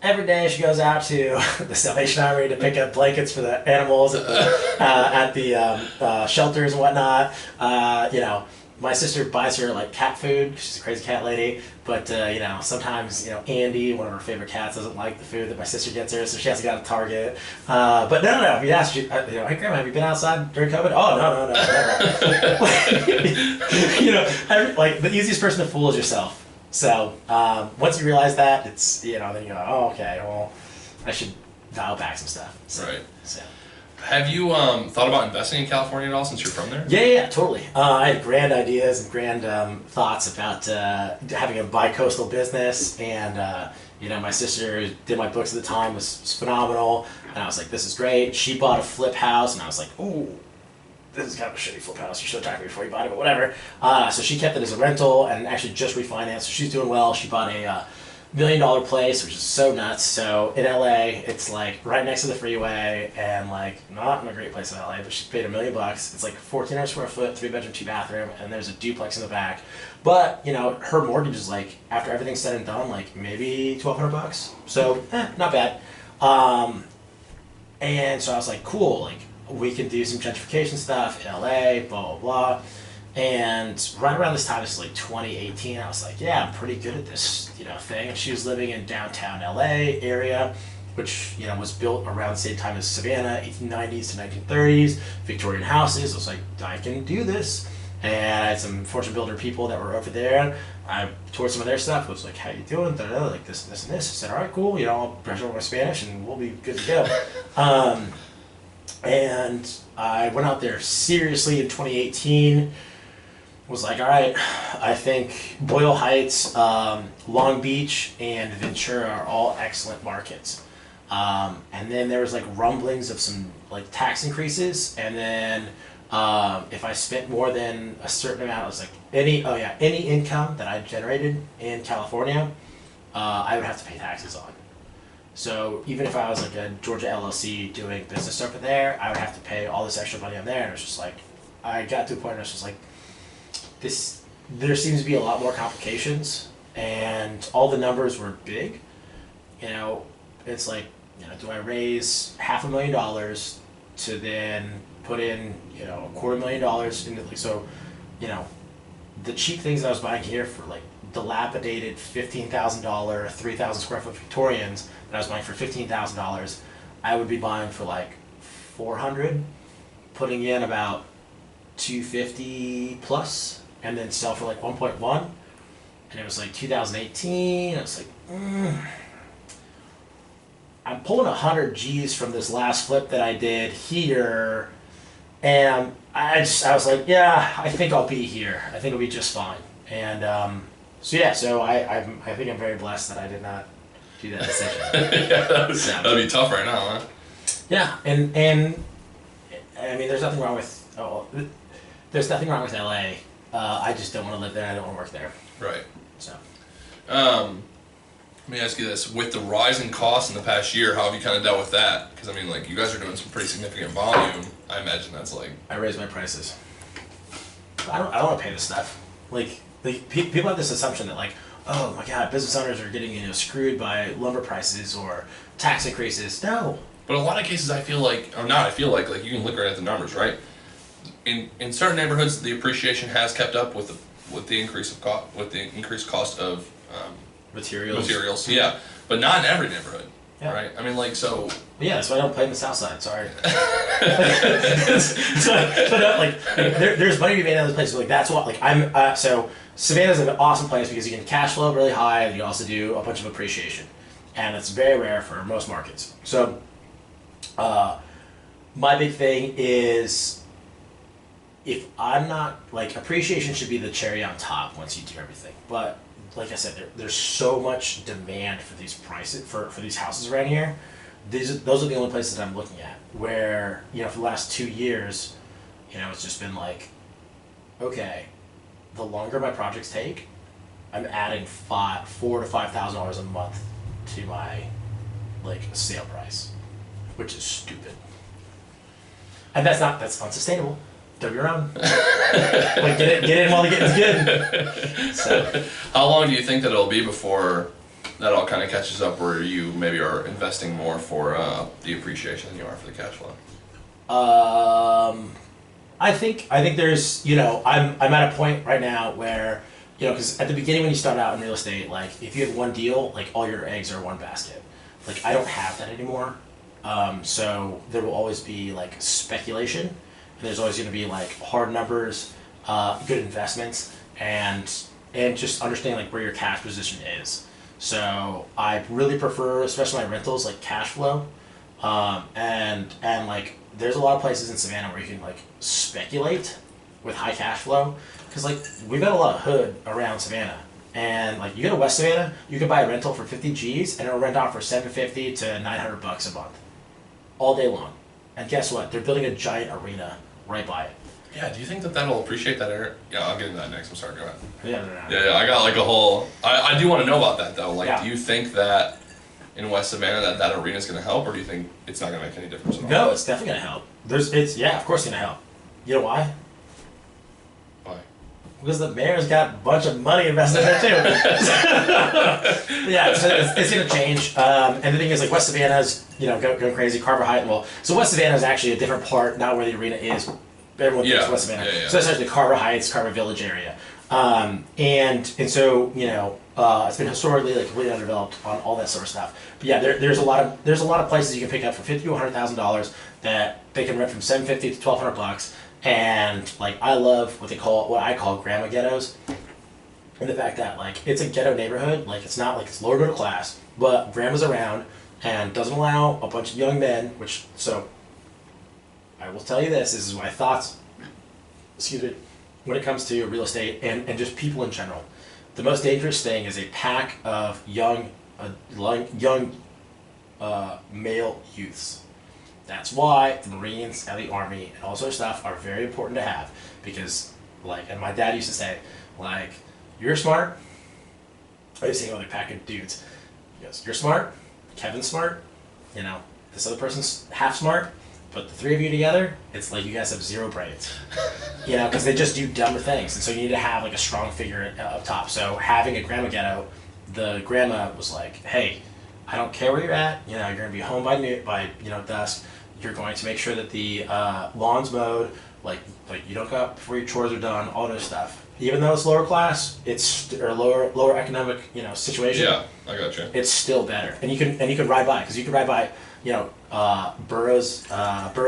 Every day she goes out to the Salvation Army to pick up blankets for the animals at the shelters and whatnot. my sister buys her like cat food. She's a crazy cat lady. But you know, sometimes, you know, Andy, one of her favorite cats, doesn't like the food that my sister gets her, so she has to go to Target. But no. If you ask, you know, hey grandma, have you been outside during COVID? Oh no, never. You know, like the easiest person to fool is yourself. So once you realize that, it's, you know, then you go, oh, okay, well, I should dial back some stuff. So, right. So. Have you thought about investing in California at all since you're from there? Yeah, totally. I had grand ideas and grand thoughts about having a bi-coastal business, and you know, my sister did my books at the time, was phenomenal, and I was like, this is great. She bought a flip house, and I was like, ooh, this is kind of a shitty flip house. You should have talked to me before you bought it, but whatever. So she kept it as a rental and actually just refinanced. So she's doing well. She bought a $1 million place, which is so nuts. So in LA, it's like right next to the freeway, and like not in a great place in LA, but she paid $1 million. It's like 1,400 square foot, 3-bedroom, 2-bathroom, and there's a duplex in the back. But you know, her mortgage is like, after everything's said and done, like maybe $1,200. So not bad. And so I was like, cool, like, we can do some gentrification stuff in LA, blah, blah, blah. And right around this time, this is like 2018, I was like, yeah, I'm pretty good at this, you know, thing. And she was living in downtown LA area, which, you know, was built around the same time as Savannah, 1890s to 1930s, Victorian houses. I was like, I can do this. And I had some fortune builder people that were over there. I toured some of their stuff. I was like, how you doing? Da-da-da, like this, this, and this. I said, all right, cool. You know, I'll brush over my Spanish and we'll be good to go. And I went out there seriously in 2018. Was like, all right, I think Boyle Heights, Long Beach, and Ventura are all excellent markets. And then there was like rumblings of some like tax increases, and then if I spent more than a certain amount, it was like any income that I generated in California, I would have to pay taxes on. So even if I was like a Georgia LLC doing business over there, I would have to pay all this extra money on there. And it was just like, I got to a point where I was just like, there seems to be a lot more complications, and all the numbers were big. You know, it's like, you know, do I raise $500,000 to then put in, you know, $250,000 into, like, so, you know, the cheap things that I was buying here for like dilapidated $15,000, 3,000 square foot Victorians that I was buying for $15,000, I would be buying for like $400, putting in about $250 plus, and then sell for like 1.1. And it was like 2018. I was like, I'm pulling 100 G's from this last flip that I did here, and I was like, yeah, I think I'll be here. I think I'll be just fine. And so I think I'm very blessed that I did not do that decision. Yeah, that'd be tough right now, huh? Yeah, and I mean, there's nothing wrong with LA. I just don't want to live there. I don't want to work there. Right. So. Let me ask you this: with the rise in costs in the past year, how have you kind of dealt with that? Because I mean, like, you guys are doing some pretty significant volume. I imagine that's like. I raise my prices. I don't want to pay this stuff. Like people have this assumption that like, oh my god, business owners are getting, you know, screwed by lumber prices or tax increases. No. But in a lot of cases, I feel like you can look right at the numbers, right? In certain neighborhoods, the appreciation has kept up with the increased cost of materials. Yeah, but not in every neighborhood. Yeah. Right. I mean, like, so. Yeah, that's why I don't play in the South Side. Sorry. There's money to be made in other places. Like that's what. Like so Savannah's an awesome place because you can cash flow really high, and you also do a bunch of appreciation, and it's very rare for most markets. So, my big thing is, if I'm not, like, appreciation should be the cherry on top once you do everything. But like I said, there's so much demand for these prices for these houses around here. Those are the only places that I'm looking at where, you know, for the last 2 years, you know, it's just been like, okay, the longer my projects take, I'm adding $4,000 to $5,000 a month to my, like, sale price, which is stupid. And that's unsustainable. Don't get around. Like, get in while the getting's good. So. How long do you think that it'll be before that all kind of catches up, where you maybe are investing more for the appreciation than you are for the cash flow? I think there's, you know, I'm at a point right now where, you know, because at the beginning when you start out in real estate, like if you have one deal, like all your eggs are in one basket. Like I don't have that anymore. So there will always be like speculation, and there's always going to be like hard numbers, good investments, and just understanding like where your cash position is. So I really prefer, especially my rentals, like cash flow, and like there's a lot of places in Savannah where you can like speculate with high cash flow, because like we've got a lot of hood around Savannah, and like you go to West Savannah, you can buy a rental for 50 G's and it'll rent out for 750 to 900 bucks a month, all day long. And guess what? They're building a giant arena right by it. Yeah, do you think that that'll appreciate that area? Yeah, I'll get into that next. I'm sorry, go ahead. Yeah, I got like a whole... I do want to know about that, though. Like, Yeah. do you think that in West Savannah that arena's going to help, or do you think it's not going to make any difference at all? No, it's definitely gonna help. Yeah, of course it's gonna help. You know why? Why? Because the mayor's got a bunch of money invested in there too. Yeah, so it's going to change. And the thing is, like West Savannah's, you know, going crazy. Carver Heights. Well, so West Savannah is actually a different part, not where the arena is. Everyone thinks West Savannah. Yeah. So it's actually Carver Heights, Carver Village area. And so you know, it's been historically like completely undeveloped on all that sort of stuff. But yeah, there's a lot of places you can pick up for $50,000 to $100,000 that they can rent from $750 to $1,200. And like I love what I call grandma ghettos, and the fact that like it's a ghetto neighborhood, like it's not like it's lower middle class, but grandma's around and doesn't allow a bunch of young men. Which so I will tell you this is my thoughts. Excuse me, when it comes to real estate and just people in general, the most dangerous thing is a pack of young male youths. That's why the Marines and the Army and all sorts of stuff are very important to have, because, like, and my dad used to say, like, you're smart. I used to say, like, a pack of dudes. He goes, you're smart, Kevin's smart, you know, this other person's half smart, but the three of you together, it's like you guys have zero brains. You know, because they just do dumber things, and so you need to have, like, a strong figure up top. So having a grandma ghetto, the grandma was like, hey, I don't care where you're at, you know, you're going to be home by dusk. You're going to make sure that the lawn's mowed, like you don't go up before your chores are done, all this stuff. Even though it's lower class, or lower economic, you know, situation. Yeah, I got you. It's still better, and you can ride by, because you can ride by, you know, Burroughs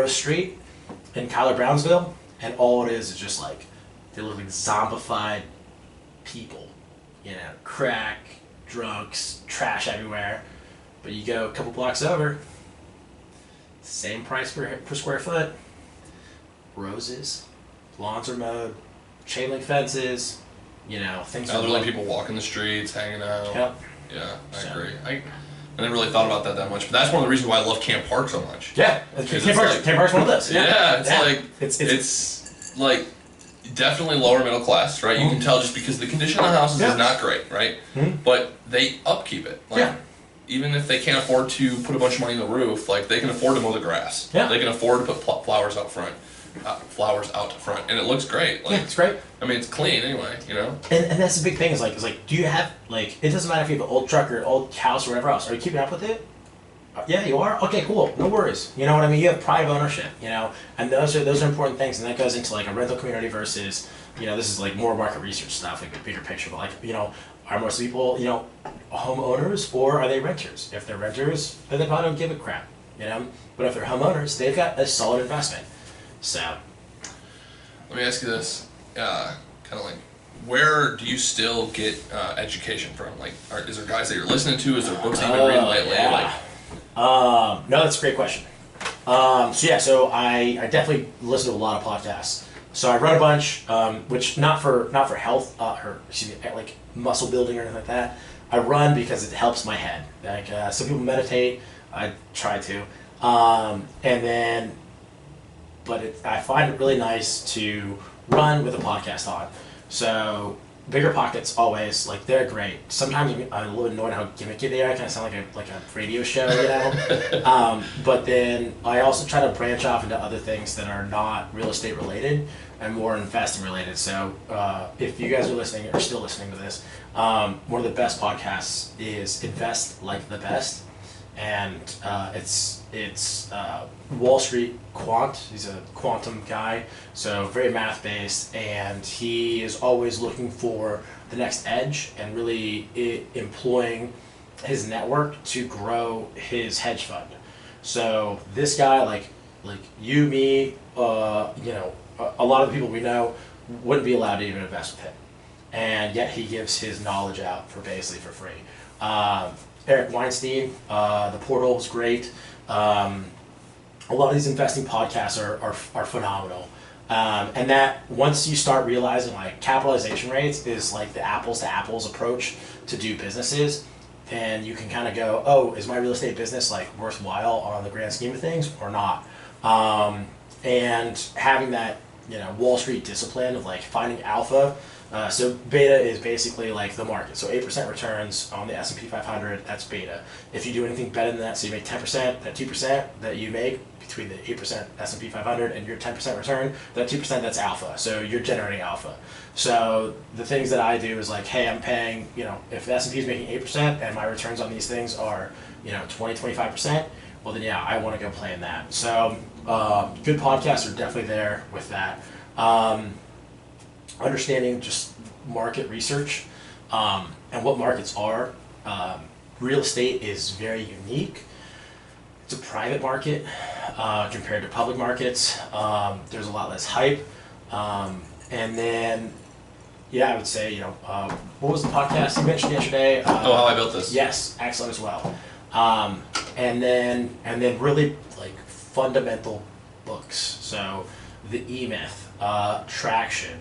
Street in Kyler Brownsville, and all it is just like they look like zombified people, you know, crack, drunks, trash everywhere. But you go a couple blocks over, same price per square foot, roses, lawns are mowed, chain link fences, you know, things are elderly people walking the streets, hanging out. Yep. Yeah, I agree. I never really thought about that much, but that's one of the reasons why I love Camp Park so much. Yeah, Camp Park's one of those. Yeah, it's like definitely lower middle class, right? You can tell just because the condition of the houses is not great, right? Mm-hmm. But they upkeep it. Like, even if they can't afford to put a bunch of money in the roof, like they can afford to mow the grass. Yeah. They can afford to put flowers out front, and it looks great. Like, yeah, it's great. I mean, it's clean anyway, you know. And that's the big thing is like, do you have like? It doesn't matter if you have an old truck or an old house or whatever else. Are you keeping up with it? Yeah, you are. Okay, cool. No worries. You know what I mean? You have pride of ownership. You know, and those are important things, and that goes into like a rental community versus, you know, this is like more market research stuff, like a bigger picture. But like, you know, are most people, you know, homeowners or are they renters? If they're renters, then they probably don't give a crap, you know. But if they're homeowners, they've got a solid investment. So, let me ask you this, kind of like, where do you still get education from? Like, is there guys that you're listening to? Is there books that you've been reading lately? Yeah. Like, no, that's a great question. So I definitely listen to a lot of podcasts. So I run a bunch, which not for health or like muscle building or anything like that. I run because it helps my head. Like some people meditate, I try to, I find it really nice to run with a podcast on. So Bigger Pockets always, like, they're great. Sometimes I'm a little annoyed how gimmicky they are. I kind of sound like a radio show, you know. But then I also try to branch off into other things that are not real estate related and more investing related. So if you guys are listening or still listening to this, one of the best podcasts is Invest Like the Best. and it's Wall Street quant. He's a quantum guy, so very math based, and he is always looking for the next edge and really employing his network to grow his hedge fund. So this guy, like you, me, a lot of the people we know wouldn't be allowed to even invest with him, and yet he gives his knowledge out for basically for free. Eric Weinstein, The Portal is great. A lot of these investing podcasts are phenomenal. And that once you start realizing like capitalization rates is like the apples to apples approach to do businesses, then you can kind of go, oh, is my real estate business like worthwhile on the grand scheme of things or not? And having that, Wall Street discipline of like finding alpha. So beta is basically like the market. So 8% returns on the S&P 500, that's beta. If you do anything better than that, so you make 10%, that 2% that you make between the 8% S&P 500 and your 10% return, that 2%, that's alpha. So you're generating alpha. So the things that I do is like, hey, I'm paying, if the S&P is making 8% and my returns on these things are, 20, 25%, well then yeah, I want to go play in that. So good podcasts are definitely there with that. Understanding just market research and what markets are. Real estate is very unique. It's a private market compared to public markets. There's a lot less hype. And then, I would say, what was the podcast you mentioned yesterday? How I Built This. Yes, excellent as well. And then really like fundamental books. So the E-Myth, Traction.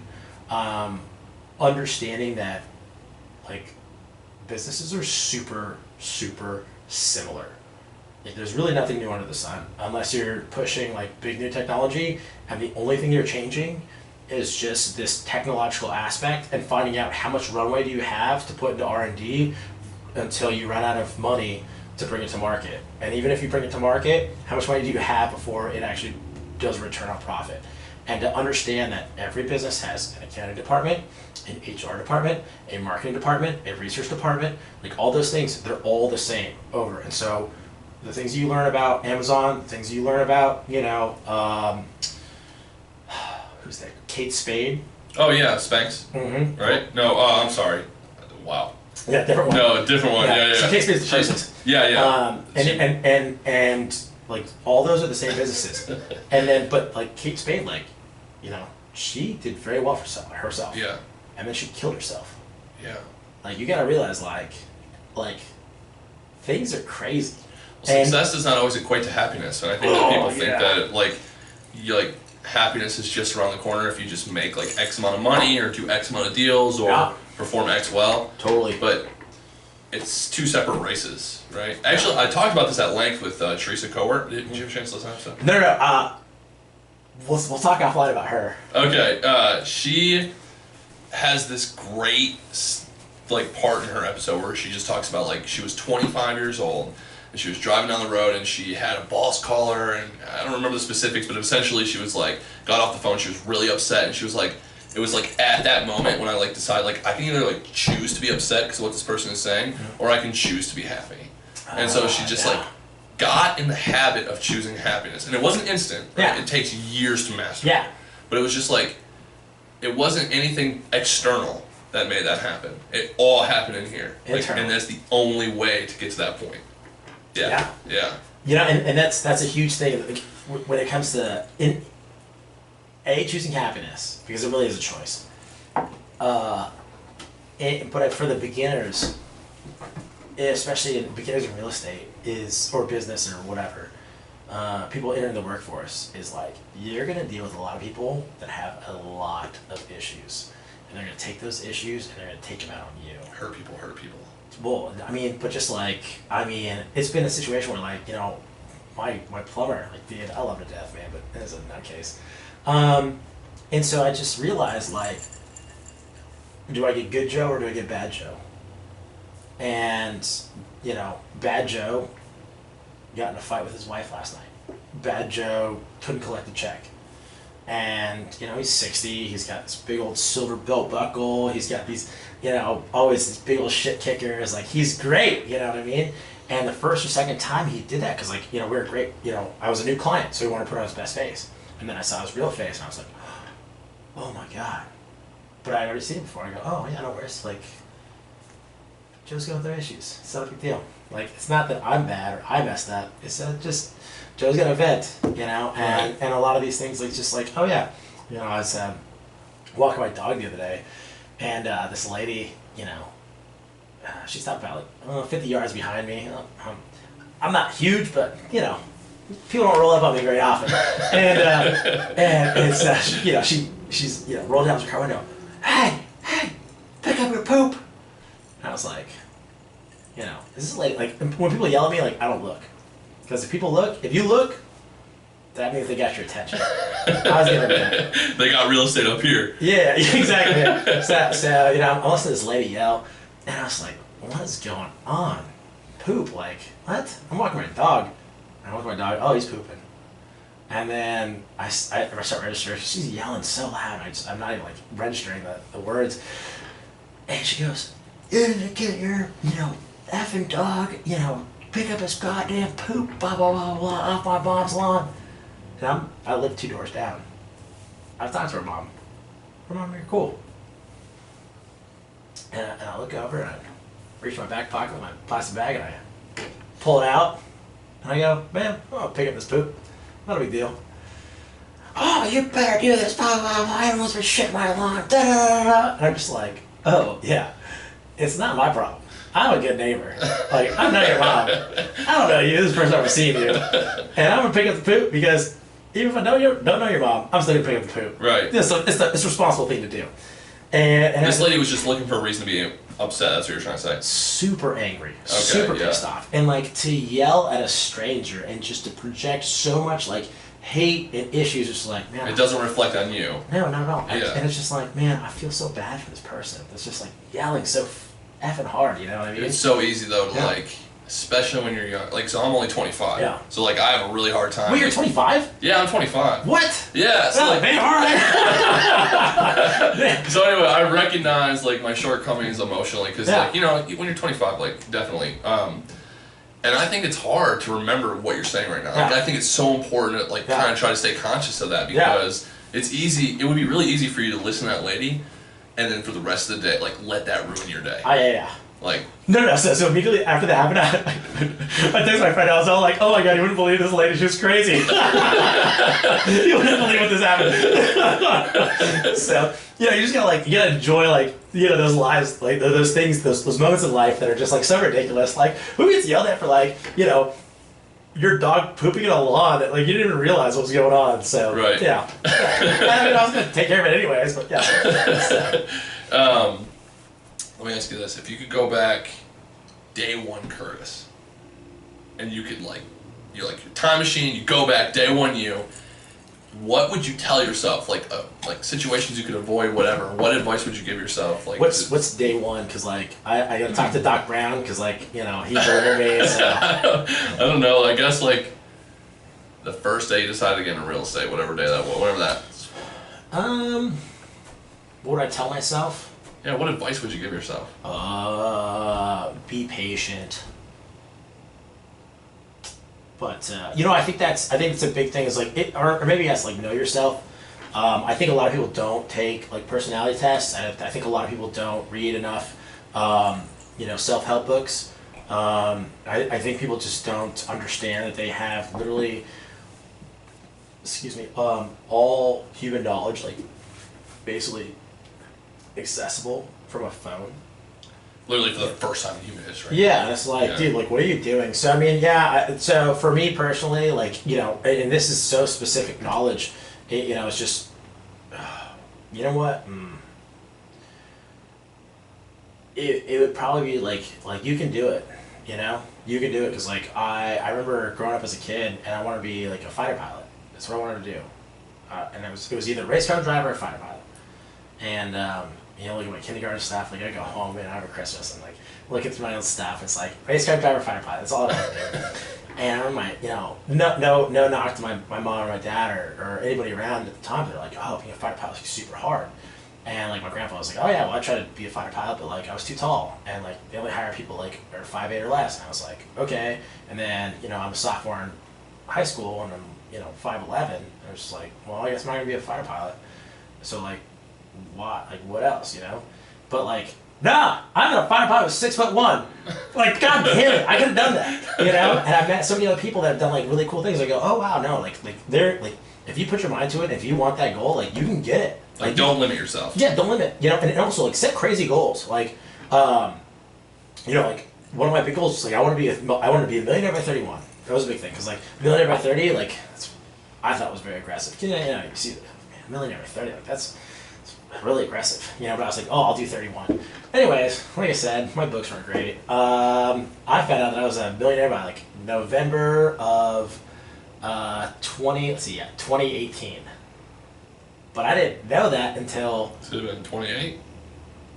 Understanding that like businesses are super similar. Like, there's really nothing new under the sun unless you're pushing like big new technology, and the only thing you're changing is just this technological aspect and finding out how much runway do you have to put into R&D until you run out of money to bring it to market. And even if you bring it to market, how much money do you have before it actually does return on profit? And to understand that every business has an accounting department, an HR department, a marketing department, a research department, like all those things, they're all the same over. And so the things you learn about Amazon, the things you learn about, who's that? Kate Spade. Oh yeah, Spanx. Mm-hmm. Right? No, I'm sorry. Wow. Yeah, different one. No, different one. Yeah. So Kate Spade's the person. Yeah. And like all those are the same businesses. And then, but like Kate Spade, like, she did very well for herself. Yeah. And then she killed herself. Yeah. Like, you gotta realize, like things are crazy. Success does not always equate to happiness, and I think that people think that happiness is just around the corner if you just make like X amount of money or do X amount of deals or perform X well. Totally. But it's two separate races, right? Actually, I talked about this at length with Teresa Cowart. Did you have a chance to listen to that stuff? No. We'll talk offline about her. Okay. She has this great part in her episode where she just talks about like she was 25 years old and she was driving down the road and she had a boss call her, and I don't remember the specifics, but essentially she was like got off the phone. She was really upset, and she was like, it was like at that moment when I like decide like I can either like choose to be upset because of what this person is saying, or I can choose to be happy. And so she just like got in the habit of choosing happiness, and it wasn't instant. Right? Yeah. It takes years to master. Yeah. But it was just like it wasn't anything external that made that happen. It all happened in here, and that's the only way to get to that point. Yeah. And that's a huge thing when it comes to choosing happiness, because it really is a choice. But for the beginners, especially in beginners in real estate or business or whatever, people entering the workforce is like you're gonna deal with a lot of people that have a lot of issues, and they're gonna take those issues and they're gonna take them out on you. Hurt people. Well, but just it's been a situation where my plumber, dude, I love him to death, man, but that's not the case. And so I just realized, do I get good Joe or do I get bad Joe? And, bad Joe got in a fight with his wife last night. Bad Joe couldn't collect a check. And, he's 60, he's got this big old silver belt buckle, he's got these, always these big old shit kickers, he's great, you know what I mean? And the first or second time he did that, because like, we were great, I was a new client, so he wanted to put on his best face. And then I saw his real face, and I was like, oh my God. But I'd already seen him before. I go, oh yeah, no worries. Like, Joe's going through issues. It's not a big deal. Like, it's not that I'm bad or I messed up. It's just, Joe's got a vent, and a lot of these things, like, just like, oh yeah. I was walking my dog the other day, and this lady, she stopped about like 50 yards behind me. I'm not huge, but people don't roll up on me very often. And it's she's rolled down to her car window. Hey, pick up your poop. And I was like, is this lady, like, when people yell at me, like, I don't look, because if you look, that means they got your attention. I was giving that. They got real estate up here. Yeah, exactly. So I listened to this lady yell, and I was like, what is going on? Poop, like, what? I'm walking my dog. And I look at my dog, oh, he's pooping. And then I start registering. She's yelling so loud, I'm not even like registering the words. And she goes, you need to get your, effing dog, pick up his goddamn poop, blah, blah, blah, blah, off my mom's lawn. And I live 2 doors down. I've talked to her mom. Her mom, you're cool. And I look over and I reach my back pocket with my plastic bag and I pull it out. And I go, man, I'll pick up this poop. Not a big deal. Oh, you better do this, blah, blah, blah, everyone's been shitting my lawn, da, da, da, da. And I'm just like, oh, yeah, it's not my problem. I'm a good neighbor. Like, I'm not your mom. I don't know you, this is the first time I've seen you. And I'm gonna pick up the poop because even if I don't know your mom, I'm still gonna pick up the poop. Right. It's a responsible thing to do. And this lady was just looking for a reason to be upset, that's what you're trying to say. Super angry, super pissed off. And like, to yell at a stranger and just to project so much like hate and issues, just like, man, it doesn't reflect on you. No, not at all. Yeah. And it's just like, man, I feel so bad for this person that's just like yelling so effing hard, you know what I mean? It's so easy though to like, especially when you're young. Like, so I'm only 25. Yeah. So like, I have a really hard time. Wait, you're 25? Yeah, I'm 25. What? Yeah. So like, man, alright. So anyway, I recognize like my shortcomings emotionally, because like, when you're 25, like, definitely. And I think it's hard to remember what you're saying right now. Like, I think it's so important to like kind of try to stay conscious of that, because it's easy. It would be really easy for you to listen to that lady, and then for the rest of the day, like, let that ruin your day. Yeah. Like, no. So immediately after that happened, I texted my friend. I was all like, "Oh my God, you wouldn't believe this lady. She was crazy. You wouldn't believe what this happened." So you just gotta you gotta enjoy those lives, like those things, those moments in life that are just like so ridiculous. Like, who gets yelled at for your dog pooping in a lawn that like you didn't even realize what was going on? So right. Yeah. I mean, I was gonna take care of it anyways, but yeah. So. Let me ask you this: if you could go back, day one, Curtis, and you could you're like your time machine, you go back, day one, what would you tell yourself? Like situations you could avoid, whatever. What advice would you give yourself? Like, what's day one? Because I gotta talk to Doc Brown, because he delivered me. So. I don't know. I guess the first day you decided to get into real estate, whatever day that was, whatever that. What would I tell myself? Yeah, what advice would you give yourself? Be patient. But I think it's a big thing. Is or maybe yes, know yourself. I think a lot of people don't take personality tests. I think a lot of people don't read enough, self-help books. I think people just don't understand that they have literally, all human knowledge, basically accessible from a phone. Literally for the first time in human history. Yeah, and it's dude, what are you doing? So I mean, so for me personally, and this is so specific knowledge, it's just, you know what? It would probably be you can do it, you can do it, because I remember growing up as a kid and I wanted to be a fighter pilot. That's what I wanted to do, and it was either race car driver or fighter pilot, and look at my kindergarten stuff. I go home and over Christmas and look at my own stuff. It's race car driver, fighter pilot. That's all I want to do. And I remember no knock to my mom or my dad or anybody around at the time. They're like, oh, being a fighter pilot is super hard. And like my grandpa was like, oh yeah, well I tried to be a fighter pilot, but like I was too tall, and like they only hire people like are 5'8" or less. And I was like, okay. And then I'm a sophomore in high school, and I'm 5'11". And I was just like, well, I guess I'm not gonna be a fighter pilot. So like, what? Like what else? But like, nah, I'm a fighter pilot with 6'1". Like, god damn it, I could have done that. And I met so many other people that have done like really cool things. I go, oh wow, no, like they're like, if you put your mind to it, if you want that goal, like you can get it. Like don't limit yourself. Yeah, don't limit. And also like set crazy goals. Like, like one of my big goals is like I want to be a millionaire by 31. That was a big thing because like millionaire by 30, like I thought was very aggressive. You see, man, millionaire by 30, like that's really aggressive. But I was like, oh, I'll do 31. Anyways, like I said, my books weren't great. I found out that I was a millionaire by like November of 2018. But I didn't know that until... Should have been 28?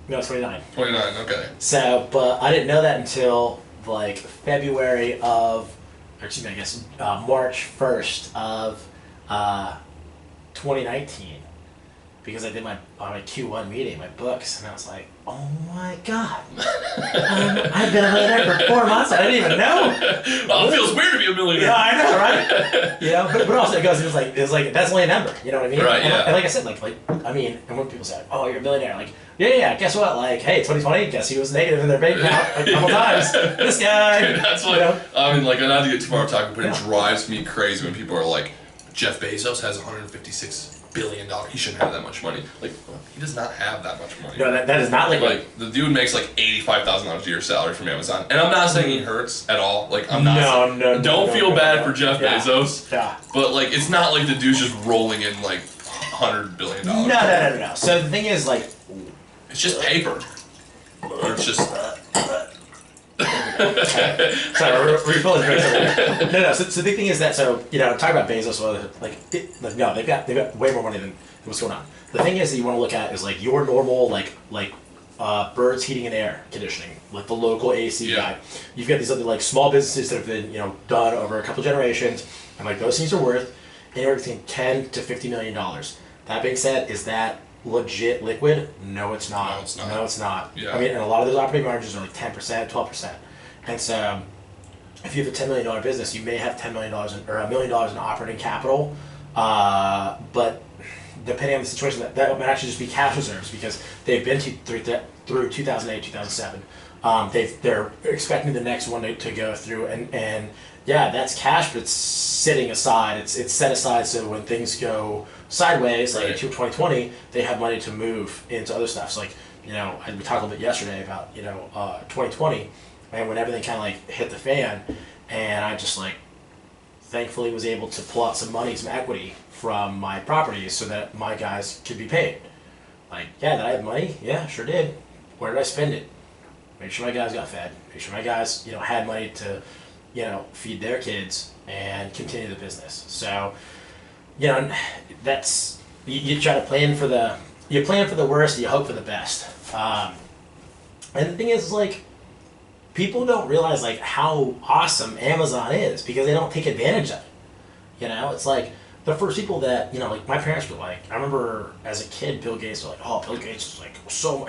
No, 29. 29, okay. So, but I didn't know that until like February of, or excuse me, I guess March 1st of 2019. Because I did my Q1 meeting, my books, and I was like, oh my god. I've been a millionaire for 4 months, I didn't even know. Well, it feels weird to be a millionaire. Yeah, I know, right? But also it was like that's only a number, you know what I mean? Right, yeah. And like I said, and when people say, oh, you're a millionaire, like, yeah, guess what? Like, hey, 2020, guess he was negative in their bank account like a couple times. This guy. That's what, I mean, like, not to get too far off topic, but it drives me crazy when people are like, Jeff Bezos has $156 billion. He shouldn't have that much money. Like, he does not have that much money. No, that is not like the dude makes like $85,000 a year salary from Amazon, and I'm not saying he hurts at all. Like, I'm not. No. Don't feel bad for Jeff Bezos. Yeah. But like, it's not like the dude's just rolling in like $100 billion. No. So the thing is, like, it's just paper, or it's just. Sorry, refill his drinks. No. So the big thing is that talk about Bezos. No, they've got way more money than what's going on. The thing is that you want to look at is like your normal birds, heating and air conditioning, like the local AC guy. You've got these other like small businesses that have been done over a couple generations, and like those things are worth anywhere between $10 to $50 million. That being said, is that legit liquid? No, it's not. No, it's not. Yeah. I mean, and a lot of those operating margins are like 10%, 12%. And so, if you have a $10 million business, you may have $10 million or $1 million in operating capital, but depending on the situation, that might actually just be cash reserves because they've been through 2008, 2007. They're expecting the next one to go through, and yeah, that's cash, but it's sitting aside. It's set aside so when things go sideways, like in 2020, they have money to move into other stuff. So like, we talked a little bit yesterday about 2020, and when everything kind of like hit the fan, and I just like thankfully was able to pull out some money, some equity from my properties so that my guys could be paid. Like, yeah, did I have money? Yeah, sure did. Where did I spend it? Make sure my guys got fed. Make sure my guys, had money to, feed their kids and continue the business. So, that's you try to plan for the worst, you hope for the best. And the thing is, like, people don't realize like how awesome Amazon is because they don't take advantage of it. It's like the first people that like my parents were like. I remember as a kid, Bill Gates was like, "Oh, Bill Gates is like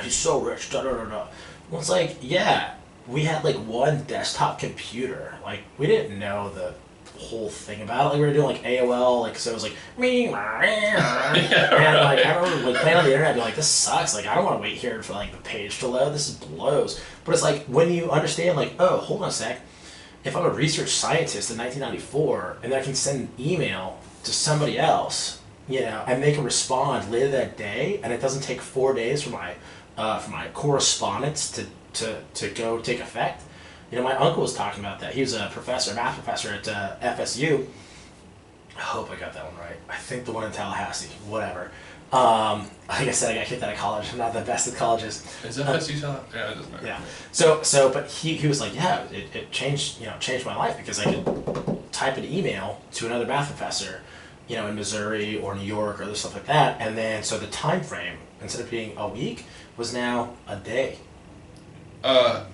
he's so rich." Da da da da. Well, it's like, yeah, we had like one desktop computer. Like we didn't know the whole thing about it. Like we were doing like AOL, like so it was like and like I remember like playing on the internet, being like, this sucks. Like I don't want to wait here for like the page to load. This blows. But it's like when you understand, like, oh, hold on a sec. If I'm a research scientist in 1994 and I can send an email to somebody else, and they can respond later that day, and it doesn't take 4 days for my correspondence to go take effect. My uncle was talking about that. He was a math professor at FSU. I hope I got that one right. I think the one in Tallahassee, whatever. Like I said, I got kicked out of college. I'm not the best at colleges. Is FSU Tallahassee? Yeah, it doesn't matter. Yeah. But he was like, yeah, it changed my life because I could type an email to another math professor, in Missouri or New York or other stuff like that, and then so the time frame instead of being a week was now a day. 2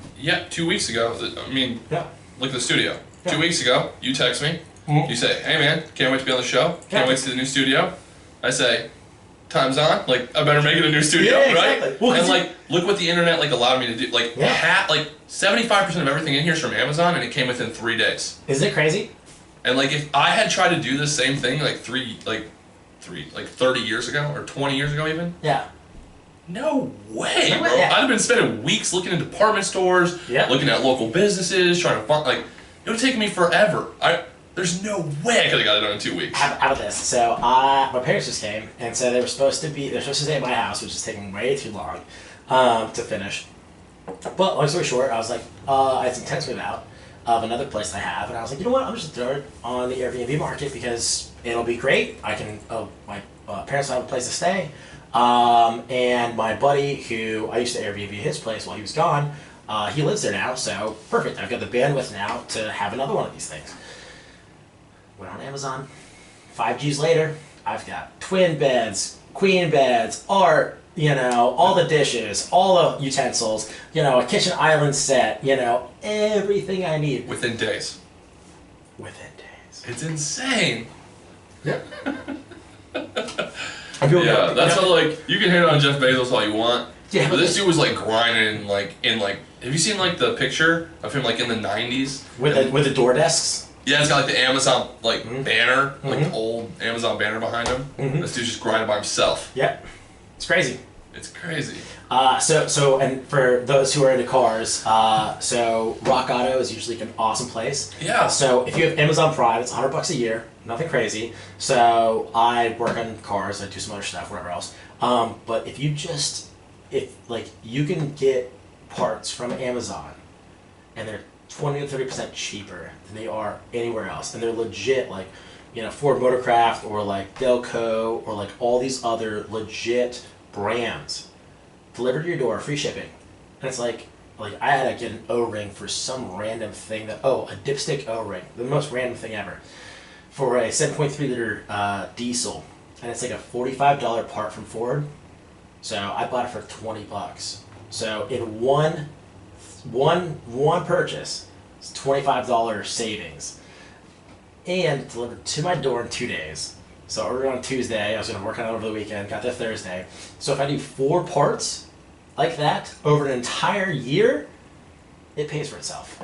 weeks ago, yeah. Look at the studio. Yeah. 2 weeks ago, you text me. Mm-hmm. You say, hey man, can't wait to be on the show. Can't wait to see the new studio. I say, time's on. Like, I better make it a new studio, yeah, exactly. right? Well, and like, look what the internet like allowed me to do. Like, like 75% of everything in here is from Amazon, and it came within 3 days. Isn't it crazy? And like, if I had tried to do the same thing like 30 years ago or 20 years ago even. Yeah. No way, bro. Yeah. I'd have been spending weeks looking in department stores, looking at local businesses, trying to find, like, it would have taken me forever. There's no way I could have got it done in 2 weeks. How about this? So, my parents just came, and so they're supposed to stay at my house, which is taking way too long to finish. But long story short, I was like, I had some tents moved out of another place I have, and I was like, you know what? I'm just gonna throw it on the Airbnb market because it'll be great. I can, my parents will have a place to stay. And my buddy, who I used to Airbnb his place while he was gone, he lives there now, so perfect. I've got the bandwidth now to have another one of these things. Went on Amazon. 5 Gs later, I've got twin beds, queen beds, art, all the dishes, all the utensils, a kitchen island set, everything I need. Within days. Within days. It's insane. Yep. Yeah, that's how, like, you can hate on Jeff Bezos all you want. Yeah, but this dude was like grinding, have you seen like the picture of him like in the 90s? With the door desks? Yeah, it's got like the Amazon banner, like the old Amazon banner behind him. This dude's just grinding by himself. Yep. It's crazy. It's crazy. So and for those who are into cars, so Rock Auto is usually an awesome place. Yeah. So if you have Amazon Prime, it's $100 a year, nothing crazy. So I work on cars, I do some other stuff, whatever else. But if you can get parts from Amazon, and they're 20 to 30% cheaper than they are anywhere else, and they're legit, like, Ford Motorcraft or like Delco or like all these other legit brands delivered to your door, free shipping. And it's like I had to get an O-ring for some random thing a dipstick O-ring, the most random thing ever, for a 7.3 liter diesel, and it's like a $45 part from Ford. So I bought it for $20. So in one purchase, it's $25 savings, and delivered to my door in 2 days. So I ordered on Tuesday, I was going to work on it over the weekend, got there Thursday. So if I do 4 parts like that over an entire year, it pays for itself.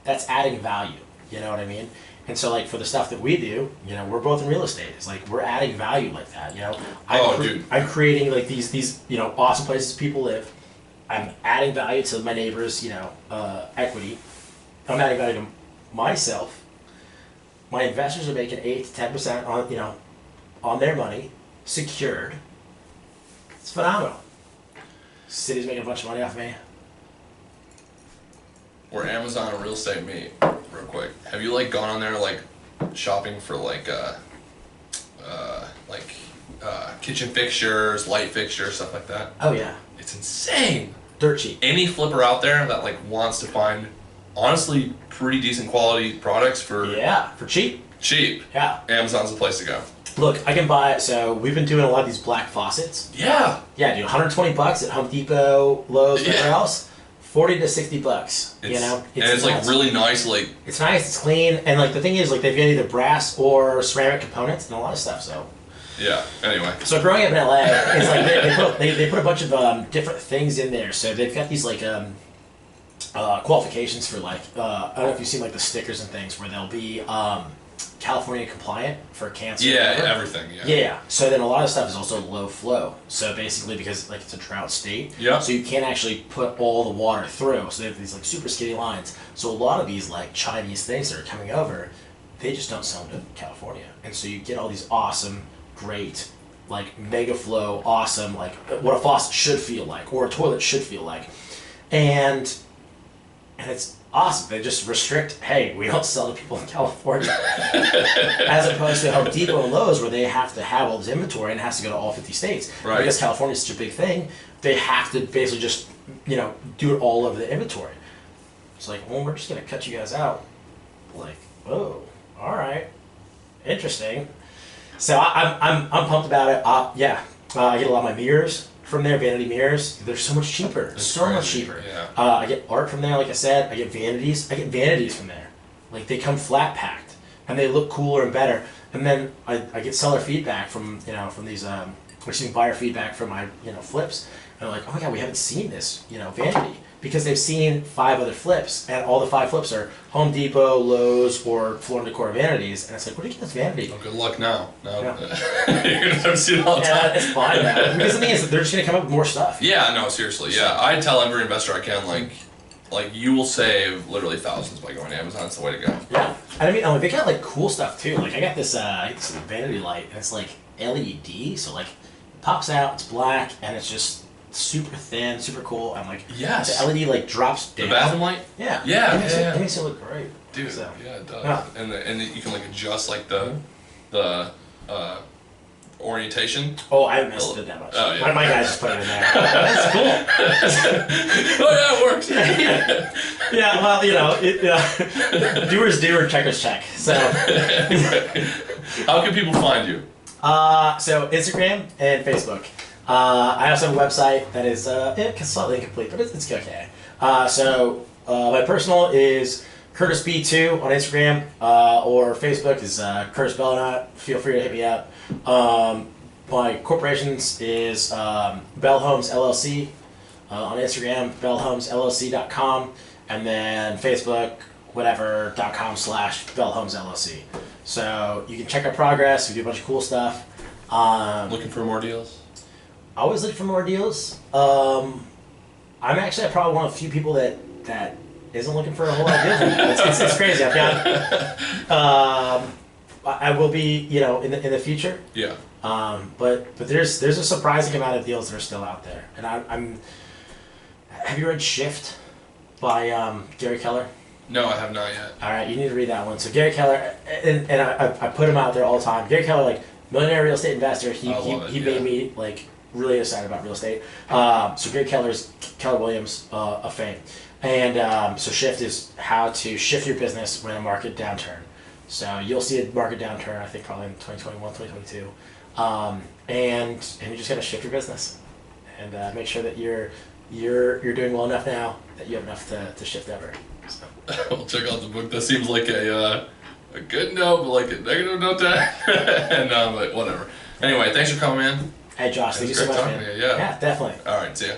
That's adding value, you know what I mean? And so, like, for the stuff that we do, we're both in real estate. It's like we're adding value like that, I'm creating like these awesome places people live. I'm adding value to my neighbors, equity. I'm adding value to myself. My investors are making 8 to 10% on their money, secured. It's phenomenal. City's making a bunch of money off me. Or Amazon or real estate meet, real quick. Have you like gone on there like shopping for kitchen fixtures, light fixtures, stuff like that? Oh yeah. It's insane. Dirt cheap. Any flipper out there that like wants to find honestly pretty decent quality products for cheap. Cheap. Yeah. Amazon's the place to go. Look, I can buy. So we've been doing a lot of these black faucets. Yeah. Yeah, dude. $120 at Home Depot, Lowe's, whatever else. $40 to $60. It's like really nice. Like it's nice. It's clean, and like the thing is, like they've got either brass or ceramic components and a lot of stuff. So. Yeah. Anyway. So growing up in LA, it's like they put a bunch of different things in there. So they've got these like qualifications for like I don't know if you've seen like the stickers and things where they'll be California compliant for cancer. Yeah, everything. Yeah. Yeah. So then a lot of stuff is also low flow. So basically, because like it's a drought state, so you can't actually put all the water through. So they have these like super skinny lines. So a lot of these like Chinese things that are coming over, they just don't sell them to California, and so you get all these awesome, great, like mega flow, awesome, like what a faucet should feel like or a toilet should feel like, and it's awesome. They just restrict, hey, we don't sell to people in California. As opposed to Home Depot and Lowe's where they have to have all this inventory and it has to go to all 50 states. Right. Because California is such a big thing, they have to basically just, do it all over the inventory. It's like, well, we're just going to cut you guys out. Like, whoa, all right, interesting. So I'm pumped about it. I get a lot of my mirrors from there, vanity mirrors. They're so much cheaper. Much cheaper. Yeah. I get art from there, like I said. I get vanities. From there. Like they come flat packed, and they look cooler and better. And then I get seller feedback from from these receiving buyer feedback from my flips, and they're like, oh my god, we haven't seen this vanity, because they've seen 5 other flips, and all the 5 flips are Home Depot, Lowe's, or Floor and Decor vanities, and it's like, where do you get this vanity? Oh, good luck now. No, Yeah. you're gonna have to see it all the time. Yeah, it's fine now. Because the thing is, they're just gonna come up with more stuff. Yeah, no, seriously. Yeah, I tell every investor I can, like you will save literally thousands by going to Amazon. It's the way to go. Yeah, and I mean, they got like cool stuff too. Like I got this vanity light, and it's like LED, so like it pops out, it's black, and it's just super thin, super cool. I'm like, yes, the LED like drops down. The bathroom light. Yeah, yeah, it makes it look great, dude. So, yeah, it does. Yeah. And you can like adjust like the orientation. Oh, I haven't messed with it that much. Oh, yeah. My guys just put it in there. That's cool. Oh yeah, it works. Yeah, well, doers do or checkers check. So, how can people find you? So Instagram and Facebook. I also have a website that is slightly incomplete, but it's okay. So my personal is Curtis B2 on Instagram, or Facebook is Curtis Bellenot. Feel free to hit me up. My corporations is Bell Homes LLC on Instagram, bellhomesllc.com, and then Facebook, whatever.com/Bell Homes LLC. So you can check our progress. We do a bunch of cool stuff. Looking for more deals? Always look for more deals. I'm probably one of the few people that isn't looking for a whole lot of deals. It's crazy. I've got. I will be, in the future. Yeah. But there's a surprising amount of deals that are still out there, and I'm. Have you read Shift by Gary Keller? No, I have not yet. All right, you need to read that one. So Gary Keller, and I put him out there all the time. Gary Keller, like millionaire real estate investor. He made me like really excited about real estate. So Gary Keller's Keller Williams of fame, and so Shift is how to shift your business when a market downturn. So you'll see a market downturn, I think probably in 2021, 2022, and you just gotta shift your business, and make sure that you're doing well enough now that you have enough to shift ever. So. We'll check out the book. That seems like a good note, but like a negative note to and but whatever. Anyway, thanks for coming, man. Hey Josh, thank you so much, man. Yeah, definitely. All right, see ya.